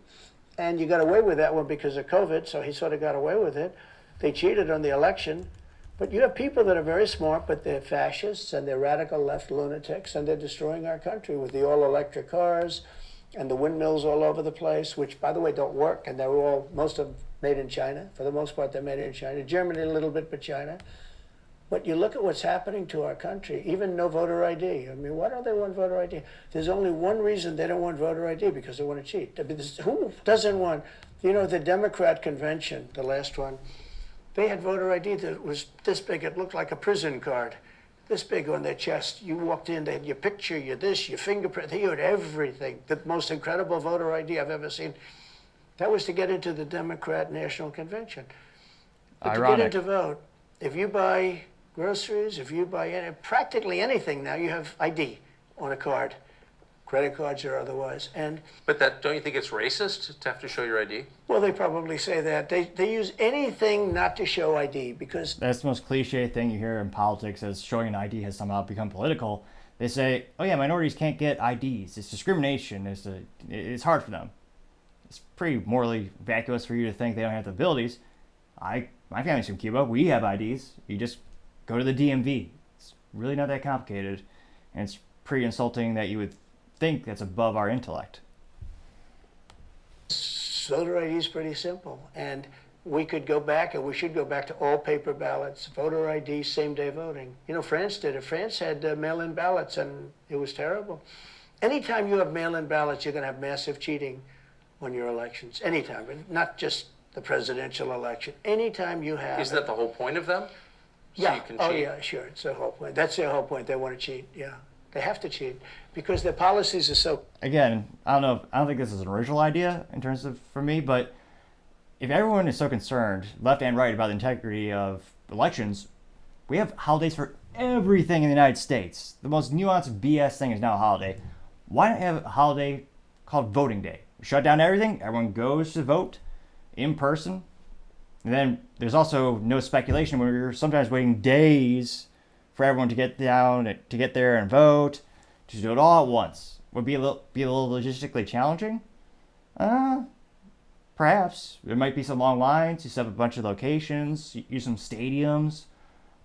and you got away with that one because of COVID, so he sort of got away with it. They cheated on the election. But you have people that are very smart, but they're fascists and they're radical left lunatics, and they're destroying our country with the all-electric cars and the windmills all over the place, which, by the way, don't work, and they're all, most of them made in China. For the most part, they're made in China. Germany a little bit, but China. But you look at what's happening to our country, even no voter ID. I mean, why don't they want voter ID? There's only one reason they don't want voter ID, because they want to cheat. I mean, who doesn't want, you know, the Democrat convention, the last one, they had voter ID that was this big. It looked like a prison card, this big on their chest. You walked in, they had your picture, your this, your fingerprint. They had everything. The most incredible voter ID I've ever seen. That was to get into the Democrat National Convention. But Ironic. to get in to vote, if you buy groceries, if you buy practically anything now, you have ID on a card. credit cards or otherwise. And But that, don't you think it's racist to have to show your ID? well, they probably say that. They use anything not to show ID because That's the most cliche thing you hear in politics, as showing an ID has somehow become political. They say, oh yeah, minorities can't get IDs. It's discrimination. It's hard for them. It's pretty morally vacuous for you to think they don't have the abilities. My family's from Cuba. We have IDs. You just go to the DMV. It's really not that complicated. And it's pretty insulting that you would think that's above our intellect. voter ID is pretty simple. And we could go back, and we should go back to all paper ballots, voter ID, same-day voting. You know, France did it. France had mail-in ballots, and it was terrible. Anytime you have mail-in ballots, you're going to have massive cheating on your elections. Anytime, but not just the presidential election. Anytime you have... Isn't that the whole point of them? So yeah. you can Oh, cheat? yeah, sure. It's their whole point. That's their whole point. They want to cheat. Yeah. They have to cheat because their policies are so... Again, I don't think this is an original idea in terms of, for me, but if everyone is so concerned, left and right, about the integrity of elections, we have holidays for everything in the United States. The most nuanced BS thing is now a holiday. Why not have a holiday called Voting Day? Shut down everything, everyone goes to vote in person, and then there's also no speculation when we're sometimes waiting days for everyone to get down, to get there and vote, to do it all at once. Would be a little logistically challenging? Perhaps. There might be some long lines, you set up a bunch of locations, use some stadiums,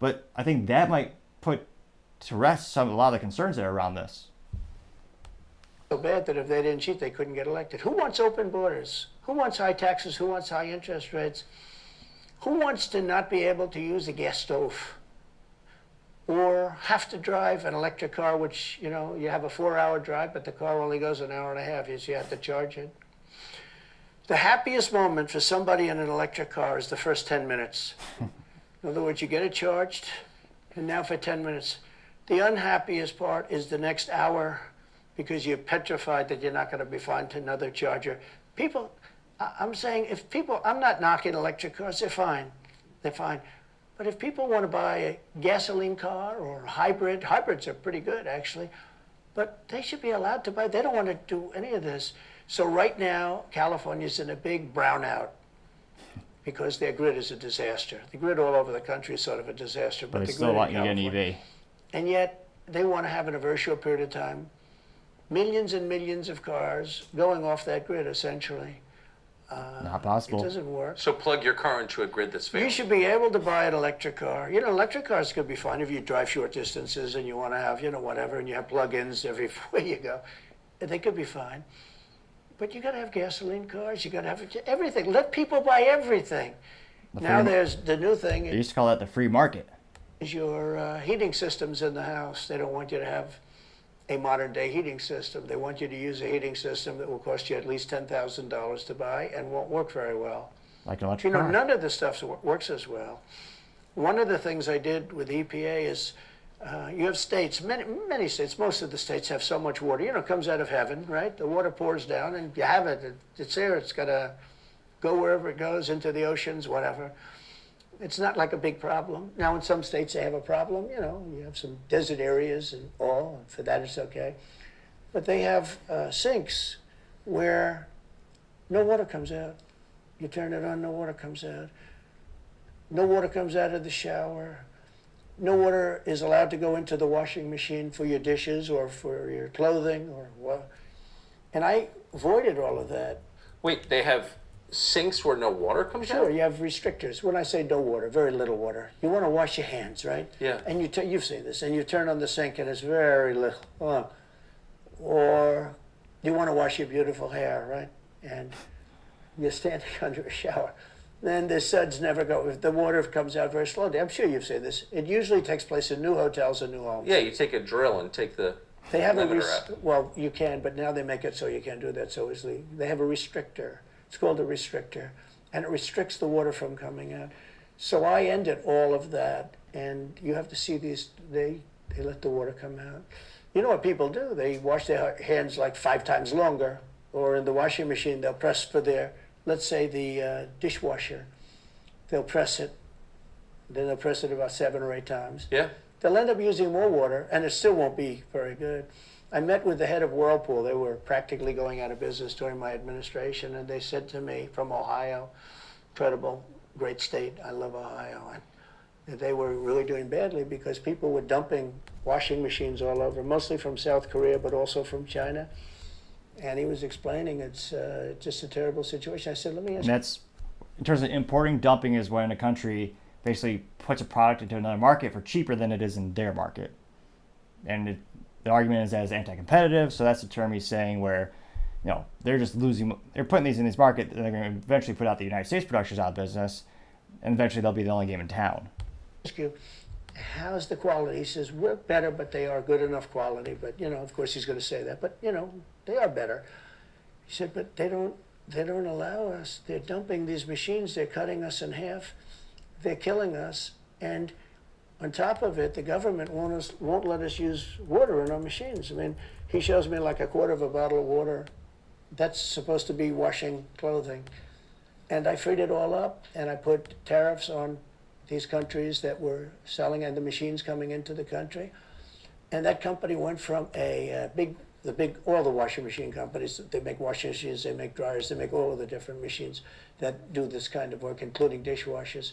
but I think that might put to rest a lot of the concerns that are around this. So bad that if they didn't cheat, they couldn't get elected. Who wants open borders? Who wants high taxes? Who wants high interest rates? Who wants to not be able to use a gas stove? Or have to drive an electric car, which, you know, you have a 4-hour drive, but the car only goes an hour and a half, so you have to charge it. The happiest moment for somebody in an electric car is the first 10 minutes. In other words, you get it charged, and now for 10 minutes. The unhappiest part is the next hour, because you're petrified that you're not going to be finding another charger. People, I'm saying, if people, I'm not knocking electric cars, they're fine. They're fine. But if people want to buy a gasoline car or a hybrid, hybrids are pretty good, actually, but they should be allowed to buy. They don't want to do any of this. So right now, California's in a big brownout because their grid is a disaster. The grid all over the country is sort of a disaster. But they the still grid want in you to get an California- EV. And yet, they want to have in a very short period of time millions and millions of cars going off that grid, essentially. Not possible. It doesn't work. So plug your car into a grid that's You failed. should be able to buy an electric car. You know, electric cars could be fine if you drive short distances and you want to have, you know, whatever, and you have plug-ins everywhere you go. They could be fine. But you got to have gasoline cars. You got to have everything. Let people buy everything. Now there's the new thing. They used to call that the free market. Is your heating systems in the house. They don't want you to have a modern-day heating system. They want you to use a heating system that will cost you at least $10,000 to buy and won't work very well. Like an electric You know, car. none of the stuff works as well. One of the things I did with EPA is you have states, many states, most of the states have so much water. You know, it comes out of heaven, right? The water pours down and you have it. It's there. It's got to go wherever it goes, into the oceans, whatever. It's not like a big problem. Now, in some states, they have a problem. You know, you have some desert areas and all. And for that, it's okay. But they have sinks where no water comes out. You turn it on, no water comes out. No water comes out of the shower. No water is allowed to go into the washing machine for your dishes or for your clothing or what. And I avoided all of that. Wait, they have sinks where no water comes Sure, out? you have restrictors. When I say no water, very little water. You want to wash your hands, right? Yeah. And you've seen this, and you turn on the sink and it's very little. Or you want to wash your beautiful hair, right? And you're standing under a shower. Then the suds never go. The water comes out very slowly. I'm sure you've seen this. It usually takes place in new hotels and new homes. Yeah, you take a drill and take the They have limiter out. well, you can, but now they make it so you can't do that so easily. They have a restrictor. It's called a restrictor, and it restricts the water from coming out. So I ended all of that, and you have to see these. They let the water come out. You know what people do? They wash their hands like 5 times longer, or in the washing machine they'll press for their, let's say the dishwasher. They'll press it. Then they'll press it about 7 or 8 times. Yeah. they'll end up using more water, and it still won't be very good. I met with the head of Whirlpool. They were practically going out of business during my administration, and they said to me, from Ohio, incredible, great state, I love Ohio, and they were really doing badly because people were dumping washing machines all over, mostly from South Korea, but also from China. And he was explaining it's just a terrible situation. I said, let me ask you. And that's, in terms of importing, dumping is when a country basically puts a product into another market for cheaper than it is in their market. And the argument is that it's anti-competitive, so that's the term he's saying where, they're just they're putting these in this market, and they're going to eventually put out the United States producers out of business, and eventually they'll be the only game in town. Ask you, how's the quality? He says, we're better, but they are good enough quality. But, of course he's going to say that, but, they are better. He said, but they don't allow us. They're dumping these machines. They're cutting us in half. They're killing us. And on top of it, the government won't let us use water in our machines. I mean, he shows me like a quarter of a bottle of water. That's supposed to be washing clothing. And I freed it all up, and I put tariffs on these countries that were selling and the machines coming into the country. And that company went from all the washing machine companies, they make washing machines, they make dryers, they make all of the different machines that do this kind of work, including dishwashers.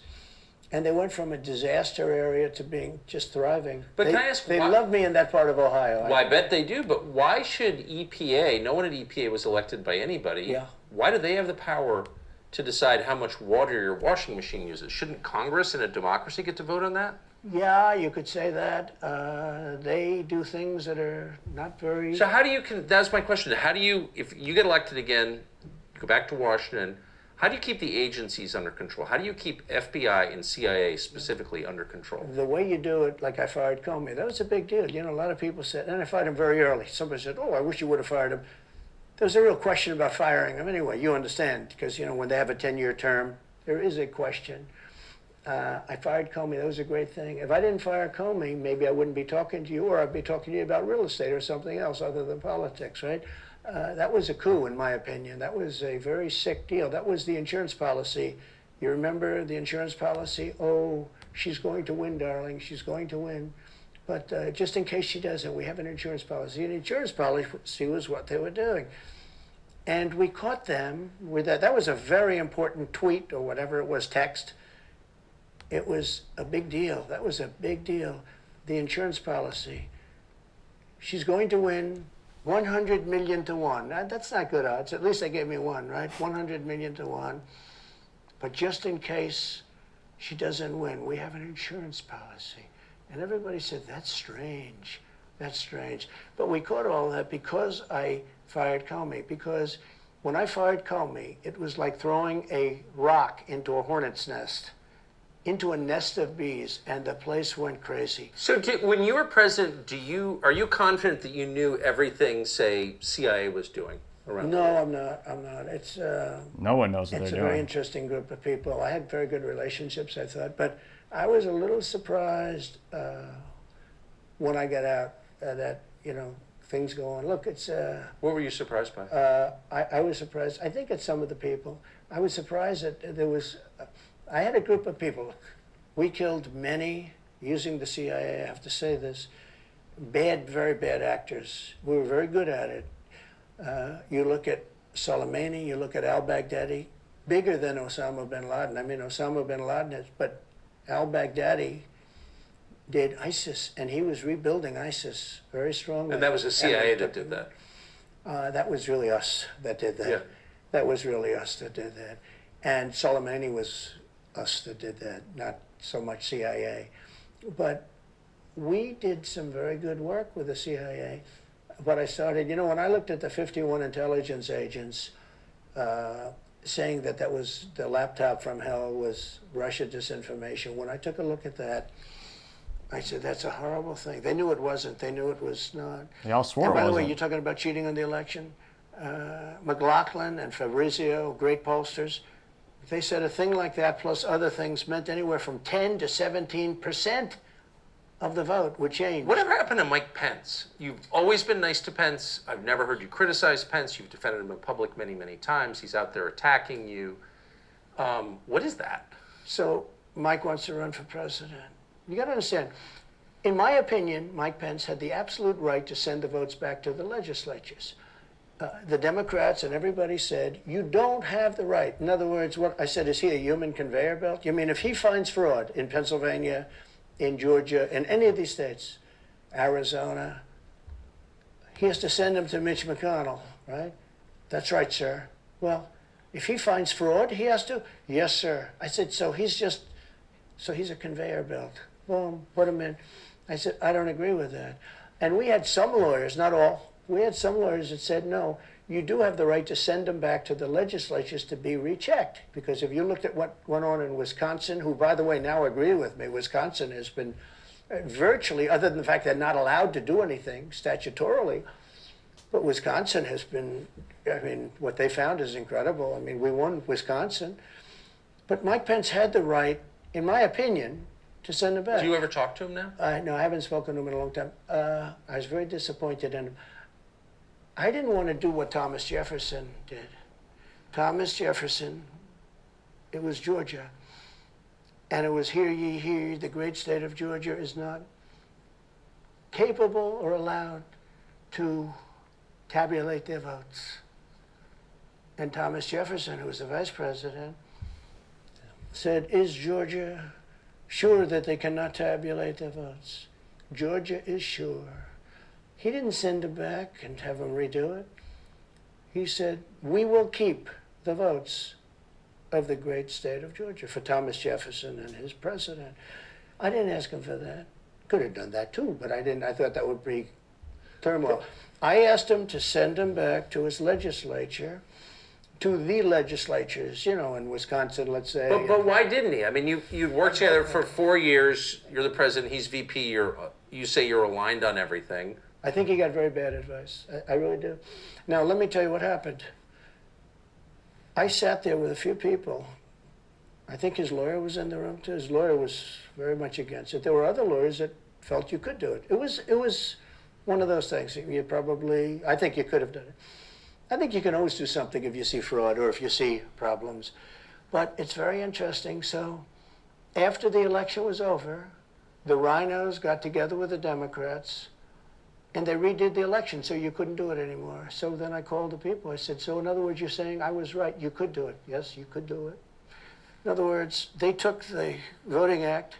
And they went from a disaster area to being just thriving. But can I ask They love me in that part of Ohio. Well, I bet they do, but why should EPA, no one at EPA was elected by anybody, Yeah. Why do they have the power to decide how much water your washing machine uses? Shouldn't Congress in a democracy get to vote on that? Yeah, you could say that. They do things that are not very... So how do you, that's my question, how do you, if you get elected again, you go back to Washington, how do you keep the agencies under control? How do you keep FBI and CIA specifically under control? The way you do it, like I fired Comey, that was a big deal. A lot of people said, and I fired him very early. Somebody said, oh, I wish you would have fired him. There was a real question about firing him anyway. You understand, because, when they have a 10-year term, there is a question. I fired Comey. That was a great thing. If I didn't fire Comey, maybe I wouldn't be talking to you, or I'd be talking to you about real estate or something else other than politics, right? That was a coup, in my opinion. That was a very sick deal. That was the insurance policy. You remember the insurance policy? Oh, she's going to win, darling. She's going to win. But just in case she doesn't, we have an insurance policy. And insurance policy was what they were doing. And we caught them with that. That was a very important tweet or whatever it was, text. It was a big deal. That was a big deal. The insurance policy. She's going to win 100 million to 1. That's not good odds. At least they gave me 1, right? 100 million to 1. But just in case she doesn't win, we have an insurance policy. And everybody said, that's strange. That's strange. But we caught all that because I fired Comey. Because when I fired Comey, it was like throwing a rock into a hornet's nest, into a nest of bees, and the place went crazy. So when you were president, are you confident that you knew everything, say, CIA was doing around? No, I'm not. It's no one knows what it's they're a doing. very interesting group of people. I had very good relationships, I thought, but I was a little surprised when I got out that things go on. Look, it's... what were you surprised by? I was surprised. I think it's some of the people. I was surprised that there was... I had a group of people. We killed many, using the CIA, I have to say this, very bad actors. We were very good at it. You look at Soleimani, you look at al-Baghdadi, bigger than Osama bin Laden. I mean, Osama bin Laden is, but al-Baghdadi did ISIS, and he was rebuilding ISIS very strongly. And that was the CIA that did that? That was really us that did that. Yeah. That was really us that did that. And Soleimani was us that did that, not so much CIA. But we did some very good work with the CIA. But I started, when I looked at the 51 intelligence agents saying that was the laptop from hell was Russia disinformation, when I took a look at that, I said, that's a horrible thing. They knew it wasn't. They knew it was not. They all swore and by it the way, wasn't. you're talking about cheating on the election? McLaughlin and Fabrizio, great pollsters, they said a thing like that plus other things meant anywhere from 10 to 17% of the vote would change. Whatever happened to Mike Pence? You've always been nice to Pence. I've never heard you criticize Pence. You've defended him in public many, many times. He's out there attacking you. What is that? So Mike wants to run for president. You got to understand, In my opinion, Mike Pence had the absolute right to send the votes back to the legislatures. The Democrats and everybody said, you don't have the right. In other words, what I said, is he a human conveyor belt? You mean if he finds fraud in Pennsylvania, in Georgia, in any of these states, Arizona, he has to send them to Mitch McConnell, right? That's right, sir. Well, if he finds fraud, he has to? Yes, sir. I said, so he's a conveyor belt. Boom, put him in. I said, I don't agree with that. And we had some lawyers, not all, we had some lawyers that said, no, you do have the right to send them back to the legislatures to be rechecked. Because if you looked at what went on in Wisconsin, who, by the way, now agree with me, Wisconsin has been virtually, other than the fact they're not allowed to do anything statutorily, but Wisconsin has been, I mean, what they found is incredible. I mean, we won Wisconsin. But Mike Pence had the right, in my opinion, to send them back. Do you ever talk to him now? No, I haven't spoken to him in a long time. I was very disappointed in him. I didn't want to do what Thomas Jefferson did. Thomas Jefferson, it was Georgia. And it was, hear ye, hear ye, the great state of Georgia is not capable or allowed to tabulate their votes. And Thomas Jefferson, who was the vice president, said, is Georgia sure that they cannot tabulate their votes? Georgia is sure. He didn't send them back and have them redo it. He said, we will keep the votes of the great state of Georgia for Thomas Jefferson and his president. I didn't ask him for that. Could have done that too, but I didn't. I thought that would be turmoil. I asked him to send him back to his legislature, to the legislatures, you know, in Wisconsin, let's say. But why didn't he? I mean, you worked together for 4 years. You're the president. He's VP. You say you're aligned on everything. I think he got very bad advice. I really do. Now, let me tell you what happened. I sat there with a few people. I think his lawyer was in the room too. His lawyer was very much against it. There were other lawyers that felt you could do it. It was one of those things. I think you could have done it. I think you can always do something if you see fraud or if you see problems. But it's very interesting. So after the election was over, the rhinos got together with the Democrats and they redid the election, so you couldn't do it anymore. So then I called the people. I said, so in other words, you're saying I was right. You could do it. Yes, you could do it. In other words, they took the Voting Act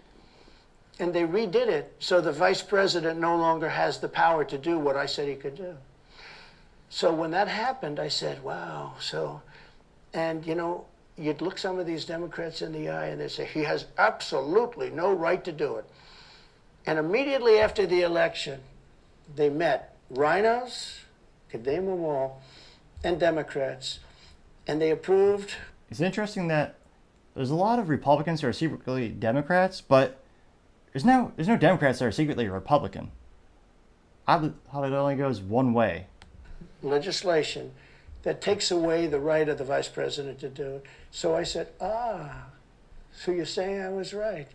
and they redid it so the vice president no longer has the power to do what I said he could do. So when that happened, I said, wow. And you know, you'd look some of these Democrats in the eye and they'd say, he has absolutely no right to do it. And immediately after the election, they met rhinos, could name them all, and Democrats, and they approved. It's interesting that there's a lot of Republicans who are secretly Democrats, but there's no Democrats that are secretly Republican. How it only goes one way. Legislation that takes away the right of the vice president to do it. So I said, so you're saying I was right.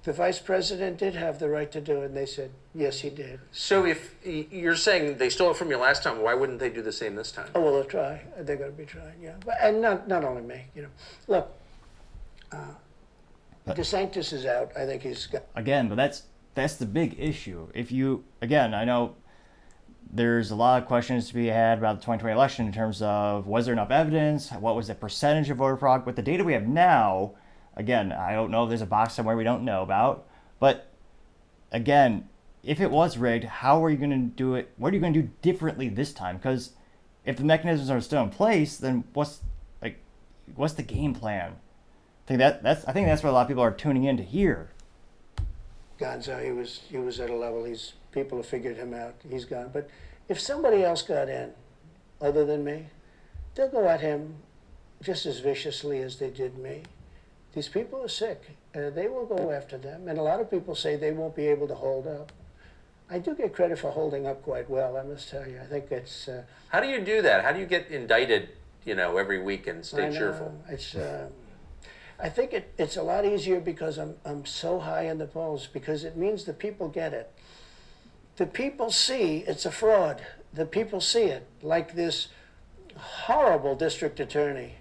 The vice president did have the right to do it, and they said, yes, he did. So if you're saying they stole it from you last time, why wouldn't they do the same this time? Oh, well, they'll try. They're going to be trying, yeah. And not only me, you know. Look, DeSantis is out. I think he's got... Again, but that's the big issue. I know there's a lot of questions to be had about the 2020 election in terms of, was there enough evidence? What was the percentage of voter fraud? With the data we have now, again, I don't know if there's a box somewhere we don't know about. But again, if it was rigged, how are you going to do it? What are you going to do differently this time? Because if the mechanisms are still in place, then what's the game plan? I think that's what a lot of people are tuning in to hear. Gonzo, he was at a level. People have figured him out. He's gone. But if somebody else got in, other than me, they'll go at him just as viciously as they did me. These people are sick. They will go after them. And a lot of people say they won't be able to hold up. I do get credit for holding up quite well, I must tell you. I think it's... How do you do that? How do you get indicted, every week and stay cheerful? I think it's a lot easier because I'm so high in the polls, because it means the people get it. The people see it's a fraud. The people see it, like this horrible district attorney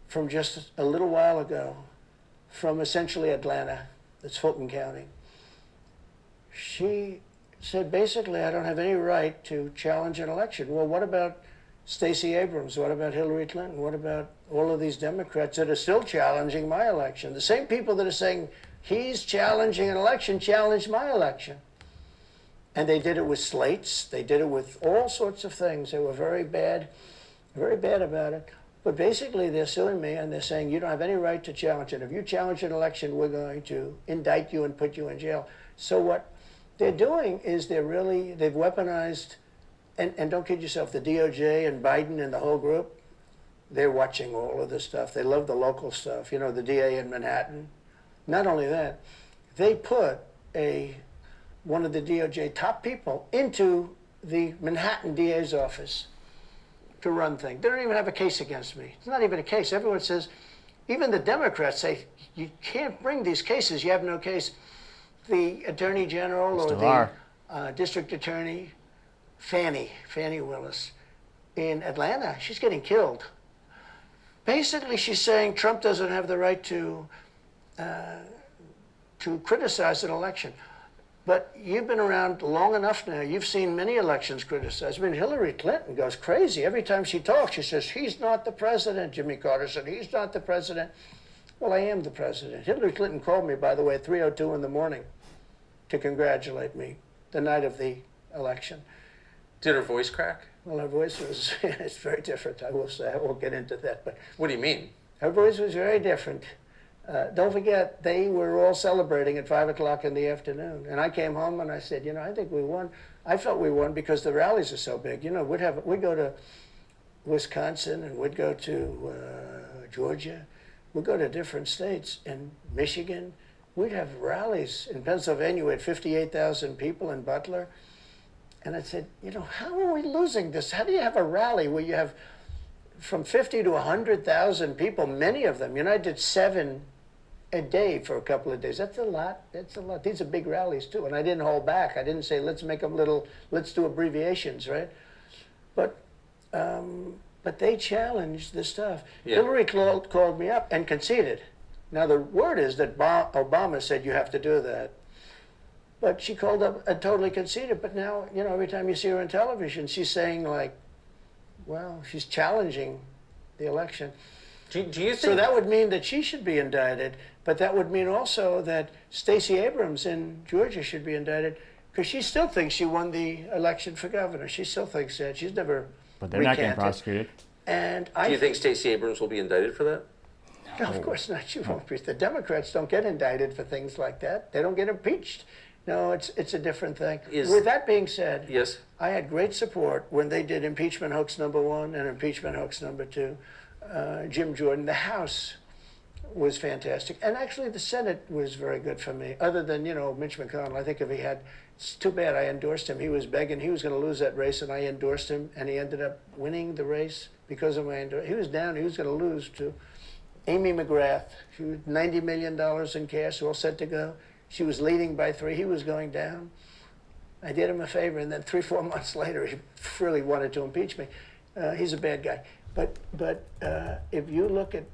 from just a little while ago, from essentially Atlanta, that's Fulton County. she said, basically, I don't have any right to challenge an election. Well, what about Stacey Abrams? What about Hillary Clinton? What about all of these Democrats that are still challenging my election? The same people that are saying he's challenging an election challenged my election. And they did it with slates. They did it with all sorts of things. They were very bad about it. But basically, they're suing me, and they're saying, you don't have any right to challenge it. If you challenge an election, we're going to indict you and put you in jail. So what they're doing is they've weaponized, and don't kid yourself, the DOJ and Biden and the whole group, they're watching all of this stuff. They love the local stuff. You know, the DA in Manhattan. Not only that, they put one of the DOJ top people into the Manhattan DA's office to run things. They don't even have a case against me. It's not even a case. Everyone says, even the Democrats say, you can't bring these cases. You have no case. The Attorney General or the District Attorney, Fannie Willis, in Atlanta, she's getting killed. Basically, she's saying Trump doesn't have the right to criticize an election. But you've been around long enough now. You've seen many elections criticized. I mean, Hillary Clinton goes crazy. Every time she talks, she says, he's not the president. Jimmy Carter said, he's not the president. Well, I am the president. Hillary Clinton called me, by the way, at 3:02 in the morning to congratulate me the night of the election. Did her voice crack? Well, her voice was, it's very different, I will say. I won't get into that. But what do you mean? Her voice was very different. Don't forget, they were all celebrating at 5 o'clock in the afternoon. And I came home and I said, you know, I think we won. I felt we won because the rallies are so big. You know, we'd go to Wisconsin and we'd go to Georgia. We'd go to different states. In Michigan, we'd have rallies. In Pennsylvania, we had 58,000 people in Butler. And I said, you know, how are we losing this? How do you have a rally where you have from 50 to 100,000 people, many of them? You know, I did 7 a day for a couple of days. That's a lot. That's a lot. These are big rallies, too. And I didn't hold back. I didn't say, let's make them let's do abbreviations, right? But they challenged this stuff. Yeah. Hillary called me up and conceded. Now, the word is that Obama said you have to do that. But she called up and totally conceded. But now, you know, every time you see her on television, she's saying, like, well, she's challenging the election. Do you think... So that would mean that she should be indicted, but that would mean also that Stacey Abrams in Georgia should be indicted, because she still thinks she won the election for governor. She still thinks that. She's never But they're not getting prosecuted. And do you think Stacey Abrams will be indicted for that? No, of course not. She won't be. The Democrats don't get indicted for things like that. They don't get impeached. No, it's a different thing. With that being said, yes, I had great support when they did impeachment hoax #1 and impeachment hoax #2. Jim Jordan, the House was fantastic. And actually the Senate was very good for me, other than, you know, Mitch McConnell. I think if he had, it's too bad I endorsed him. He was begging, he was going to lose that race, and I endorsed him, and he ended up winning the race because of my endorsement. He was down, he was going to lose to Amy McGrath. She was $90 million in cash, all set to go. She was leading by 3. He was going down. I did him a favor, and then 3-4 months later, he really wanted to impeach me. He's a bad guy. But if you look at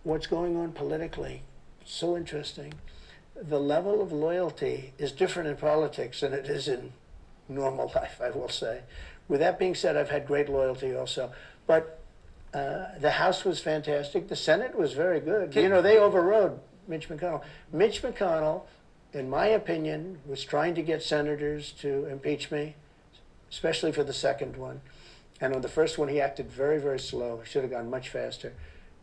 what's going on politically, it's so interesting. The level of loyalty is different in politics than it is in normal life, I will say. With that being said, I've had great loyalty also. But the House was fantastic. The Senate was very good. You know, they overrode Mitch McConnell. Mitch McConnell, in my opinion, was trying to get senators to impeach me, especially for the second one. And on the first one, he acted very, very slow. He should have gone much faster.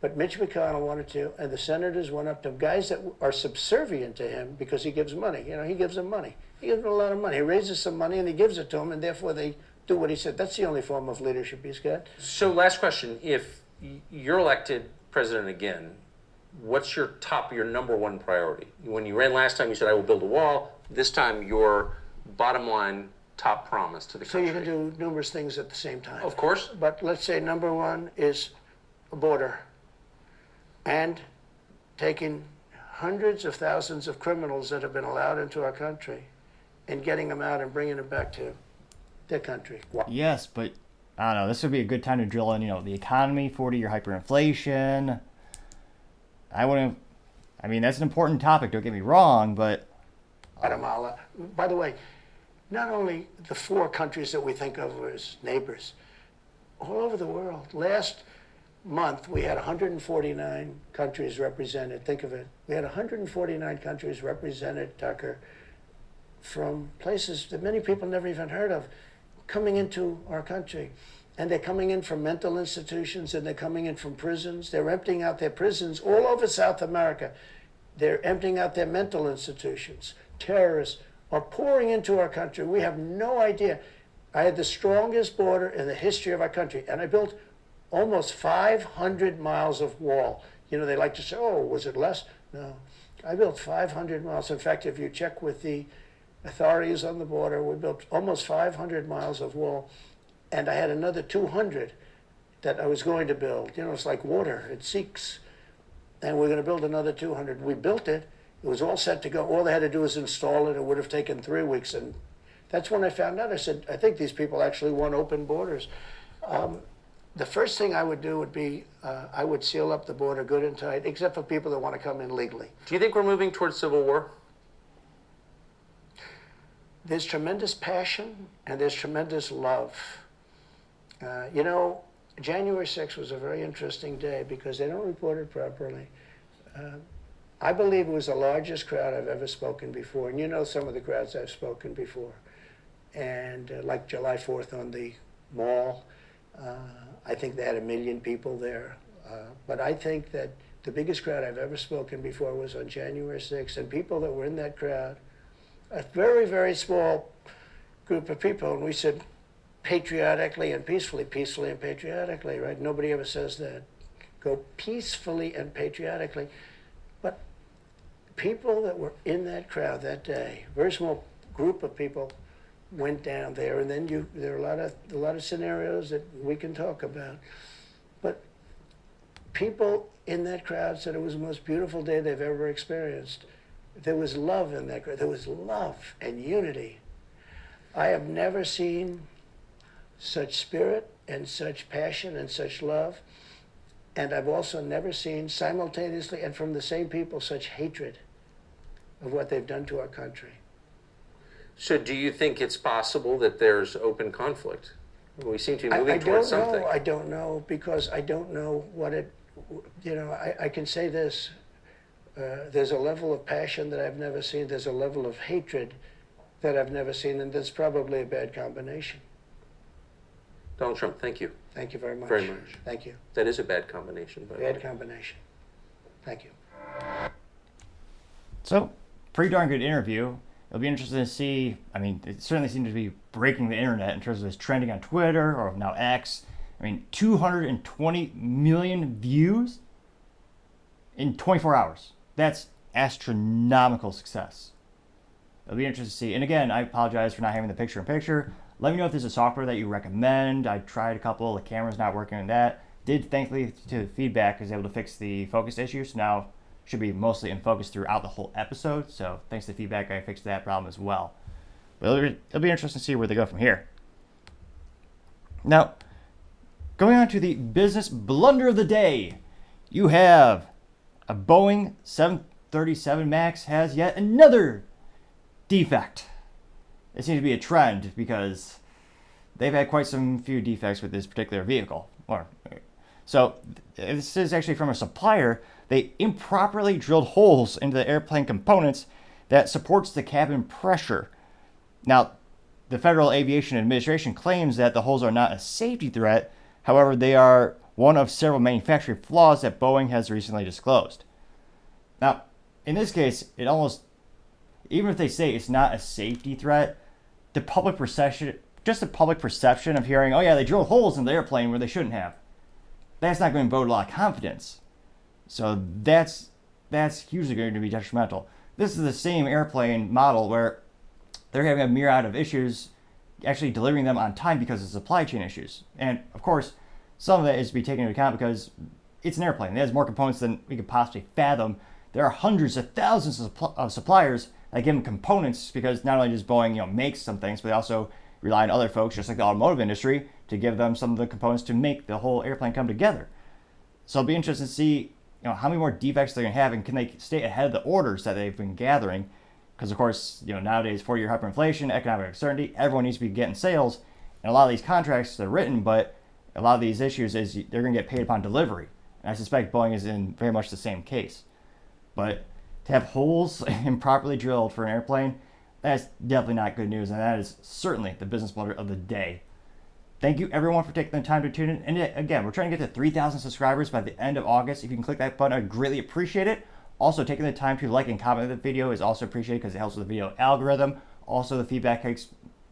But Mitch McConnell wanted to, and the senators went up to him, guys that are subservient to him because he gives money. You know, he gives them money. He gives them a lot of money. He raises some money and he gives it to them, and therefore they do what he said. That's the only form of leadership he's got. So last question. If you're elected president again, what's your number one priority? When you ran last time, you said, I will build a wall. This time, your bottom line top promise to the country. So you can do numerous things at the same time. Of course. But let's say number one is a border, and taking hundreds of thousands of criminals that have been allowed into our country and getting them out and bringing them back to their country. Yes, but I don't know. This would be a good time to drill in, you know, the economy, 40-year hyperinflation. I mean, that's an important topic, don't get me wrong, but Guatemala. By the way, not only the 4 countries that we think of as neighbors, all over the world. Last month, we had 149 countries represented. Think of it. We had 149 countries represented, Tucker, from places that many people never even heard of, coming into our country. And they're coming in from mental institutions, and they're coming in from prisons. They're emptying out their prisons all over South America. They're emptying out their mental institutions. Terrorists are pouring into our country. We have no idea. I had the strongest border in the history of our country, and I built almost 500 miles of wall. You know, they like to say, oh, was it less? No. I built 500 miles. In fact, if you check with the authorities on the border, we built almost 500 miles of wall, and I had another 200 that I was going to build. You know, it's like water. It seeks. And we're going to build another 200. We built it. It was all set to go. All they had to do was install it. It would have taken 3 weeks. And that's when I found out. I said, I think these people actually want open borders. The first thing I would do would be I would seal up the border good and tight, except for people that want to come in legally. Do you think we're moving towards civil war? There's tremendous passion and there's tremendous love. You know, January 6th was a very interesting day because they don't report it properly. I believe it was the largest crowd I've ever spoken before. And you know some of the crowds I've spoken before. And like July 4th on the mall, I think they had 1 million people there. But I think that the biggest crowd I've ever spoken before was on January 6th. And people that were in that crowd, a very, very small group of people, and we said patriotically and peacefully and patriotically, right? Nobody ever says that. Go peacefully and patriotically. But people that were in that crowd that day, very small group of people, went down there, and then there are a lot of scenarios that we can talk about. But people in that crowd said it was the most beautiful day they've ever experienced. There was love in that crowd. There was love and unity. I have never seen such spirit and such passion and such love. And I've also never seen simultaneously and from the same people such hatred of what they've done to our country. So do you think it's possible that there's open conflict? We seem to be moving towards something. I don't know, because I don't know what it, you know, I can say this. There's a level of passion that I've never seen. There's a level of hatred that I've never seen, and that's probably a bad combination. Donald Trump, thank you. Thank you very much. Very much. Thank you. That is a bad combination. Bad combination. Thank you. So, pretty darn good interview. It'll be interesting to see. I mean, it certainly seems to be breaking the internet in terms of his trending on Twitter or now X. I mean, 220 million views in 24 hours. That's astronomical success. It'll be interesting to see. And again, I apologize for not having the picture-in-picture. Let me know if there's a software that you recommend. I tried a couple. The camera's not working on that. Did, thankfully, to feedback, was able to fix the focus issue. So now should be mostly in focus throughout the whole episode. So thanks to feedback, I fixed that problem as well. But it'll be interesting to see where they go from here. Now, going on to the business blunder of the day, you have a Boeing 737 MAX has yet another defect. It seems to be a trend because they've had quite some few defects with this particular vehicle. So this is actually from a supplier. They improperly drilled holes into the airplane components that supports the cabin pressure. Now, the Federal Aviation Administration claims that the holes are not a safety threat. However, they are one of several manufacturing flaws that Boeing has recently disclosed. Now, in this case, it almost, even if they say it's not a safety threat, the public perception, just the public perception of hearing, oh yeah, they drilled holes in the airplane where they shouldn't have, that's not going to bode a lot of confidence. So that's hugely going to be detrimental. This is the same airplane model where they're having a myriad of issues actually delivering them on time because of supply chain issues. And of course, some of that is to be taken into account because it's an airplane. It has more components than we could possibly fathom. There are hundreds of thousands of suppliers that give them components because not only does Boeing, make some things, but they also rely on other folks, just like the automotive industry, to give them some of the components to make the whole airplane come together. So it'll be interesting to see, how many more defects they're going to have, and can they stay ahead of the orders that they've been gathering, Because, of course, nowadays, 4-year hyperinflation, economic uncertainty, everyone needs to be getting sales. And a lot of these contracts, they're written, but a lot of these issues is they're going to get paid upon delivery. And I suspect Boeing is in very much the same case. But to have holes improperly drilled for an airplane, that's definitely not good news. And that is certainly the business blunder of the day. Thank you, everyone, for taking the time to tune in. And again, we're trying to get to 3,000 subscribers by the end of August. If you can click that button, I'd greatly appreciate it. Also, taking the time to like and comment the video is also appreciated because it helps with the video algorithm. Also, the feedback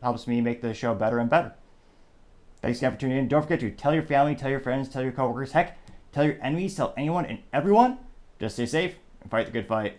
helps me make the show better and better. Thanks again for tuning in. Don't forget to tell your family, tell your friends, tell your coworkers, heck, tell your enemies, tell anyone and everyone. Just stay safe and fight the good fight.